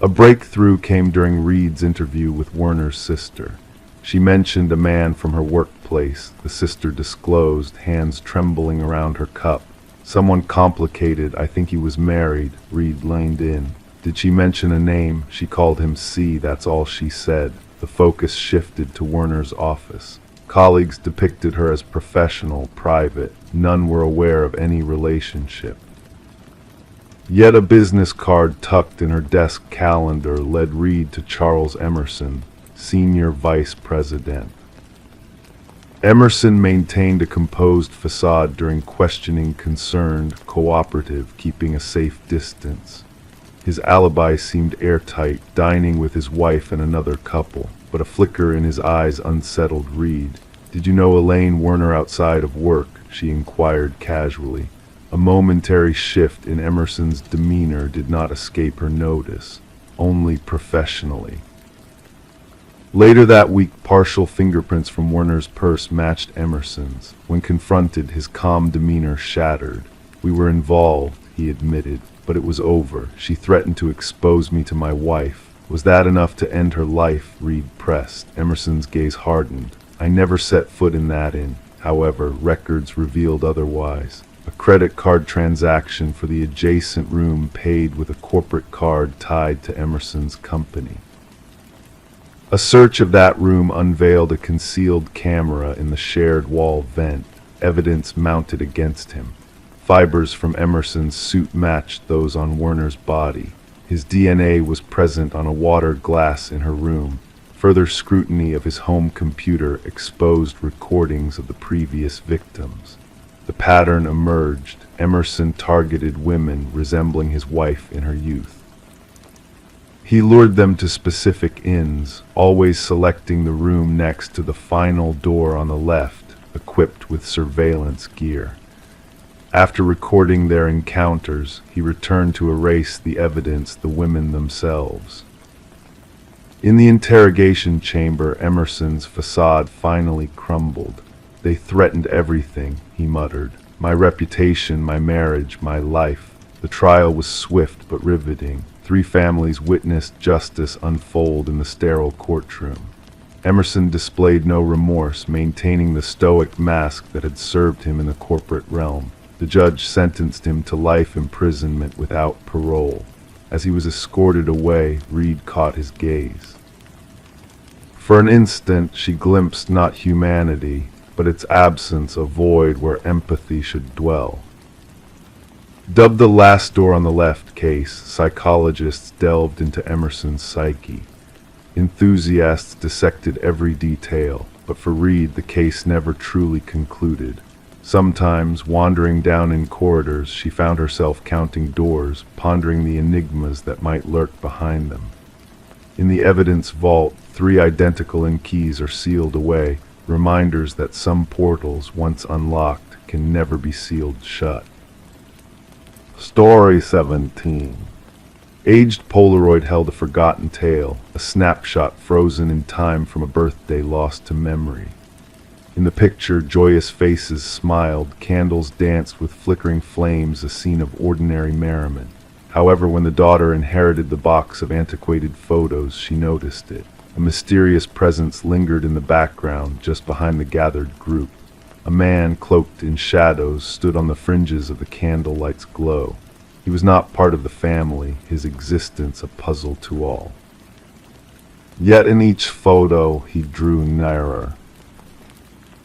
A breakthrough came during Reed's interview with Werner's sister. She mentioned a man from her workplace, the sister disclosed, hands trembling around her cup. "Someone complicated. I think he was married," Reed leaned in. "Did she mention a name?" "She called him C, that's all she said." The focus shifted to Werner's office. Colleagues depicted her as professional, private. None were aware of any relationship. Yet a business card tucked in her desk calendar led Reed to Charles Emerson, Senior Vice President. Emerson maintained a composed facade during questioning, concerned, cooperative, keeping a safe distance. His alibi seemed airtight, dining with his wife and another couple, but a flicker in his eyes unsettled Reed. "Did you know Elaine Werner outside of work?" she inquired casually. A momentary shift in Emerson's demeanor did not escape her notice, only professionally. Later that week, partial fingerprints from Werner's purse matched Emerson's. When confronted, his calm demeanor shattered. "We were involved," he admitted, "but it was over. She threatened to expose me to my wife." "Was that enough to end her life?" Reed pressed. Emerson's gaze hardened. "I never set foot in that inn. However, records revealed otherwise. A credit card transaction for the adjacent room paid with a corporate card tied to Emerson's company. A search of that room unveiled a concealed camera in the shared wall vent, evidence mounted against him. Fibers from Emerson's suit matched those on Werner's body. His DNA was present on a water glass in her room. Further scrutiny of his home computer exposed recordings of the previous victims. The pattern emerged. Emerson targeted women resembling his wife in her youth. He lured them to specific inns, always selecting the room next to the final door on the left, equipped with surveillance gear. After recording their encounters, he returned to erase the evidence, the women themselves. In the interrogation chamber, Emerson's facade finally crumbled. "They threatened everything," he muttered. "My reputation, my marriage, my life." The trial was swift but riveting. 3 families witnessed justice unfold in the sterile courtroom. Emerson displayed no remorse, maintaining the stoic mask that had served him in the corporate realm. The judge sentenced him to life imprisonment without parole. As he was escorted away, Reed caught his gaze. For an instant, she glimpsed not humanity, but its absence, a void where empathy should dwell. Dubbed the last door on the left case, psychologists delved into Emerson's psyche. Enthusiasts dissected every detail, but for Reed the case never truly concluded. Sometimes, wandering down in corridors, she found herself counting doors, pondering the enigmas that might lurk behind them. In the evidence vault, 3 identical keys are sealed away, reminders that some portals, once unlocked, can never be sealed shut. Story 17. Aged Polaroid held a forgotten tale, a snapshot frozen in time from a birthday lost to memory. In the picture, joyous faces smiled, candles danced with flickering flames, a scene of ordinary merriment. However, when the daughter inherited the box of antiquated photos, she noticed it. A mysterious presence lingered in the background, just behind the gathered group. A man, cloaked in shadows, stood on the fringes of the candlelight's glow. He was not part of the family, his existence a puzzle to all. Yet in each photo he drew nearer.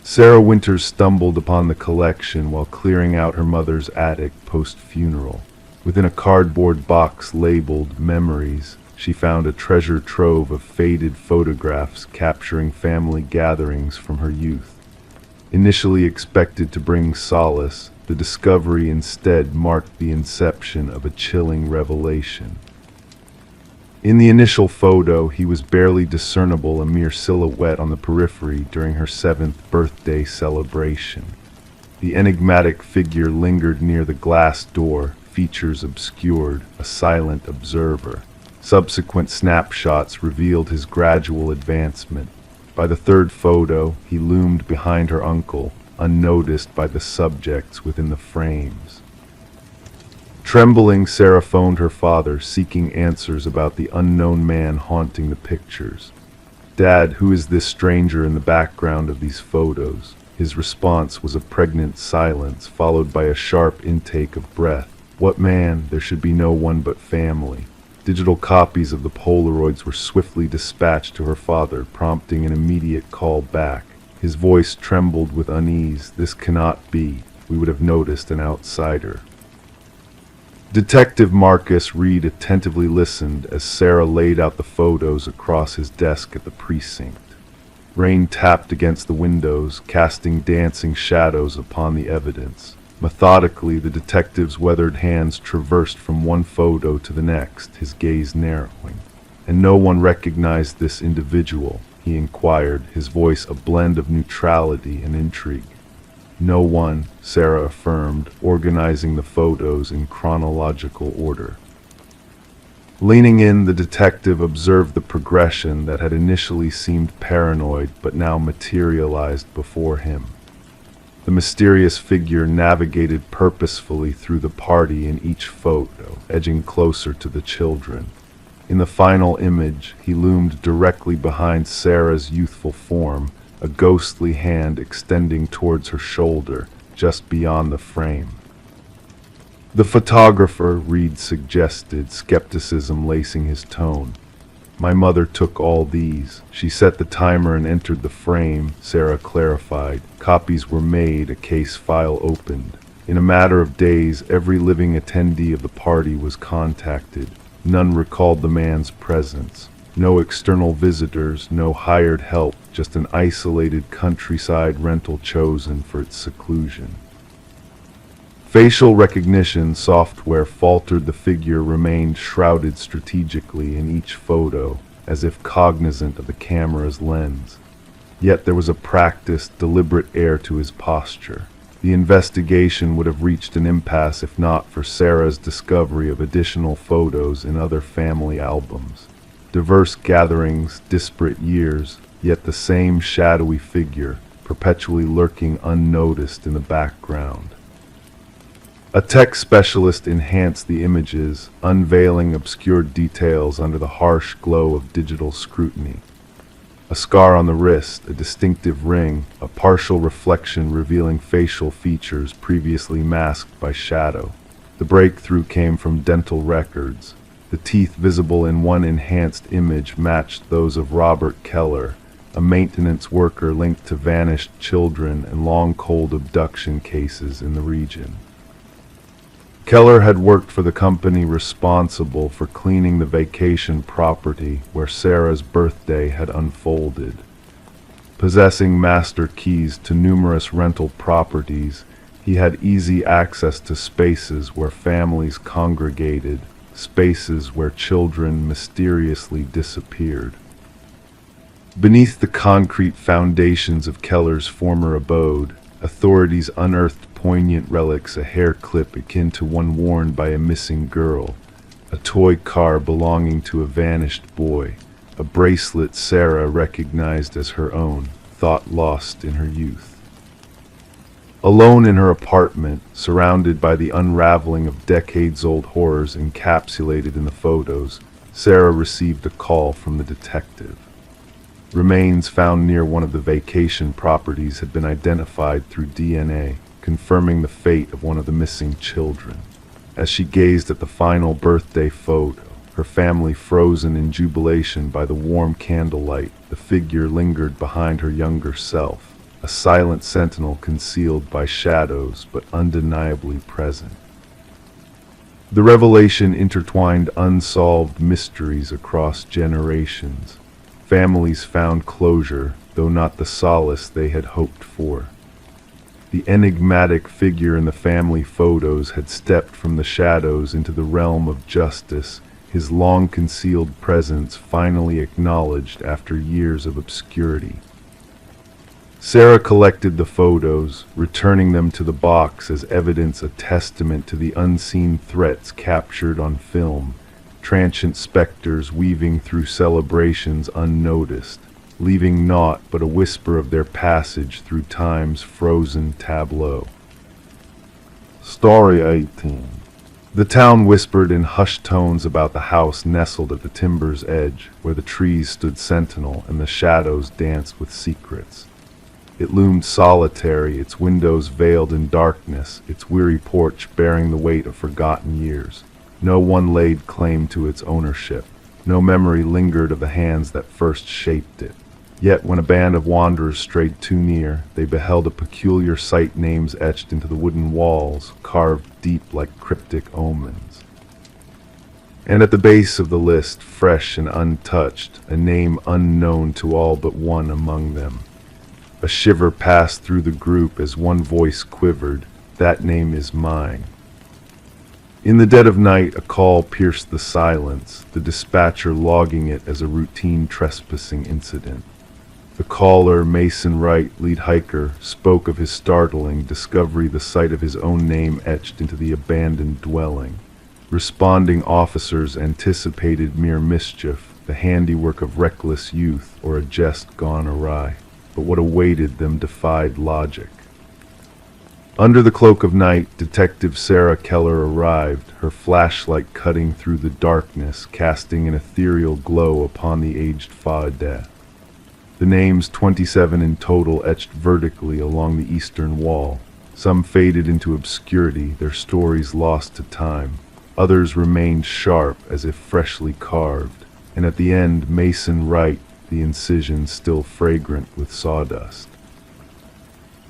Sarah Winters stumbled upon the collection while clearing out her mother's attic post-funeral. Within a cardboard box labeled Memories, she found a treasure trove of faded photographs capturing family gatherings from her youth. Initially expected to bring solace, the discovery instead marked the inception of a chilling revelation. In the initial photo, he was barely discernible, a mere silhouette on the periphery during her 7th birthday celebration. The enigmatic figure lingered near the glass door, features obscured, a silent observer. Subsequent snapshots revealed his gradual advancement. By the 3rd photo, he loomed behind her uncle, unnoticed by the subjects within the frames. Trembling, Sarah phoned her father, seeking answers about the unknown man haunting the pictures. "Dad, who is this stranger in the background of these photos?" His response was a pregnant silence, followed by a sharp intake of breath. "What man? There should be no one but family." Digital copies of the Polaroids were swiftly dispatched to her father, prompting an immediate call back. His voice trembled with unease. "This cannot be. We would have noticed an outsider." Detective Marcus Reed attentively listened as Sarah laid out the photos across his desk at the precinct. Rain tapped against the windows, casting dancing shadows upon the evidence. Methodically, the detective's weathered hands traversed from one photo to the next, his gaze narrowing. "And no one recognized this individual?" he inquired, his voice a blend of neutrality and intrigue. "No one," Sarah affirmed, organizing the photos in chronological order. Leaning in, the detective observed the progression that had initially seemed paranoid but now materialized before him. The mysterious figure navigated purposefully through the party in each photo, edging closer to the children. In the final image, he loomed directly behind Sarah's youthful form, a ghostly hand extending towards her shoulder, just beyond the frame. The photographer, Reed suggested, skepticism lacing his tone. My mother took all these. She set the timer and entered the frame, Sarah clarified. Copies were made, a case file opened. In a matter of days, every living attendee of the party was contacted. None recalled the man's presence. No external visitors, no hired help, just an isolated countryside rental chosen for its seclusion. Facial recognition software faltered. The figure remained shrouded strategically in each photo, as if cognizant of the camera's lens. Yet there was a practiced, deliberate air to his posture. The investigation would have reached an impasse if not for Sarah's discovery of additional photos in other family albums. Diverse gatherings, disparate years, yet the same shadowy figure, perpetually lurking unnoticed in the background. A tech specialist enhanced the images, unveiling obscured details under the harsh glow of digital scrutiny. A scar on the wrist, a distinctive ring, a partial reflection revealing facial features previously masked by shadow. The breakthrough came from dental records. The teeth visible in one enhanced image matched those of Robert Keller, a maintenance worker linked to vanished children and long-cold abduction cases in the region. Keller had worked for the company responsible for cleaning the vacation property where Sarah's birthday had unfolded. Possessing master keys to numerous rental properties, he had easy access to spaces where families congregated, spaces where children mysteriously disappeared. Beneath the concrete foundations of Keller's former abode, authorities unearthed poignant relics, a hair clip akin to one worn by a missing girl, a toy car belonging to a vanished boy, a bracelet Sarah recognized as her own, thought lost in her youth. Alone in her apartment, surrounded by the unraveling of decades-old horrors encapsulated in the photos, Sarah received a call from the detective. Remains found near one of the vacation properties had been identified through DNA, confirming the fate of one of the missing children. As she gazed at the final birthday photo, her family frozen in jubilation by the warm candlelight, the figure lingered behind her younger self, a silent sentinel concealed by shadows but undeniably present. The revelation intertwined unsolved mysteries across generations. Families found closure, though not the solace they had hoped for. The enigmatic figure in the family photos had stepped from the shadows into the realm of justice, his long-concealed presence finally acknowledged after years of obscurity. Sarah collected the photos, returning them to the box as evidence, a testament to the unseen threats captured on film, transient specters weaving through celebrations unnoticed, leaving naught but a whisper of their passage through time's frozen tableau. Story 18. The town whispered in hushed tones about the house nestled at the timber's edge, where the trees stood sentinel and the shadows danced with secrets. It loomed solitary, its windows veiled in darkness, its weary porch bearing the weight of forgotten years. No one laid claim to its ownership. No memory lingered of the hands that first shaped it. Yet when a band of wanderers strayed too near, they beheld a peculiar sight, names etched into the wooden walls, carved deep like cryptic omens. And at the base of the list, fresh and untouched, a name unknown to all but one among them. A shiver passed through the group as one voice quivered, "That name is mine." In the dead of night, a call pierced the silence, the dispatcher logging it as a routine trespassing incident. The caller, Mason Wright, lead hiker, spoke of his startling discovery, the sight of his own name etched into the abandoned dwelling. Responding officers anticipated mere mischief, the handiwork of reckless youth or a jest gone awry. But what awaited them defied logic. Under the cloak of night, Detective Sarah Keller arrived, her flashlight cutting through the darkness, casting an ethereal glow upon the aged fade. The names 27 in total etched vertically along the eastern wall. Some faded into obscurity, their stories lost to time. Others remained sharp as if freshly carved, and at the end Mason Wright, the incision still fragrant with sawdust.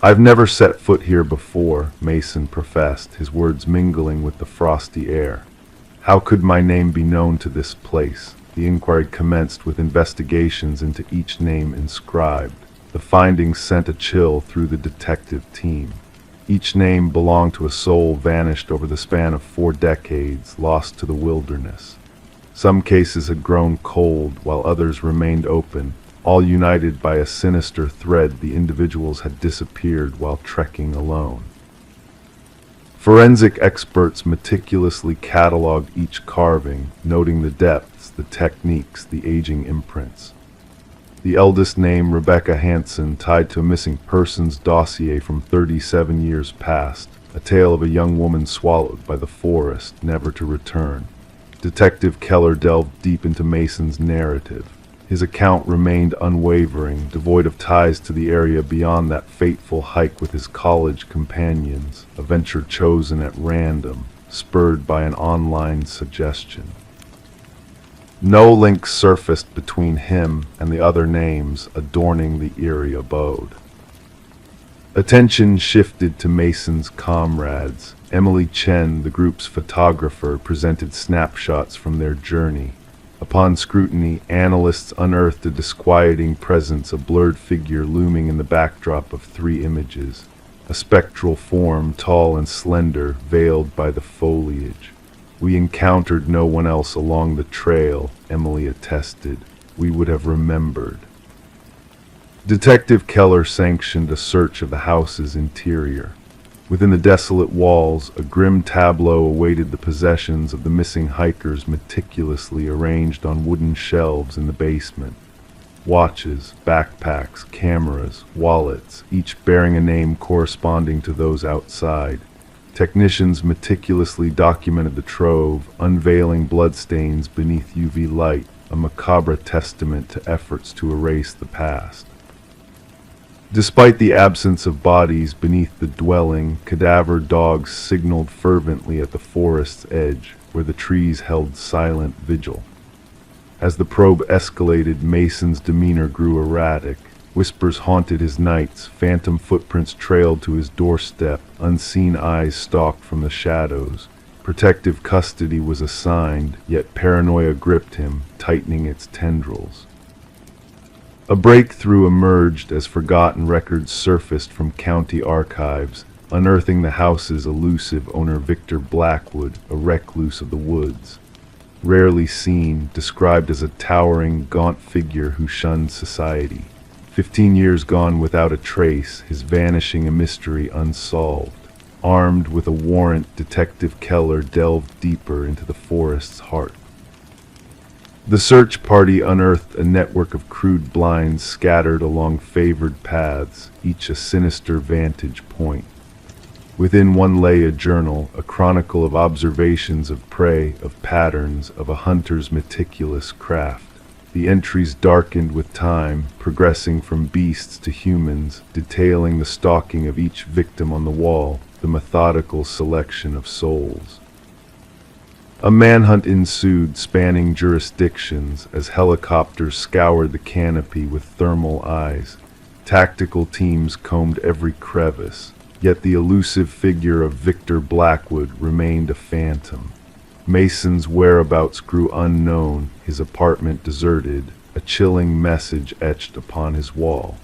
"I've never set foot here before," Mason professed, his words mingling with the frosty air. "How could my name be known to this place?" The inquiry commenced with investigations into each name inscribed. The findings sent a chill through the detective team. Each name belonged to a soul vanished over the span of 4 decades, lost to the wilderness. Some cases had grown cold, while others remained open, all united by a sinister thread. The individuals had disappeared while trekking alone. Forensic experts meticulously cataloged each carving, noting the depths, the techniques, the aging imprints. The eldest name, Rebecca Hansen, tied to a missing persons dossier from 37 years past, a tale of a young woman swallowed by the forest, never to return. Detective Keller delved deep into Mason's narrative. His account remained unwavering, devoid of ties to the area beyond that fateful hike with his college companions, a venture chosen at random, spurred by an online suggestion. No link surfaced between him and the other names adorning the eerie abode. Attention shifted to Mason's comrades. Emily Chen, the group's photographer, presented snapshots from their journey. Upon scrutiny, analysts unearthed a disquieting presence, a blurred figure looming in the backdrop of 3 images. A spectral form, tall and slender, veiled by the foliage. "We encountered no one else along the trail," Emily attested. "We would have remembered." Detective Keller sanctioned a search of the house's interior. Within the desolate walls, a grim tableau awaited the possessions of the missing hikers, meticulously arranged on wooden shelves in the basement. Watches, backpacks, cameras, wallets, each bearing a name corresponding to those outside. Technicians meticulously documented the trove, unveiling bloodstains beneath UV light, a macabre testament to efforts to erase the past. Despite the absence of bodies beneath the dwelling, cadaver dogs signaled fervently at the forest's edge, where the trees held silent vigil. As the probe escalated, Mason's demeanor grew erratic. Whispers haunted his nights, phantom footprints trailed to his doorstep, unseen eyes stalked from the shadows. Protective custody was assigned, yet paranoia gripped him, tightening its tendrils. A breakthrough emerged as forgotten records surfaced from county archives, unearthing the house's elusive owner, Victor Blackwood, a recluse of the woods. Rarely seen, described as a towering, gaunt figure who shunned society. 15 years gone without a trace, his vanishing a mystery unsolved. Armed with a warrant, Detective Keller delved deeper into the forest's heart. The search party unearthed a network of crude blinds scattered along favored paths, each a sinister vantage point. Within one lay a journal, a chronicle of observations of prey, of patterns, of a hunter's meticulous craft. The entries darkened with time, progressing from beasts to humans, detailing the stalking of each victim on the wall, the methodical selection of souls. A manhunt ensued, spanning jurisdictions, as helicopters scoured the canopy with thermal eyes. Tactical teams combed every crevice, yet the elusive figure of Victor Blackwood remained a phantom. Mason's whereabouts grew unknown, his apartment deserted, a chilling message etched upon his wall.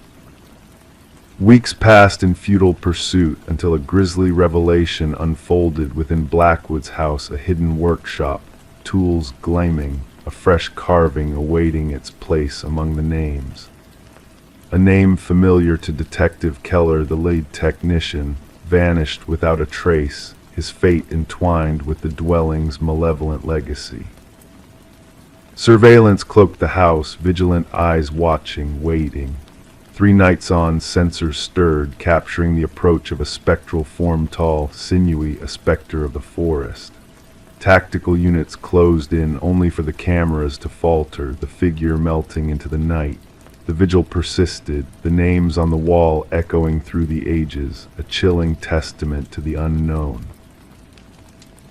Weeks passed in futile pursuit until a grisly revelation unfolded within Blackwood's house, a hidden workshop, tools gleaming, a fresh carving awaiting its place among the names. A name familiar to Detective Keller, the lead technician, vanished without a trace, his fate entwined with the dwelling's malevolent legacy. Surveillance cloaked the house, vigilant eyes watching, waiting. 3 nights on, sensors stirred, capturing the approach of a spectral form, tall, sinewy, a specter of the forest. Tactical units closed in, only for the cameras to falter, the figure melting into the night. The vigil persisted, the names on the wall echoing through the ages, a chilling testament to the unknown.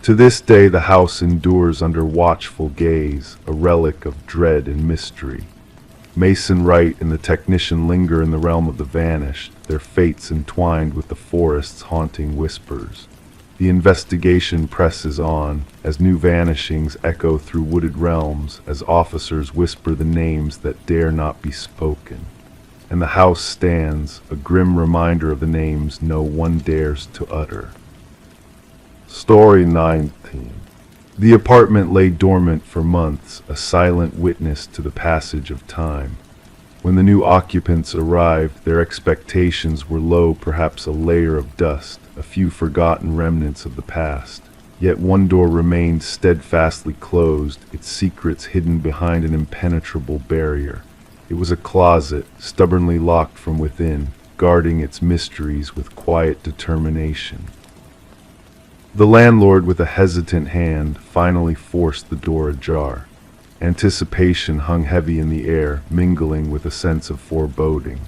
To this day, the house endures under watchful gaze, a relic of dread and mystery. Mason Wright and the technician linger in the realm of the vanished, their fates entwined with the forest's haunting whispers. The investigation presses on, as new vanishings echo through wooded realms, as officers whisper the names that dare not be spoken. And the house stands, a grim reminder of the names no one dares to utter. Story 19. The apartment lay dormant for months, a silent witness to the passage of time. When the new occupants arrived, their expectations were low, perhaps a layer of dust, a few forgotten remnants of the past. Yet one door remained steadfastly closed, its secrets hidden behind an impenetrable barrier. It was a closet, stubbornly locked from within, guarding its mysteries with quiet determination. The landlord, with a hesitant hand, finally forced the door ajar. Anticipation hung heavy in the air, mingling with a sense of foreboding.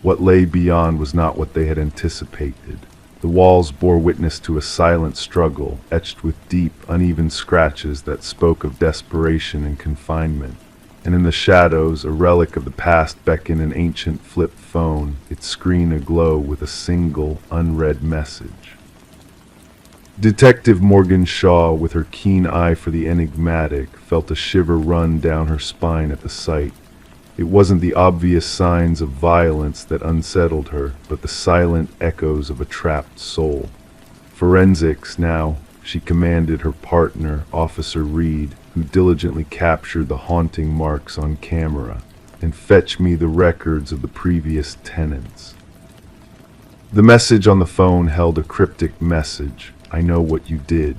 What lay beyond was not what they had anticipated. The walls bore witness to a silent struggle, etched with deep, uneven scratches that spoke of desperation and confinement. And in the shadows, a relic of the past beckoned, an ancient flip phone, its screen aglow with a single, unread message. Detective Morgan Shaw, with her keen eye for the enigmatic, felt a shiver run down her spine at the sight. It wasn't the obvious signs of violence that unsettled her, but the silent echoes of a trapped soul. Forensics now, she commanded her partner, Officer Reed, who diligently captured the haunting marks on camera, and fetch me the records of the previous tenants. The message on the phone held a cryptic message. I know what you did.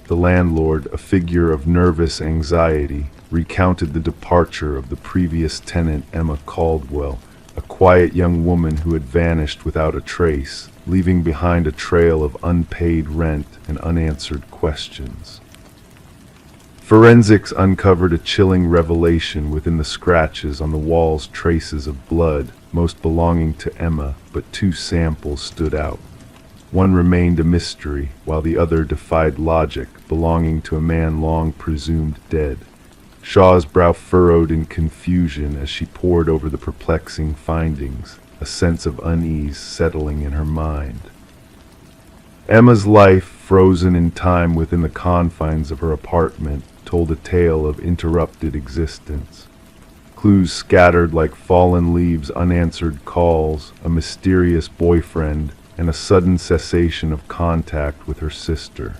The landlord, a figure of nervous anxiety, recounted the departure of the previous tenant, Emma Caldwell, a quiet young woman who had vanished without a trace, leaving behind a trail of unpaid rent and unanswered questions. Forensics uncovered a chilling revelation within the scratches on the wall's, traces of blood, most belonging to Emma, but 2 samples stood out. One remained a mystery, while the other defied logic, belonging to a man long presumed dead. Shaw's brow furrowed in confusion as she pored over the perplexing findings, a sense of unease settling in her mind. Emma's life, frozen in time within the confines of her apartment, told a tale of interrupted existence. Clues scattered like fallen leaves, unanswered calls, a mysterious boyfriend, and a sudden cessation of contact with her sister.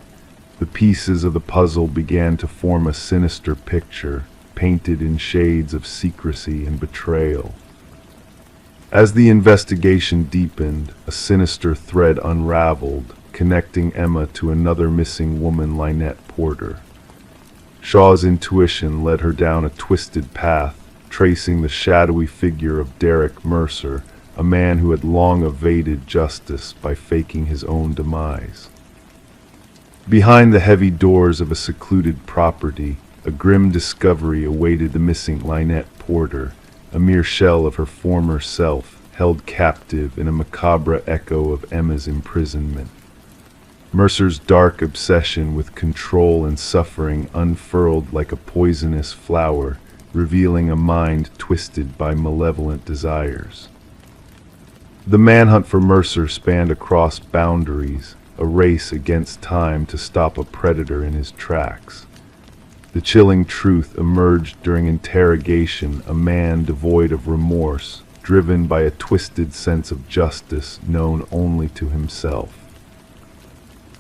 The pieces of the puzzle began to form a sinister picture, painted in shades of secrecy and betrayal. As the investigation deepened, a sinister thread unraveled, connecting Emma to another missing woman, Lynette Porter. Shaw's intuition led her down a twisted path, tracing the shadowy figure of Derek Mercer, a man who had long evaded justice by faking his own demise. Behind the heavy doors of a secluded property, a grim discovery awaited the missing Lynette Porter, a mere shell of her former self, held captive in a macabre echo of Emma's imprisonment. Mercer's dark obsession with control and suffering unfurled like a poisonous flower, revealing a mind twisted by malevolent desires. The manhunt for Mercer spanned across boundaries, a race against time to stop a predator in his tracks. The chilling truth emerged during interrogation, a man devoid of remorse, driven by a twisted sense of justice known only to himself.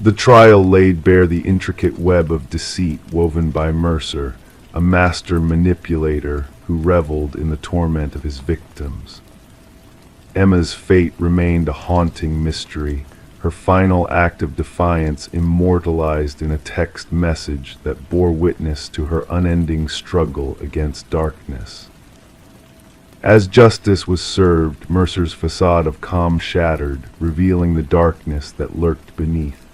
The trial laid bare the intricate web of deceit woven by Mercer, a master manipulator who reveled in the torment of his victims. Emma's fate remained a haunting mystery, her final act of defiance immortalized in a text message that bore witness to her unending struggle against darkness. As justice was served, Mercer's facade of calm shattered, revealing the darkness that lurked beneath.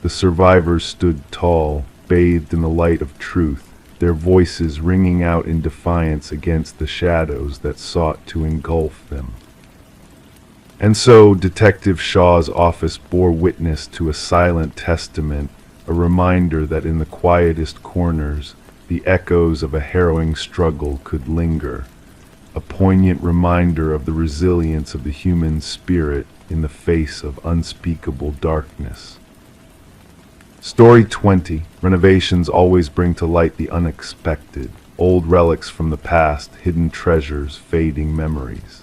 The survivors stood tall, bathed in the light of truth, their voices ringing out in defiance against the shadows that sought to engulf them. And so Detective Shaw's office bore witness to a silent testament, a reminder that in the quietest corners, the echoes of a harrowing struggle could linger, a poignant reminder of the resilience of the human spirit in the face of unspeakable darkness. Story 20. Renovations always bring to light the unexpected, old relics from the past, hidden treasures, fading memories.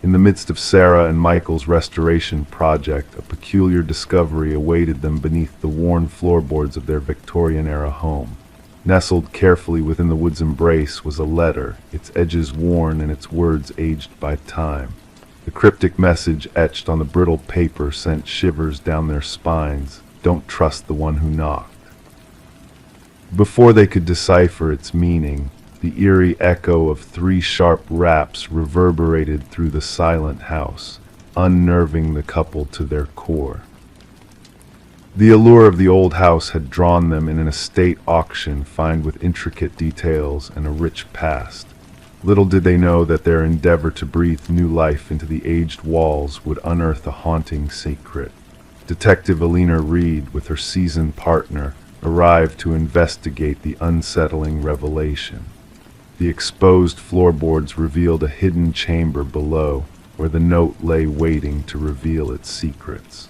In the midst of Sarah and Michael's restoration project, a peculiar discovery awaited them beneath the worn floorboards of their Victorian-era home. Nestled carefully within the wood's embrace was a letter, its edges worn and its words aged by time. The cryptic message etched on the brittle paper sent shivers down their spines. Don't trust the one who knocked. Before they could decipher its meaning, the eerie echo of 3 sharp raps reverberated through the silent house, unnerving the couple to their core. The allure of the old house had drawn them in an estate auction lined with intricate details and a rich past. Little did they know that their endeavor to breathe new life into the aged walls would unearth a haunting secret. Detective Alina Reed, with her seasoned partner, arrived to investigate the unsettling revelation. The exposed floorboards revealed a hidden chamber below, where the note lay waiting to reveal its secrets.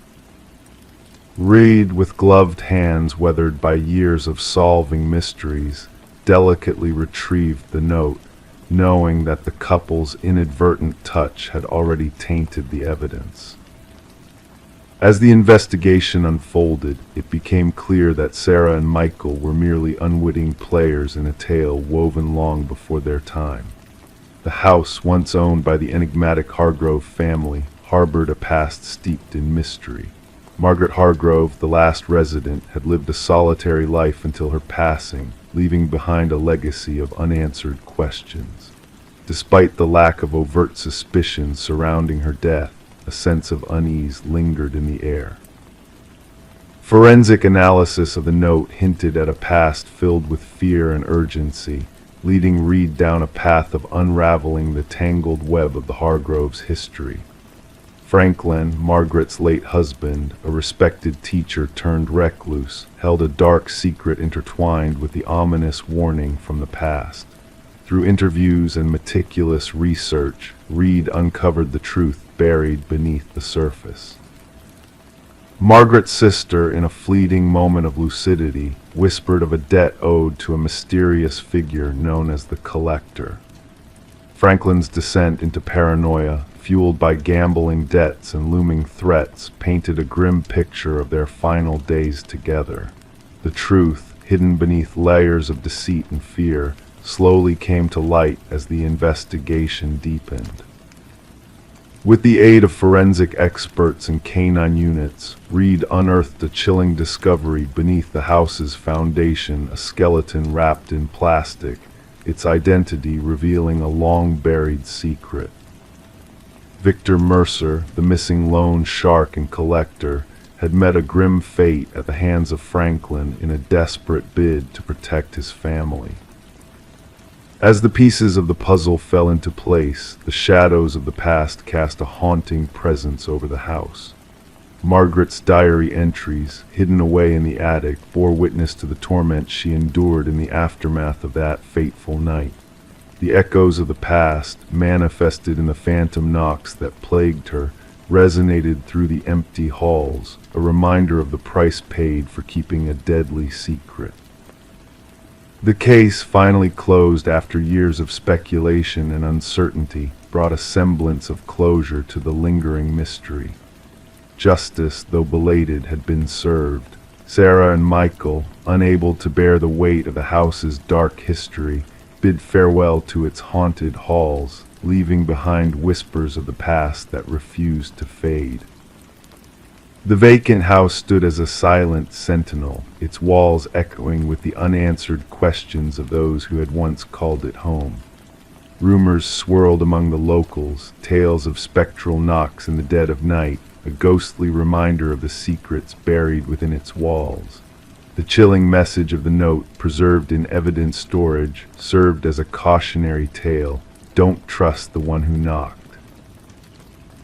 Reed, with gloved hands weathered by years of solving mysteries, delicately retrieved the note, knowing that the couple's inadvertent touch had already tainted the evidence. As the investigation unfolded, it became clear that Sarah and Michael were merely unwitting players in a tale woven long before their time. The house, once owned by the enigmatic Hargrove family, harbored a past steeped in mystery. Margaret Hargrove, the last resident, had lived a solitary life until her passing, leaving behind a legacy of unanswered questions. Despite the lack of overt suspicion surrounding her death, a sense of unease lingered in the air. Forensic analysis of the note hinted at a past filled with fear and urgency, leading Reed down a path of unraveling the tangled web of the Hargroves' history. Franklin, Margaret's late husband, a respected teacher turned recluse, held a dark secret intertwined with the ominous warning from the past. Through interviews and meticulous research, Reed uncovered the truth buried beneath the surface. Margaret's sister, in a fleeting moment of lucidity, whispered of a debt owed to a mysterious figure known as the Collector. Franklin's descent into paranoia, fueled by gambling debts and looming threats, painted a grim picture of their final days together. The truth, hidden beneath layers of deceit and fear, slowly came to light as the investigation deepened. With the aid of forensic experts and canine units, Reed unearthed a chilling discovery beneath the house's foundation, a skeleton wrapped in plastic, its identity revealing a long-buried secret. Victor Mercer, the missing loan shark and collector, had met a grim fate at the hands of Franklin in a desperate bid to protect his family. As the pieces of the puzzle fell into place, the shadows of the past cast a haunting presence over the house. Margaret's diary entries, hidden away in the attic, bore witness to the torment she endured in the aftermath of that fateful night. The echoes of the past, manifested in the phantom knocks that plagued her, resonated through the empty halls, a reminder of the price paid for keeping a deadly secret. The case, finally closed after years of speculation and uncertainty, brought a semblance of closure to the lingering mystery. Justice, though belated, had been served. Sarah and Michael, unable to bear the weight of the house's dark history, bid farewell to its haunted halls, leaving behind whispers of the past that refused to fade. The vacant house stood as a silent sentinel, its walls echoing with the unanswered questions of those who had once called it home. Rumors swirled among the locals, tales of spectral knocks in the dead of night, a ghostly reminder of the secrets buried within its walls. The chilling message of the note, preserved in evidence storage, served as a cautionary tale: don't trust the one who knocked.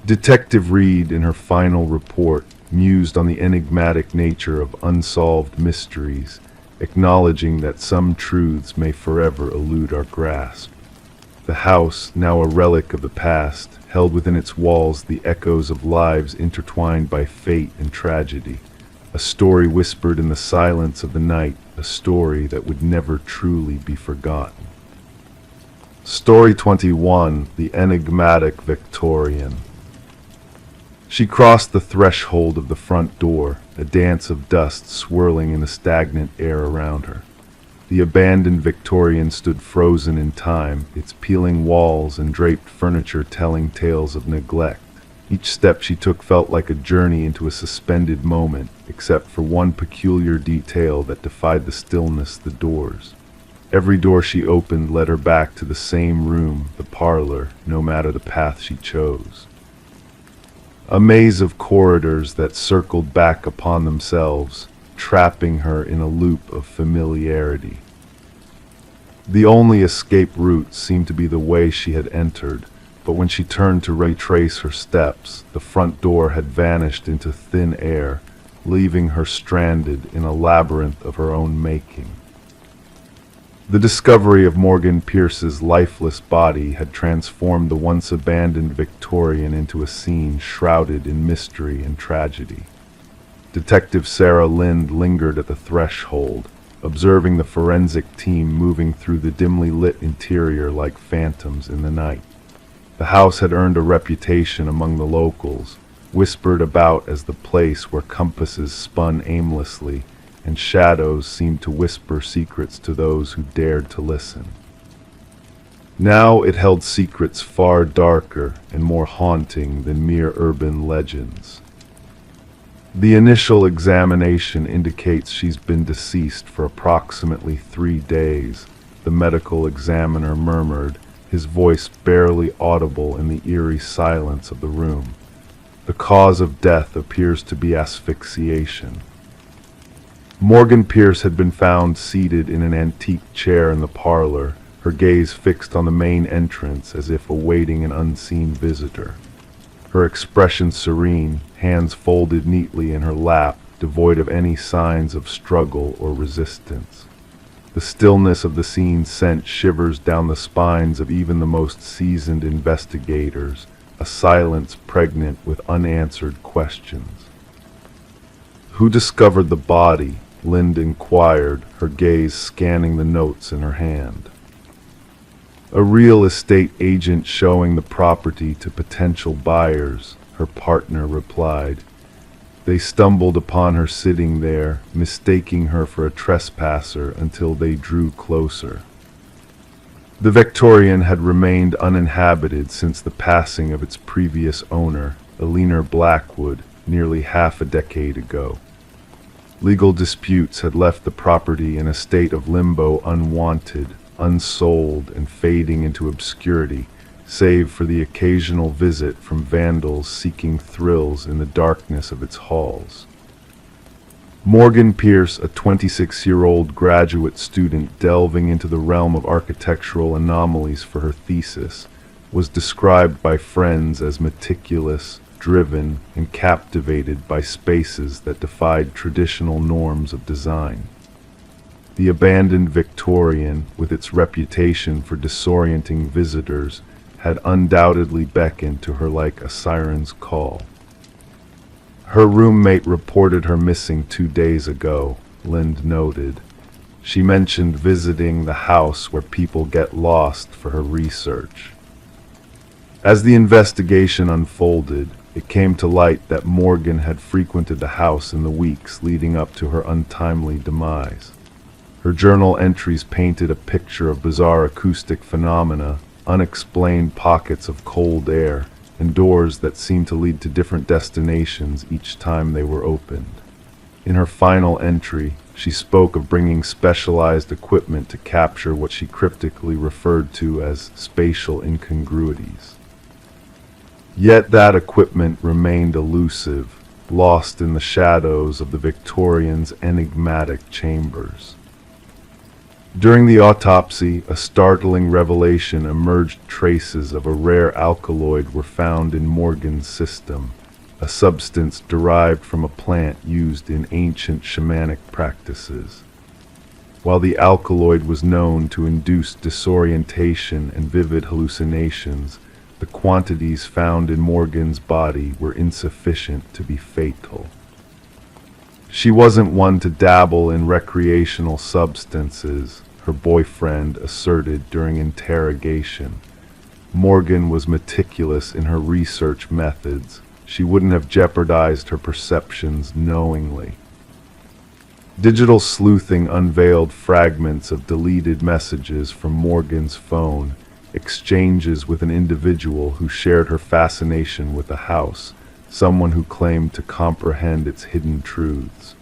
Detective Reed, in her final report, mused on the enigmatic nature of unsolved mysteries, acknowledging that some truths may forever elude our grasp. The house, now a relic of the past, held within its walls the echoes of lives intertwined by fate and tragedy, a story whispered in the silence of the night, a story that would never truly be forgotten. Story 21: The Enigmatic Victorian. She crossed the threshold of the front door, a dance of dust swirling in the stagnant air around her. The abandoned Victorian stood frozen in time, its peeling walls and draped furniture telling tales of neglect. Each step she took felt like a journey into a suspended moment, except for one peculiar detail that defied the stillness: the doors. Every door she opened led her back to the same room, the parlor, no matter the path she chose. A maze of corridors that circled back upon themselves, trapping her in a loop of familiarity. The only escape route seemed to be the way she had entered, but when she turned to retrace her steps, the front door had vanished into thin air, leaving her stranded in a labyrinth of her own making. The discovery of Morgan Pierce's lifeless body had transformed the once abandoned Victorian into a scene shrouded in mystery and tragedy. Detective Sarah Lind lingered at the threshold, observing the forensic team moving through the dimly lit interior like phantoms in the night. The house had earned a reputation among the locals, whispered about as the place where compasses spun aimlessly and shadows seemed to whisper secrets to those who dared to listen. Now it held secrets far darker and more haunting than mere urban legends. The initial examination indicates she's been deceased for approximately 3 days, the medical examiner murmured, his voice barely audible in the eerie silence of the room. The cause of death appears to be asphyxiation. Morgan Pierce had been found seated in an antique chair in the parlor, her gaze fixed on the main entrance as if awaiting an unseen visitor. Her expression serene, hands folded neatly in her lap, devoid of any signs of struggle or resistance. The stillness of the scene sent shivers down the spines of even the most seasoned investigators, a silence pregnant with unanswered questions. "Who discovered the body?" Lind inquired, her gaze scanning the notes in her hand. "A real estate agent showing the property to potential buyers," her partner replied. "They stumbled upon her sitting there, mistaking her for a trespasser until they drew closer." The Victorian had remained uninhabited since the passing of its previous owner, Eleanor Blackwood, nearly half a decade ago. Legal disputes had left the property in a state of limbo, unwanted, unsold, and fading into obscurity, save for the occasional visit from vandals seeking thrills in the darkness of its halls. Morgan Pierce, a 26-year-old graduate student delving into the realm of architectural anomalies for her thesis, was described by friends as meticulous, driven, and captivated by spaces that defied traditional norms of design. The abandoned Victorian, with its reputation for disorienting visitors, had undoubtedly beckoned to her like a siren's call. Her roommate reported her missing 2 days ago, Lind noted. She mentioned visiting the house where people get lost for her research. As the investigation unfolded, it came to light that Morgan had frequented the house in the weeks leading up to her untimely demise. Her journal entries painted a picture of bizarre acoustic phenomena, unexplained pockets of cold air, and doors that seemed to lead to different destinations each time they were opened. In her final entry, she spoke of bringing specialized equipment to capture what she cryptically referred to as spatial incongruities. Yet that equipment remained elusive, lost in the shadows of the Victorians' enigmatic chambers. During the autopsy, a startling revelation emerged. Traces of a rare alkaloid were found in Morgan's system, a substance derived from a plant used in ancient shamanic practices. While the alkaloid was known to induce disorientation and vivid hallucinations, the quantities found in Morgan's body were insufficient to be fatal. She wasn't one to dabble in recreational substances, her boyfriend asserted during interrogation. Morgan was meticulous in her research methods. She wouldn't have jeopardized her perceptions knowingly. Digital sleuthing unveiled fragments of deleted messages from Morgan's phone, exchanges with an individual who shared her fascination with the house, someone who claimed to comprehend its hidden truths.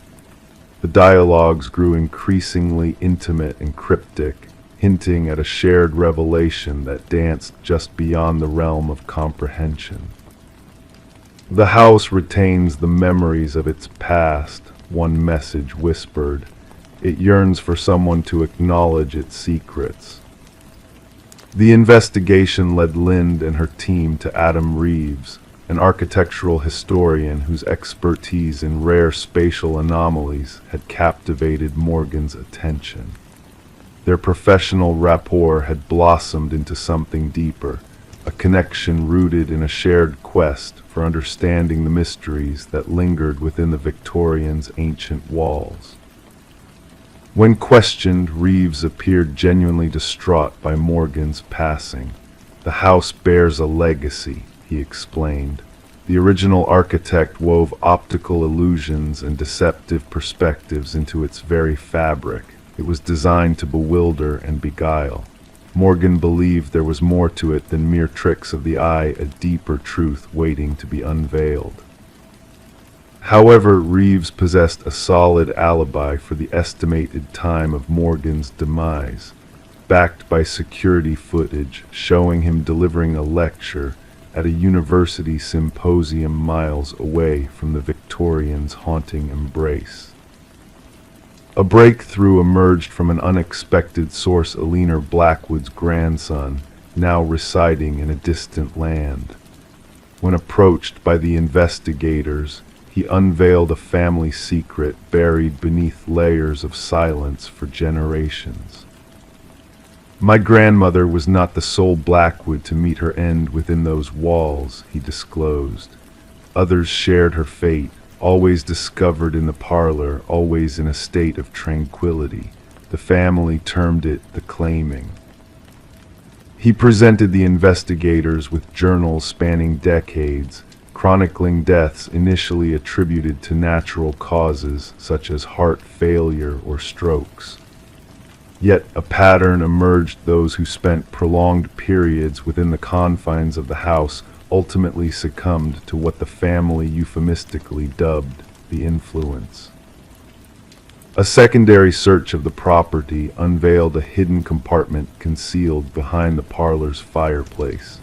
The dialogues grew increasingly intimate and cryptic, hinting at a shared revelation that danced just beyond the realm of comprehension. The house retains the memories of its past, one message whispered. It yearns for someone to acknowledge its secrets. The investigation led Lind and her team to Adam Reeves, an architectural historian whose expertise in rare spatial anomalies had captivated Morgan's attention. Their professional rapport had blossomed into something deeper, a connection rooted in a shared quest for understanding the mysteries that lingered within the Victorians' ancient walls. When questioned, Reeves appeared genuinely distraught by Morgan's passing. "The house bears a legacy," he explained. "The original architect wove optical illusions and deceptive perspectives into its very fabric. It was designed to bewilder and beguile. Morgan believed there was more to it than mere tricks of the eye, a deeper truth waiting to be unveiled." However, Reeves possessed a solid alibi for the estimated time of Morgan's demise, backed by security footage showing him delivering a lecture at a university symposium miles away from the Victorians' haunting embrace. A breakthrough emerged from an unexpected source: Eleanor Blackwood's grandson, now residing in a distant land. When approached by the investigators, he unveiled a family secret buried beneath layers of silence for generations. "My grandmother was not the sole Blackwood to meet her end within those walls," he disclosed. "Others shared her fate, always discovered in the parlor, always in a state of tranquility. The family termed it the claiming." He presented the investigators with journals spanning decades, chronicling deaths initially attributed to natural causes such as heart failure or strokes. Yet a pattern emerged: those who spent prolonged periods within the confines of the house ultimately succumbed to what the family euphemistically dubbed the influence. A secondary search of the property unveiled a hidden compartment concealed behind the parlor's fireplace.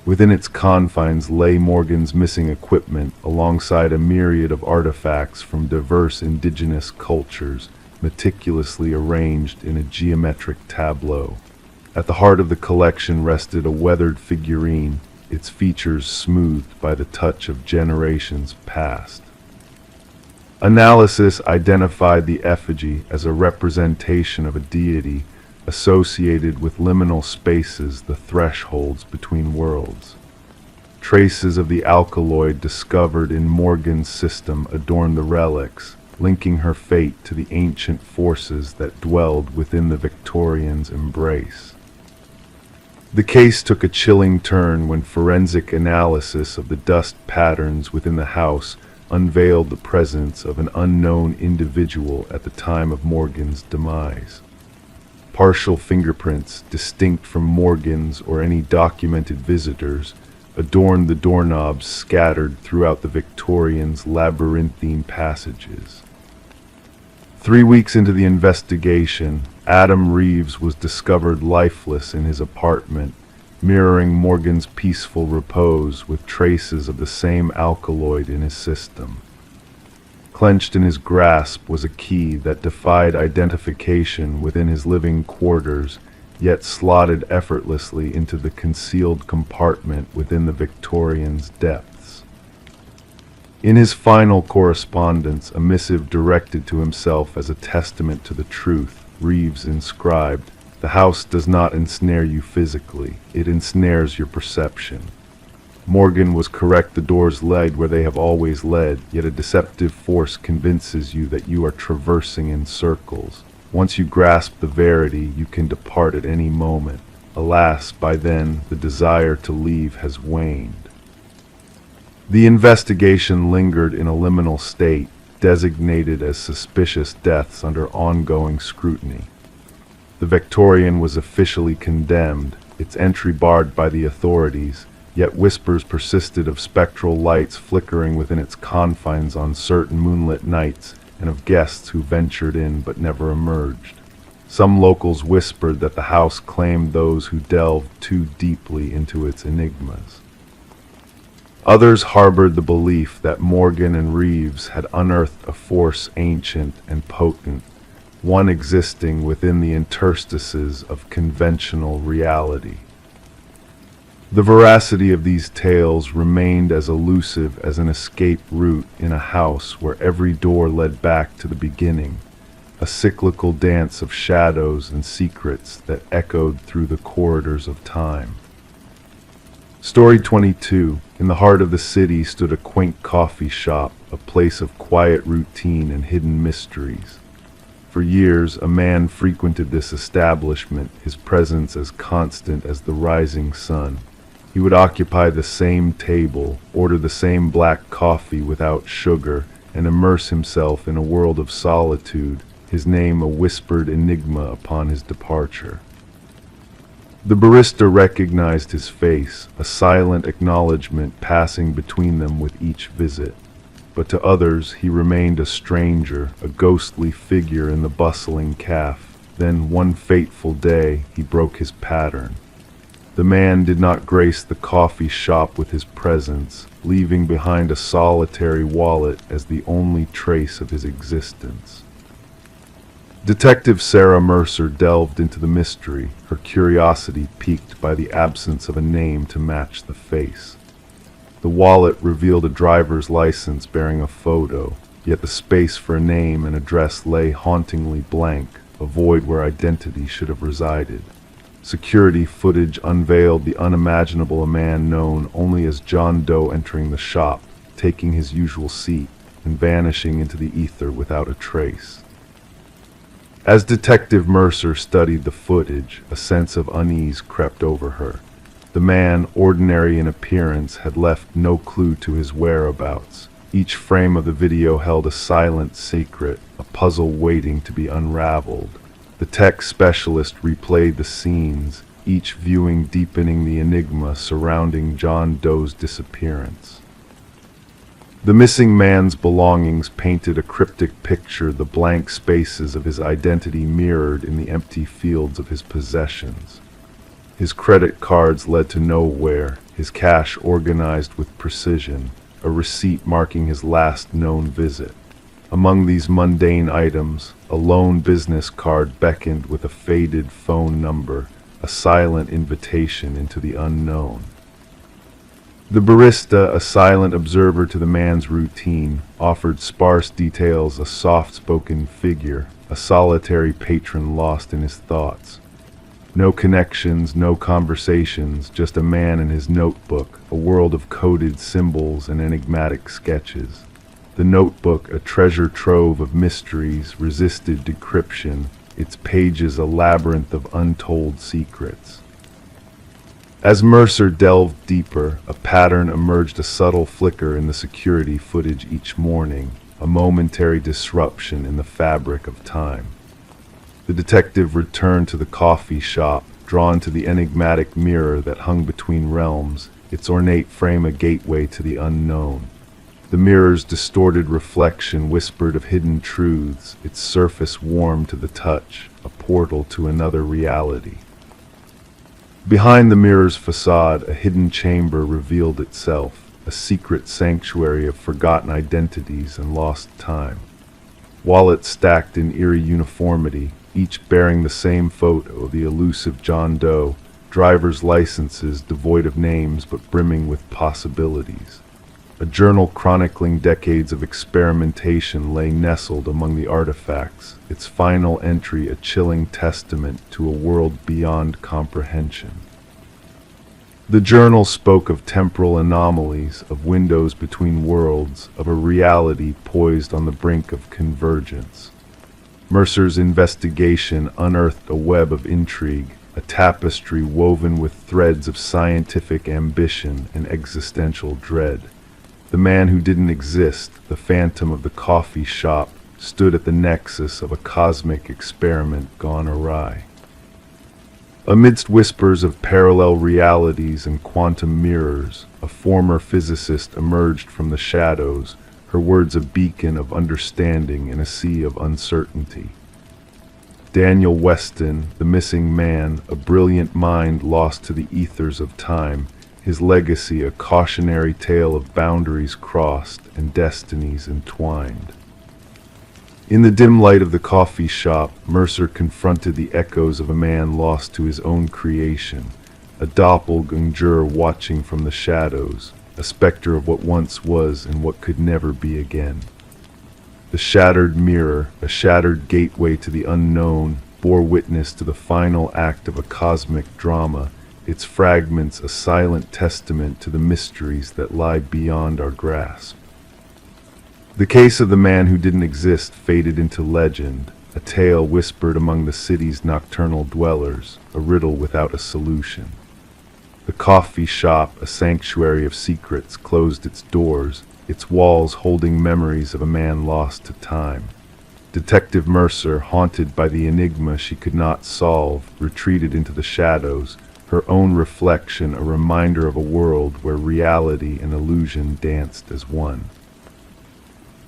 Within its confines lay Morgan's missing equipment, alongside a myriad of artifacts from diverse indigenous cultures, meticulously arranged in a geometric tableau. At the heart of the collection rested a weathered figurine, its features smoothed by the touch of generations past. Analysis identified the effigy as a representation of a deity associated with liminal spaces, the thresholds between worlds. Traces of the alkaloid discovered in Morgan's system adorned the relics, linking her fate to the ancient forces that dwelled within the Victorians' embrace. The case took a chilling turn when forensic analysis of the dust patterns within the house unveiled the presence of an unknown individual at the time of Morgan's demise. Partial fingerprints, distinct from Morgan's or any documented visitors, adorned the doorknobs scattered throughout the Victorians' labyrinthine passages. 3 weeks into the investigation, Adam Reeves was discovered lifeless in his apartment, mirroring Morgan's peaceful repose with traces of the same alkaloid in his system. Clenched in his grasp was a key that defied identification within his living quarters, yet slotted effortlessly into the concealed compartment within the Victorian's depths. In his final correspondence, a missive directed to himself as a testament to the truth, Reeves inscribed, "The house does not ensnare you physically, it ensnares your perception." Morgan was correct, the doors led where they have always led, yet a deceptive force convinces you that you are traversing in circles. Once you grasp the verity, you can depart at any moment. Alas, by then, the desire to leave has waned. The investigation lingered in a liminal state, designated as suspicious deaths under ongoing scrutiny. The Victorian was officially condemned, its entry barred by the authorities, yet whispers persisted of spectral lights flickering within its confines on certain moonlit nights, and of guests who ventured in but never emerged. Some locals whispered that the house claimed those who delved too deeply into its enigmas. Others harbored the belief that Morgan and Reeves had unearthed a force ancient and potent, one existing within the interstices of conventional reality. The veracity of these tales remained as elusive as an escape route in a house where every door led back to the beginning, a cyclical dance of shadows and secrets that echoed through the corridors of time. Story 22. In the heart of the city stood a quaint coffee shop, a place of quiet routine and hidden mysteries. For years, a man frequented this establishment, his presence as constant as the rising sun. He would occupy the same table, order the same black coffee without sugar, and immerse himself in a world of solitude, his name a whispered enigma upon his departure. The barista recognized his face, a silent acknowledgement passing between them with each visit. But to others he remained a stranger, a ghostly figure in the bustling cafe. Then one fateful day he broke his pattern. The man did not grace the coffee shop with his presence, leaving behind a solitary wallet as the only trace of his existence. Detective Sarah Mercer delved into the mystery, her curiosity piqued by the absence of a name to match the face. The wallet revealed a driver's license bearing a photo, yet the space for a name and address lay hauntingly blank, a void where identity should have resided. Security footage unveiled the unimaginable, a man known only as John Doe entering the shop, taking his usual seat, and vanishing into the ether without a trace. As Detective Mercer studied the footage, a sense of unease crept over her. The man, ordinary in appearance, had left no clue to his whereabouts. Each frame of the video held a silent secret, a puzzle waiting to be unraveled. The tech specialist replayed the scenes, each viewing deepening the enigma surrounding John Doe's disappearance. The missing man's belongings painted a cryptic picture, the blank spaces of his identity mirrored in the empty fields of his possessions. His credit cards led to nowhere, his cash organized with precision, a receipt marking his last known visit. Among these mundane items, a lone business card beckoned with a faded phone number, a silent invitation into the unknown. The barista, a silent observer to the man's routine, offered sparse details, a soft-spoken figure, a solitary patron lost in his thoughts. No connections, no conversations, just a man and his notebook, a world of coded symbols and enigmatic sketches. The notebook, a treasure trove of mysteries, resisted decryption, its pages a labyrinth of untold secrets. As Mercer delved deeper, a pattern emerged, a subtle flicker in the security footage each morning, a momentary disruption in the fabric of time. The detective returned to the coffee shop, drawn to the enigmatic mirror that hung between realms, its ornate frame a gateway to the unknown. The mirror's distorted reflection whispered of hidden truths, its surface warm to the touch, a portal to another reality. Behind the mirror's facade, a hidden chamber revealed itself, a secret sanctuary of forgotten identities and lost time. Wallets stacked in eerie uniformity, each bearing the same photo of the elusive John Doe, driver's licenses devoid of names but brimming with possibilities. A journal chronicling decades of experimentation lay nestled among the artifacts, its final entry a chilling testament to a world beyond comprehension. The journal spoke of temporal anomalies, of windows between worlds, of a reality poised on the brink of convergence. Mercer's investigation unearthed a web of intrigue, a tapestry woven with threads of scientific ambition and existential dread. The man who didn't exist, the phantom of the coffee shop, stood at the nexus of a cosmic experiment gone awry. Amidst whispers of parallel realities and quantum mirrors, a former physicist emerged from the shadows, her words a beacon of understanding in a sea of uncertainty. Daniel Weston, the missing man, a brilliant mind lost to the ethers of time, his legacy a cautionary tale of boundaries crossed and destinies entwined. In the dim light of the coffee shop, Mercer confronted the echoes of a man lost to his own creation, a doppelganger watching from the shadows, a specter of what once was and what could never be again. The shattered mirror, a shattered gateway to the unknown, bore witness to the final act of a cosmic drama, its fragments a silent testament to the mysteries that lie beyond our grasp. The case of the man who didn't exist faded into legend, a tale whispered among the city's nocturnal dwellers, a riddle without a solution. The coffee shop, a sanctuary of secrets, closed its doors, its walls holding memories of a man lost to time. Detective Mercer, haunted by the enigma she could not solve, retreated into the shadows, her own reflection a reminder of a world where reality and illusion danced as one.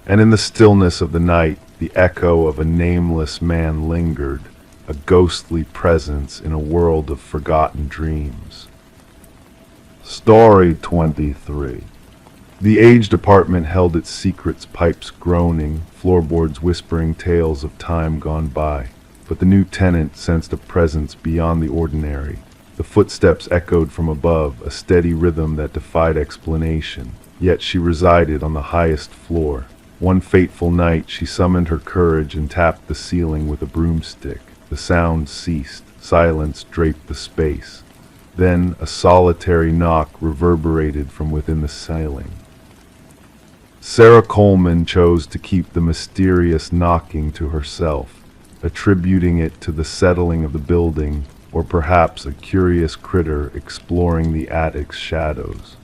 And in the stillness of the night, the echo of a nameless man lingered, a ghostly presence in a world of forgotten dreams. Story 23. The aged apartment held its secrets, pipes groaning, floorboards whispering tales of time gone by, but the new tenant sensed a presence beyond the ordinary. The footsteps echoed from above, a steady rhythm that defied explanation, yet she resided on the highest floor. One fateful night she summoned her courage and tapped the ceiling with a broomstick. The sound ceased, silence draped the space. Then a solitary knock reverberated from within the ceiling. Sarah Coleman chose to keep the mysterious knocking to herself, attributing it to the settling of the building, or perhaps a curious critter exploring the attic's shadows.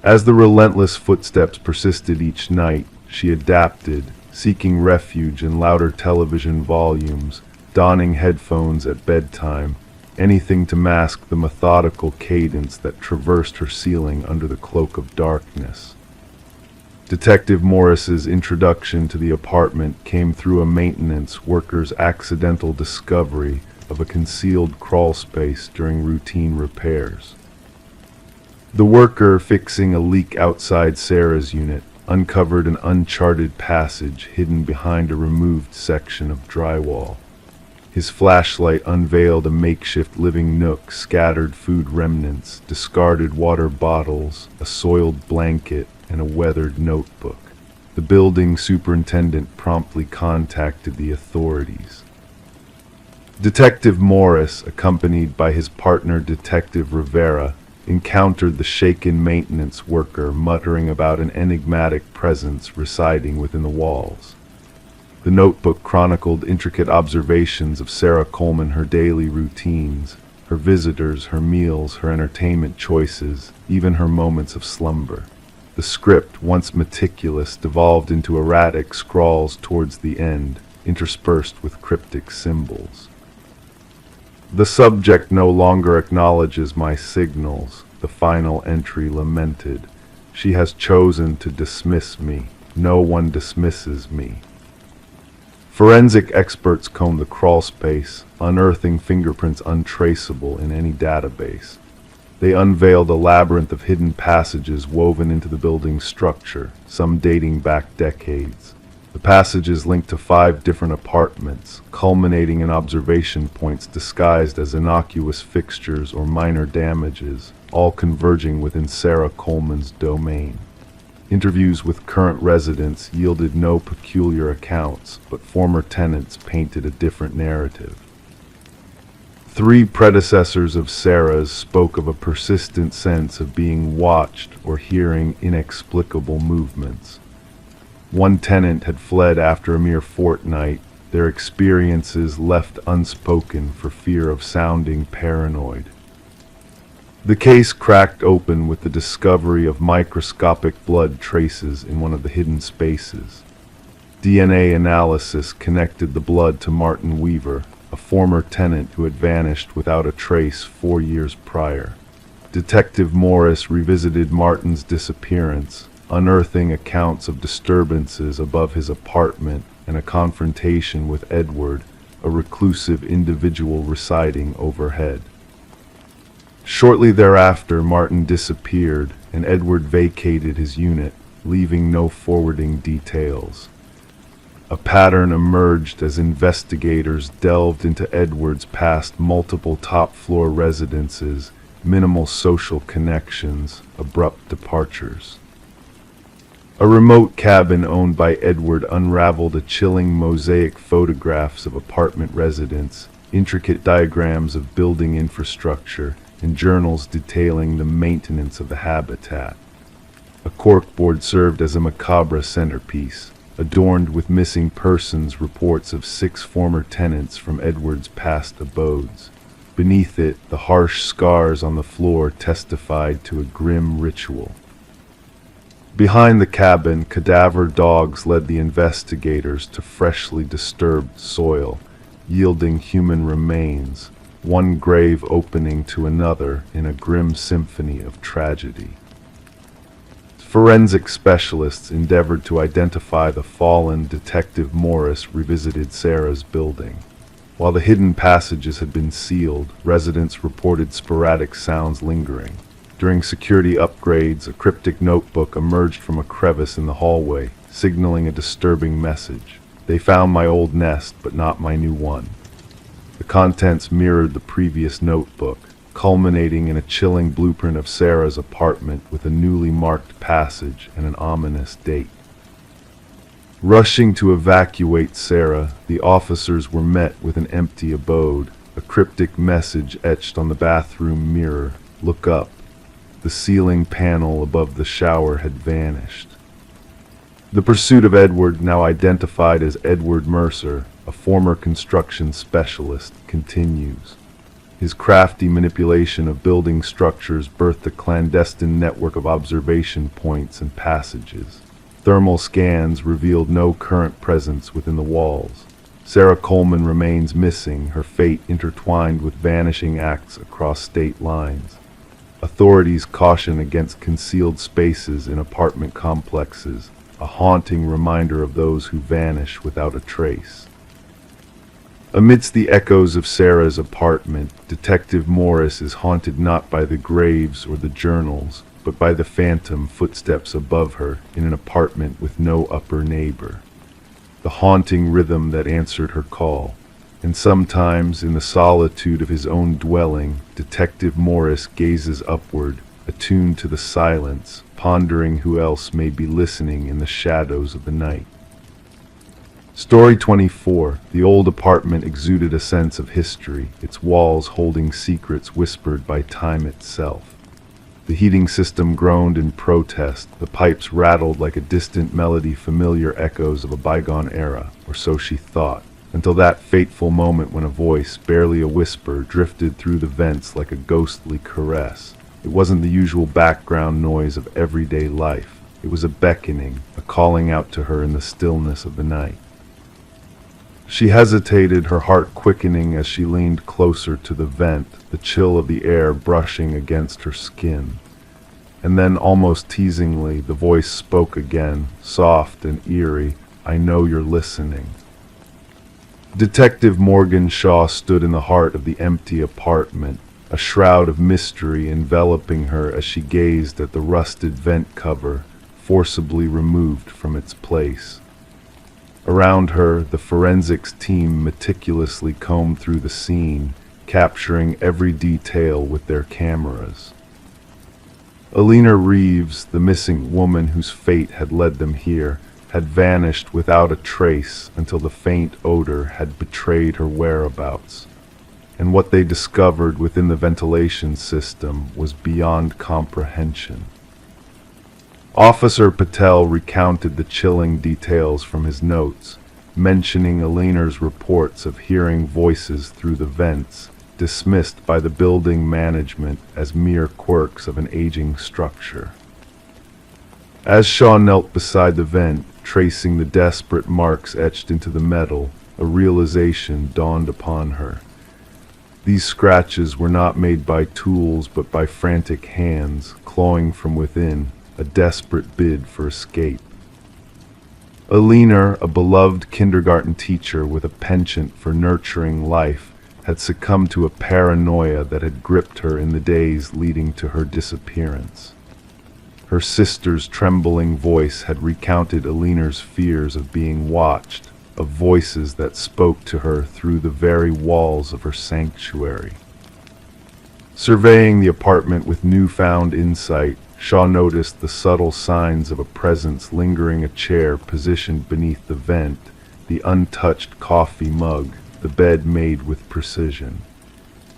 As the relentless footsteps persisted each night, she adapted, seeking refuge in louder television volumes, donning headphones at bedtime, anything to mask the methodical cadence that traversed her ceiling under the cloak of darkness. Detective Morris's introduction to the apartment came through a maintenance worker's accidental discovery of a concealed crawl space during routine repairs. The worker, fixing a leak outside Sarah's unit, uncovered an uncharted passage hidden behind a removed section of drywall. His flashlight unveiled a makeshift living nook, scattered food remnants, discarded water bottles, a soiled blanket, and a weathered notebook. The building superintendent promptly contacted the authorities. Detective Morris, accompanied by his partner Detective Rivera, encountered the shaken maintenance worker muttering about an enigmatic presence residing within the walls. The notebook chronicled intricate observations of Sarah Coleman, her daily routines, her visitors, her meals, her entertainment choices, even her moments of slumber. The script, once meticulous, devolved into erratic scrawls towards the end, interspersed with cryptic symbols. The subject no longer acknowledges my signals, the final entry lamented. She has chosen to dismiss me. No one dismisses me. Forensic experts combed the crawl space, unearthing fingerprints untraceable in any database. They unveiled a labyrinth of hidden passages woven into the building's structure, some dating back decades. The passages linked to 5 different apartments, culminating in observation points disguised as innocuous fixtures or minor damages, all converging within Sarah Coleman's domain. Interviews with current residents yielded no peculiar accounts, but former tenants painted a different narrative. 3 predecessors of Sarah's spoke of a persistent sense of being watched or hearing inexplicable movements. One tenant had fled after a mere fortnight, their experiences left unspoken for fear of sounding paranoid. The case cracked open with the discovery of microscopic blood traces in one of the hidden spaces. DNA analysis connected the blood to Martin Weaver, a former tenant who had vanished without a trace 4 years prior. Detective Morris revisited Martin's disappearance, unearthing accounts of disturbances above his apartment and a confrontation with Edward, a reclusive individual residing overhead. Shortly thereafter, Martin disappeared, and Edward vacated his unit, leaving no forwarding details. A pattern emerged as investigators delved into Edward's past: multiple top-floor residences, minimal social connections, abrupt departures. A remote cabin owned by Edward unraveled a chilling mosaic photographs of apartment residents, intricate diagrams of building infrastructure, and journals detailing the maintenance of the habitat. A corkboard served as a macabre centerpiece, adorned with missing persons reports of 6 former tenants from Edward's past abodes. Beneath it, the harsh scars on the floor testified to a grim ritual. Behind the cabin, cadaver dogs led the investigators to freshly disturbed soil, yielding human remains, one grave opening to another in a grim symphony of tragedy. Forensic specialists endeavored to identify the fallen. Detective Morris revisited Sarah's building. While the hidden passages had been sealed, residents reported sporadic sounds lingering. During security upgrades, a cryptic notebook emerged from a crevice in the hallway, signaling a disturbing message. They found my old nest, but not my new one. The contents mirrored the previous notebook, culminating in a chilling blueprint of Sarah's apartment with a newly marked passage and an ominous date. Rushing to evacuate Sarah, the officers were met with an empty abode, a cryptic message etched on the bathroom mirror: "Look up." The ceiling panel above the shower had vanished. The pursuit of Edward, now identified as Edward Mercer, a former construction specialist, continues. His crafty manipulation of building structures birthed a clandestine network of observation points and passages. Thermal scans revealed no current presence within the walls. Sarah Coleman remains missing, her fate intertwined with vanishing acts across state lines. Authorities caution against concealed spaces in apartment complexes, a haunting reminder of those who vanish without a trace. Amidst the echoes of Sarah's apartment, Detective Morris is haunted not by the graves or the journals, but by the phantom footsteps above her in an apartment with no upper neighbor. The haunting rhythm that answered her call. And sometimes, in the solitude of his own dwelling, Detective Morris gazes upward, attuned to the silence, pondering who else may be listening in the shadows of the night. Story 24. The old apartment exuded a sense of history, its walls holding secrets whispered by time itself. The heating system groaned in protest, the pipes rattled like a distant melody, familiar echoes of a bygone era, or so she thought, until that fateful moment when a voice, barely a whisper, drifted through the vents like a ghostly caress. It wasn't the usual background noise of everyday life. It was a beckoning, a calling out to her in the stillness of the night. She hesitated, her heart quickening as she leaned closer to the vent, the chill of the air brushing against her skin. And then, almost teasingly, the voice spoke again, soft and eerie. "I know you're listening." Detective Morgan Shaw stood in the heart of the empty apartment, a shroud of mystery enveloping her as she gazed at the rusted vent cover, forcibly removed from its place. Around her, the forensics team meticulously combed through the scene, capturing every detail with their cameras. Alina Reeves, the missing woman whose fate had led them here, had vanished without a trace until the faint odor had betrayed her whereabouts. And what they discovered within the ventilation system was beyond comprehension. Officer Patel recounted the chilling details from his notes, mentioning Alina's reports of hearing voices through the vents, dismissed by the building management as mere quirks of an aging structure. As Shaw knelt beside the vent, tracing the desperate marks etched into the metal, a realization dawned upon her. These scratches were not made by tools but by frantic hands, clawing from within, a desperate bid for escape. Alina, a beloved kindergarten teacher with a penchant for nurturing life, had succumbed to a paranoia that had gripped her in the days leading to her disappearance. Her sister's trembling voice had recounted Alina's fears of being watched, of voices that spoke to her through the very walls of her sanctuary. Surveying the apartment with newfound insight, Shaw noticed the subtle signs of a presence lingering: a chair positioned beneath the vent, the untouched coffee mug, the bed made with precision.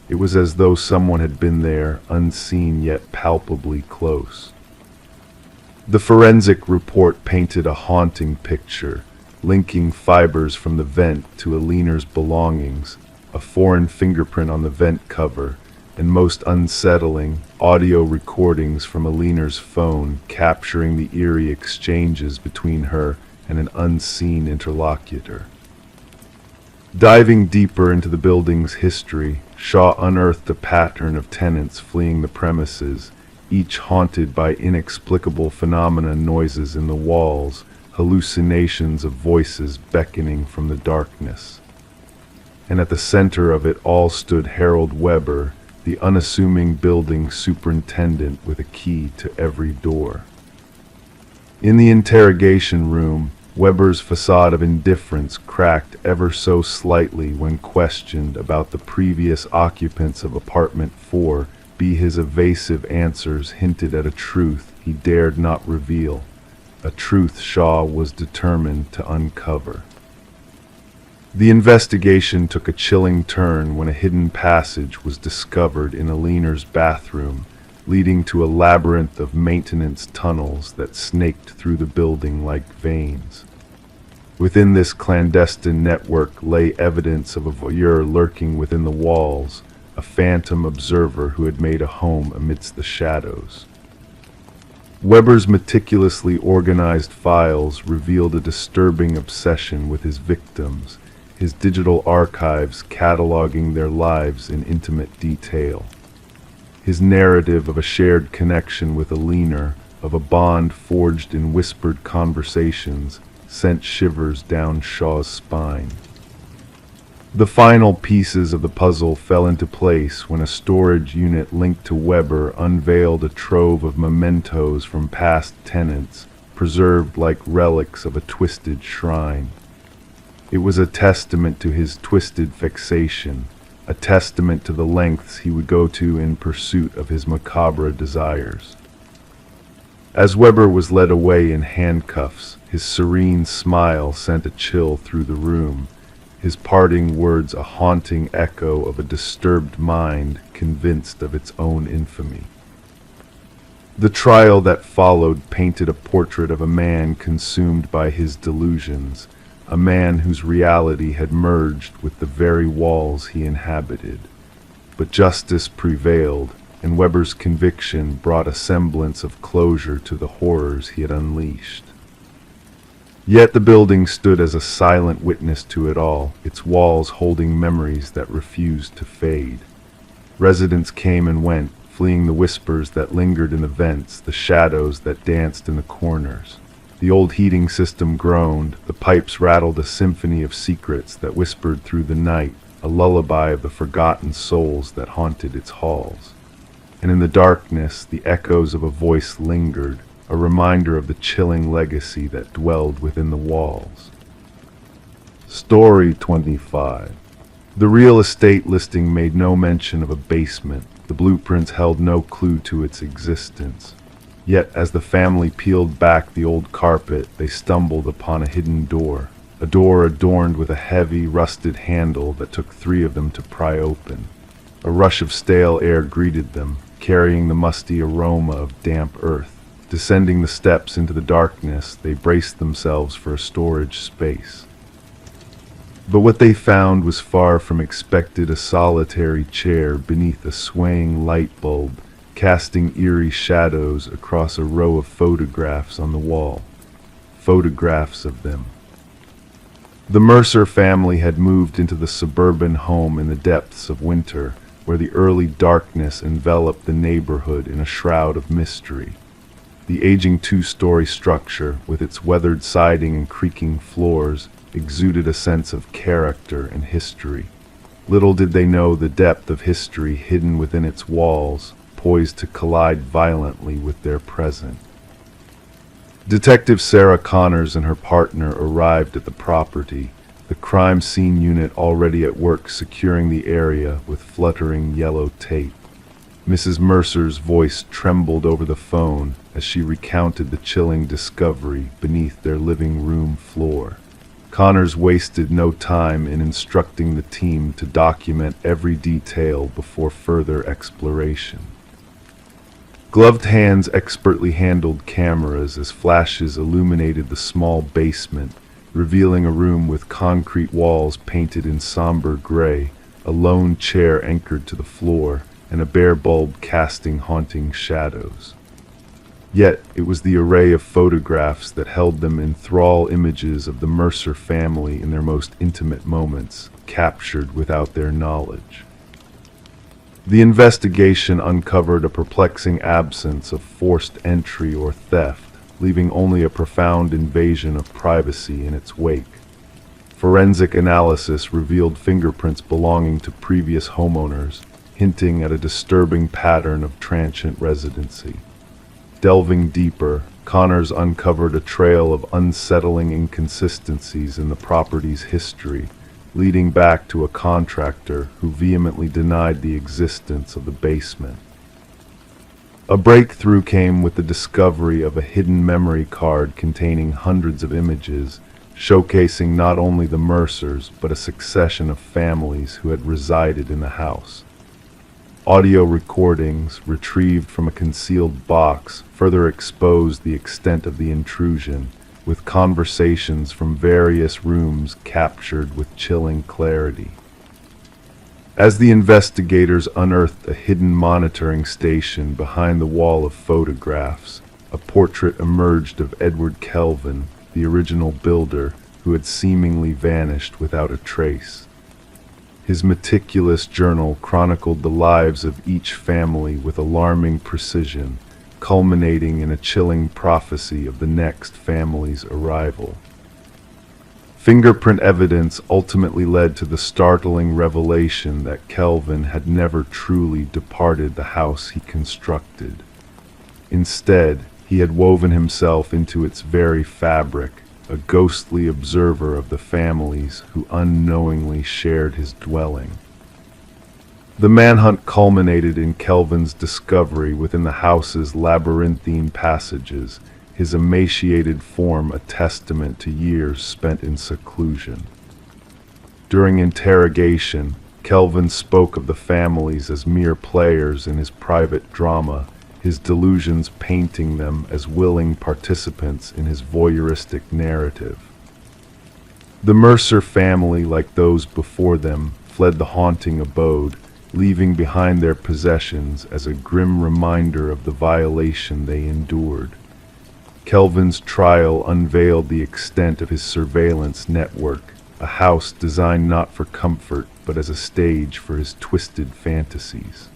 It was as though someone had been there, unseen yet palpably close. The forensic report painted a haunting picture, linking fibers from the vent to Alina's belongings, a foreign fingerprint on the vent cover, and most unsettling, audio recordings from Alina's phone capturing the eerie exchanges between her and an unseen interlocutor. Diving deeper into the building's history, Shaw unearthed a pattern of tenants fleeing the premises, each haunted by inexplicable phenomena: noises in the walls, hallucinations of voices beckoning from the darkness. And at the center of it all stood Harold Weber, the unassuming building superintendent with a key to every door. In the interrogation room, Weber's facade of indifference cracked ever so slightly when questioned about the previous occupants of apartment 4. His evasive answers hinted at a truth he dared not reveal, a truth Shaw was determined to uncover. The investigation took a chilling turn when a hidden passage was discovered in Alina's bathroom, leading to a labyrinth of maintenance tunnels that snaked through the building like veins. Within this clandestine network lay evidence of a voyeur lurking within the walls, a phantom observer who had made a home amidst the shadows. Weber's meticulously organized files revealed a disturbing obsession with his victims, his digital archives cataloging their lives in intimate detail. His narrative of a shared connection with Alina, of a bond forged in whispered conversations, sent shivers down Shaw's spine. The final pieces of the puzzle fell into place when a storage unit linked to Weber unveiled a trove of mementos from past tenants, preserved like relics of a twisted shrine. It was a testament to his twisted fixation, a testament to the lengths he would go to in pursuit of his macabre desires. As Weber was led away in handcuffs, his serene smile sent a chill through the room, his parting words a haunting echo of a disturbed mind convinced of its own infamy. The trial that followed painted a portrait of a man consumed by his delusions, a man whose reality had merged with the very walls he inhabited. But justice prevailed, and Weber's conviction brought a semblance of closure to the horrors he had unleashed. Yet the building stood as a silent witness to it all, its walls holding memories that refused to fade. Residents came and went, fleeing the whispers that lingered in the vents, the shadows that danced in the corners. The old heating system groaned, the pipes rattled a symphony of secrets that whispered through the night, a lullaby of the forgotten souls that haunted its halls. And in the darkness, the echoes of a voice lingered, a reminder of the chilling legacy that dwelled within the walls. Story 25. The real estate listing made no mention of a basement. The blueprints held no clue to its existence. Yet, as the family peeled back the old carpet, they stumbled upon a hidden door. A door adorned with a heavy, rusted handle that took 3 of them to pry open. A rush of stale air greeted them, carrying the musty aroma of damp earth. Descending the steps into the darkness, they braced themselves for a storage space. But what they found was far from expected, a solitary chair beneath a swaying light bulb, casting eerie shadows across a row of photographs on the wall. Photographs of them. The Mercer family had moved into the suburban home in the depths of winter, where the early darkness enveloped the neighborhood in a shroud of mystery. The aging 2-story structure, with its weathered siding and creaking floors, exuded a sense of character and history. Little did they know the depth of history hidden within its walls, poised to collide violently with their present. Detective Sarah Connors and her partner arrived at the property, the crime scene unit already at work securing the area with fluttering yellow tape. Mrs. Mercer's voice trembled over the phone as she recounted the chilling discovery beneath their living room floor. Connors wasted no time in instructing the team to document every detail before further exploration. Gloved hands expertly handled cameras as flashes illuminated the small basement, revealing a room with concrete walls painted in somber gray, a lone chair anchored to the floor, and a bare bulb casting haunting shadows. Yet it was the array of photographs that held them in thrall, images of the Mercer family in their most intimate moments, captured without their knowledge. The investigation uncovered a perplexing absence of forced entry or theft, leaving only a profound invasion of privacy in its wake. Forensic analysis revealed fingerprints belonging to previous homeowners, hinting at a disturbing pattern of transient residency. Delving deeper, Connors uncovered a trail of unsettling inconsistencies in the property's history, leading back to a contractor who vehemently denied the existence of the basement. A breakthrough came with the discovery of a hidden memory card containing hundreds of images, showcasing not only the Mercers but a succession of families who had resided in the house. Audio recordings, retrieved from a concealed box, further exposed the extent of the intrusion, with conversations from various rooms captured with chilling clarity. As the investigators unearthed a hidden monitoring station behind the wall of photographs, a portrait emerged of Edward Kelvin, the original builder, who had seemingly vanished without a trace. His meticulous journal chronicled the lives of each family with alarming precision, culminating in a chilling prophecy of the next family's arrival. Fingerprint evidence ultimately led to the startling revelation that Kelvin had never truly departed the house he constructed. Instead, he had woven himself into its very fabric, a ghostly observer of the families who unknowingly shared his dwelling. The manhunt culminated in Kelvin's discovery within the house's labyrinthine passages, his emaciated form a testament to years spent in seclusion. During interrogation, Kelvin spoke of the families as mere players in his private drama, his delusions painting them as willing participants in his voyeuristic narrative. The Mercer family, like those before them, fled the haunting abode, leaving behind their possessions as a grim reminder of the violation they endured. Kelvin's trial unveiled the extent of his surveillance network, a house designed not for comfort but as a stage for his twisted fantasies.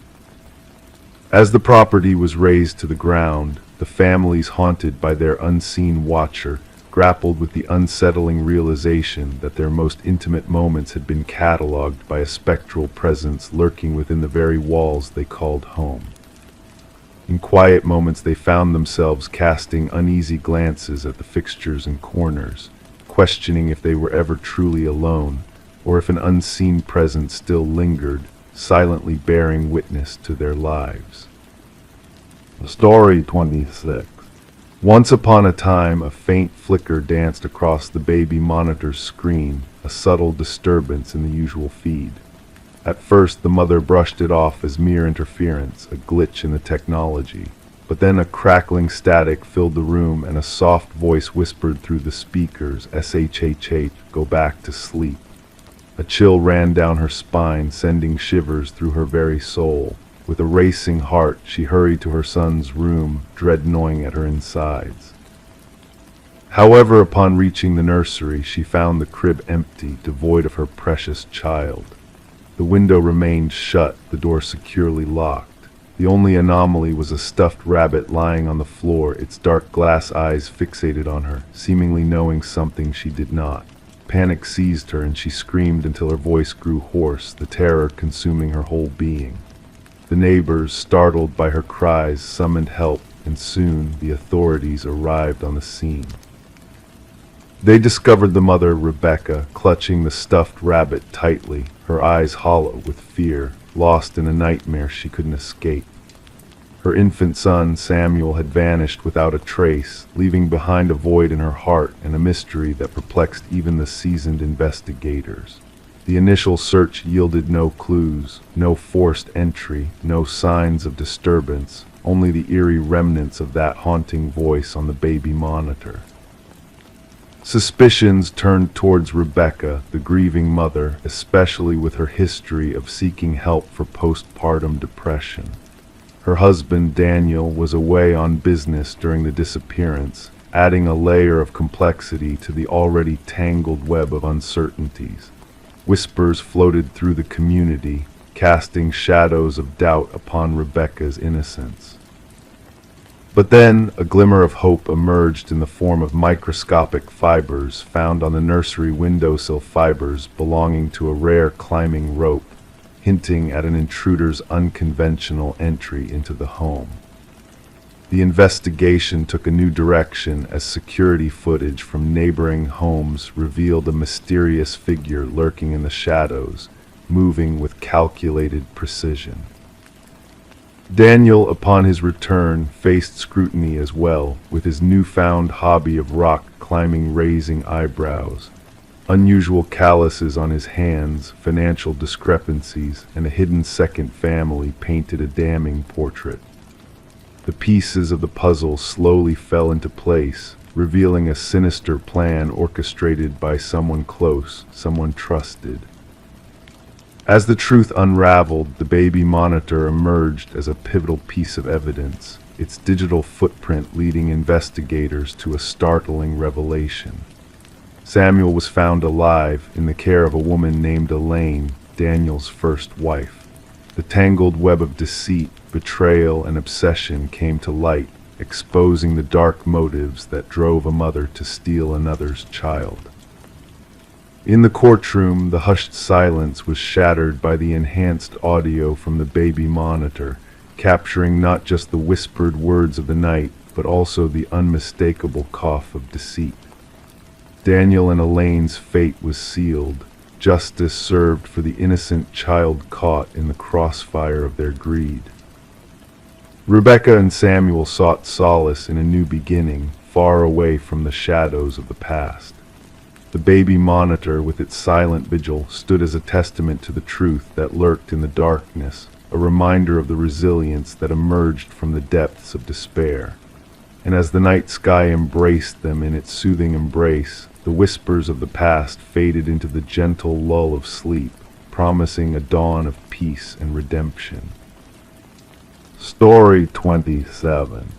As the property was razed to the ground, the families haunted by their unseen watcher grappled with the unsettling realization that their most intimate moments had been catalogued by a spectral presence lurking within the very walls they called home. In quiet moments they found themselves casting uneasy glances at the fixtures and corners, questioning if they were ever truly alone, or if an unseen presence still lingered, silently bearing witness to their lives. Story 26. Once upon a time, a faint flicker danced across the baby monitor's screen, a subtle disturbance in the usual feed. At first, the mother brushed it off as mere interference, a glitch in the technology. But then a crackling static filled the room and a soft voice whispered through the speakers, "SHHH, go back to sleep." A chill ran down her spine, sending shivers through her very soul. With a racing heart, she hurried to her son's room, dread gnawing at her insides. However, upon reaching the nursery, she found the crib empty, devoid of her precious child. The window remained shut, the door securely locked. The only anomaly was a stuffed rabbit lying on the floor, its dark glass eyes fixated on her, seemingly knowing something she did not. Panic seized her, and she screamed until her voice grew hoarse, the terror consuming her whole being. The neighbors, startled by her cries, summoned help, and soon the authorities arrived on the scene. They discovered the mother, Rebecca, clutching the stuffed rabbit tightly, her eyes hollow with fear, lost in a nightmare she couldn't escape. Her infant son, Samuel, had vanished without a trace, leaving behind a void in her heart and a mystery that perplexed even the seasoned investigators. The initial search yielded no clues, no forced entry, no signs of disturbance, only the eerie remnants of that haunting voice on the baby monitor. Suspicions turned towards Rebecca, the grieving mother, especially with her history of seeking help for postpartum depression. Her husband, Daniel, was away on business during the disappearance, adding a layer of complexity to the already tangled web of uncertainties. Whispers floated through the community, casting shadows of doubt upon Rebecca's innocence. But then a glimmer of hope emerged in the form of microscopic fibers found on the nursery windowsill, fibers belonging to a rare climbing rope, hinting at an intruder's unconventional entry into the home. The investigation took a new direction as security footage from neighboring homes revealed a mysterious figure lurking in the shadows, moving with calculated precision. Daniel, upon his return, faced scrutiny as well, with his newfound hobby of rock climbing raising eyebrows. Unusual calluses on his hands, financial discrepancies, and a hidden second family painted a damning portrait. The pieces of the puzzle slowly fell into place, revealing a sinister plan orchestrated by someone close, someone trusted. As the truth unraveled, the baby monitor emerged as a pivotal piece of evidence, its digital footprint leading investigators to a startling revelation. Samuel was found alive in the care of a woman named Elaine, Daniel's first wife. The tangled web of deceit, betrayal, and obsession came to light, exposing the dark motives that drove a mother to steal another's child. In the courtroom, the hushed silence was shattered by the enhanced audio from the baby monitor, capturing not just the whispered words of the night, but also the unmistakable cough of deceit. Daniel and Elaine's fate was sealed, justice served for the innocent child caught in the crossfire of their greed. Rebecca and Samuel sought solace in a new beginning, far away from the shadows of the past. The baby monitor, with its silent vigil, stood as a testament to the truth that lurked in the darkness, a reminder of the resilience that emerged from the depths of despair. And as the night sky embraced them in its soothing embrace, the whispers of the past faded into the gentle lull of sleep, promising a dawn of peace and redemption. Story 27.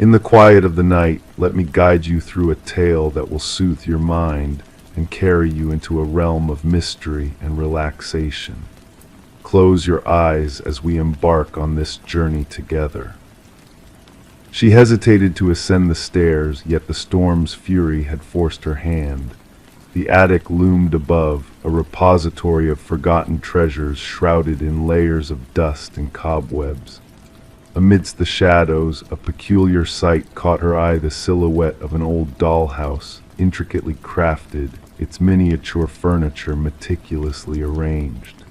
In the quiet of the night, let me guide you through a tale that will soothe your mind and carry you into a realm of mystery and relaxation. Close your eyes as we embark on this journey together. She hesitated to ascend the stairs, yet the storm's fury had forced her hand. The attic loomed above, a repository of forgotten treasures shrouded in layers of dust and cobwebs. Amidst the shadows, a peculiar sight caught her eye: the silhouette of an old dollhouse, intricately crafted, its miniature furniture meticulously arranged.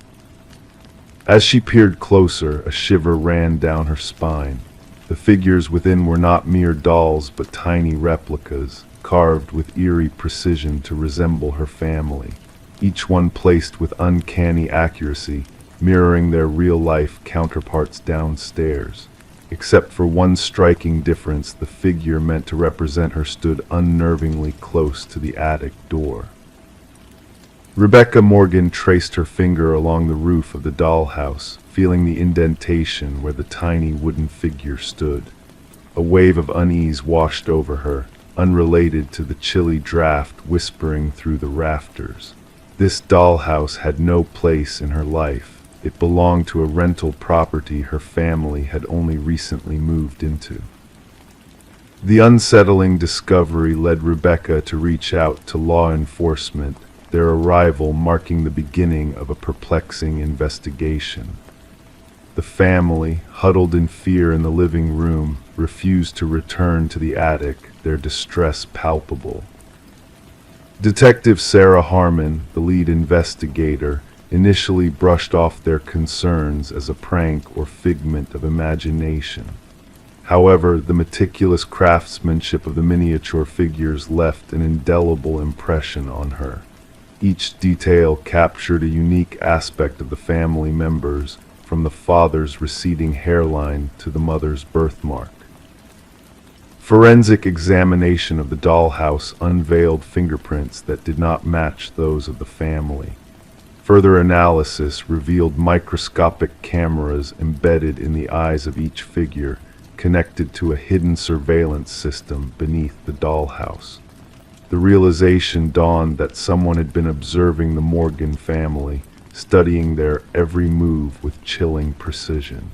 As she peered closer, a shiver ran down her spine. The figures within were not mere dolls, but tiny replicas, carved with eerie precision to resemble her family, each one placed with uncanny accuracy, mirroring their real-life counterparts downstairs. Except for one striking difference, the figure meant to represent her stood unnervingly close to the attic door. Rebecca Morgan traced her finger along the roof of the dollhouse, feeling the indentation where the tiny wooden figure stood. A wave of unease washed over her, unrelated to the chilly draft whispering through the rafters. This dollhouse had no place in her life. It belonged to a rental property her family had only recently moved into. The unsettling discovery led Rebecca to reach out to law enforcement, their arrival marking the beginning of a perplexing investigation. The family, huddled in fear in the living room, refused to return to the attic, their distress palpable. Detective Sarah Harmon, the lead investigator, initially brushed off their concerns as a prank or figment of imagination. However, the meticulous craftsmanship of the miniature figures left an indelible impression on her. Each detail captured a unique aspect of the family members, from the father's receding hairline to the mother's birthmark. Forensic examination of the dollhouse unveiled fingerprints that did not match those of the family. Further analysis revealed microscopic cameras embedded in the eyes of each figure, connected to a hidden surveillance system beneath the dollhouse. The realization dawned that someone had been observing the Morgan family, studying their every move with chilling precision.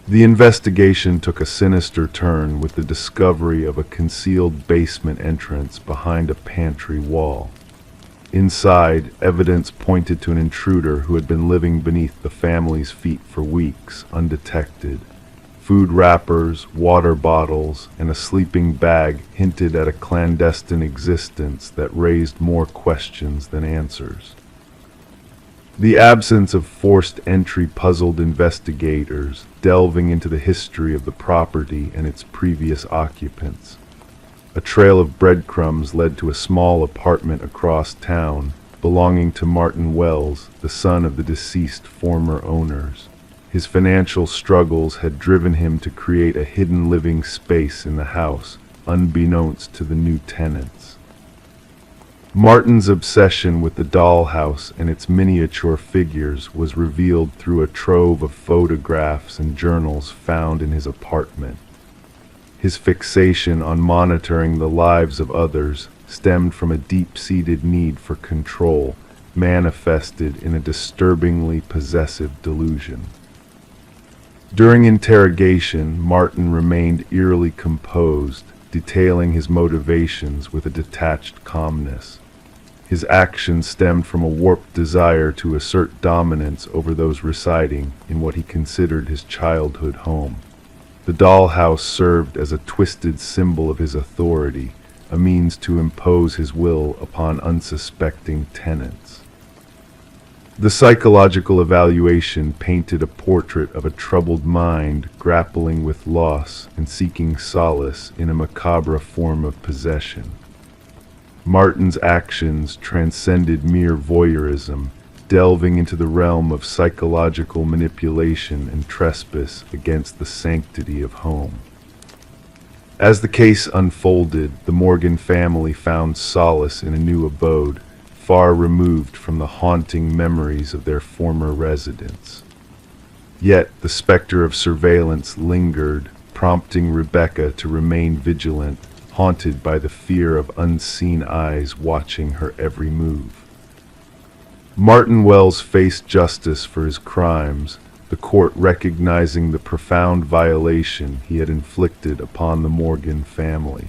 The investigation took a sinister turn with the discovery of a concealed basement entrance behind a pantry wall. Inside, evidence pointed to an intruder who had been living beneath the family's feet for weeks, undetected. Food wrappers, water bottles, and a sleeping bag hinted at a clandestine existence that raised more questions than answers. The absence of forced entry puzzled investigators, delving into the history of the property and its previous occupants. A trail of breadcrumbs led to a small apartment across town, belonging to Martin Wells, the son of the deceased former owners. His financial struggles had driven him to create a hidden living space in the house, unbeknownst to the new tenants. Martin's obsession with the dollhouse and its miniature figures was revealed through a trove of photographs and journals found in his apartment. His fixation on monitoring the lives of others stemmed from a deep-seated need for control, manifested in a disturbingly possessive delusion. During interrogation, Martin remained eerily composed, detailing his motivations with a detached calmness. His actions stemmed from a warped desire to assert dominance over those residing in what he considered his childhood home. The dollhouse served as a twisted symbol of his authority, a means to impose his will upon unsuspecting tenants. The psychological evaluation painted a portrait of a troubled mind grappling with loss and seeking solace in a macabre form of possession. Martin's actions transcended mere voyeurism, delving into the realm of psychological manipulation and trespass against the sanctity of home. As the case unfolded, the Morgan family found solace in a new abode, far removed from the haunting memories of their former residence. Yet the specter of surveillance lingered, prompting Rebecca to remain vigilant, haunted by the fear of unseen eyes watching her every move. Martin Wells faced justice for his crimes, the court recognizing the profound violation he had inflicted upon the Morgan family.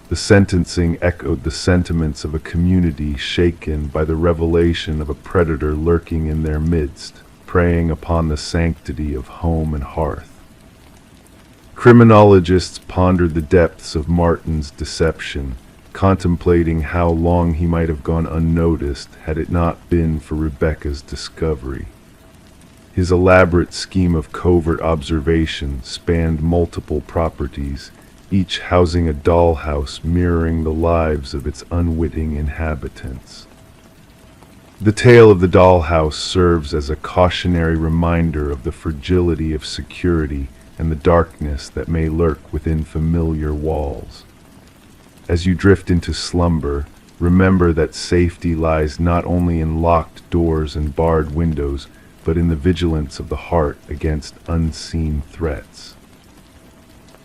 The sentencing echoed the sentiments of a community shaken by the revelation of a predator lurking in their midst, preying upon the sanctity of home and hearth. Criminologists pondered the depths of Martin's deception, contemplating how long he might have gone unnoticed had it not been for Rebecca's discovery. His elaborate scheme of covert observation spanned multiple properties, each housing a dollhouse mirroring the lives of its unwitting inhabitants. The tale of the dollhouse serves as a cautionary reminder of the fragility of security and the darkness that may lurk within familiar walls. As you drift into slumber, remember that safety lies not only in locked doors and barred windows, but in the vigilance of the heart against unseen threats.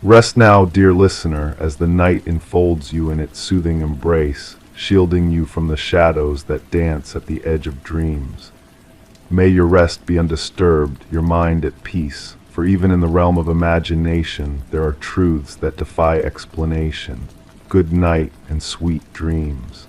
Rest now, dear listener, as the night enfolds you in its soothing embrace, shielding you from the shadows that dance at the edge of dreams. May your rest be undisturbed, your mind at peace, for even in the realm of imagination there are truths that defy explanation. Good night and sweet dreams.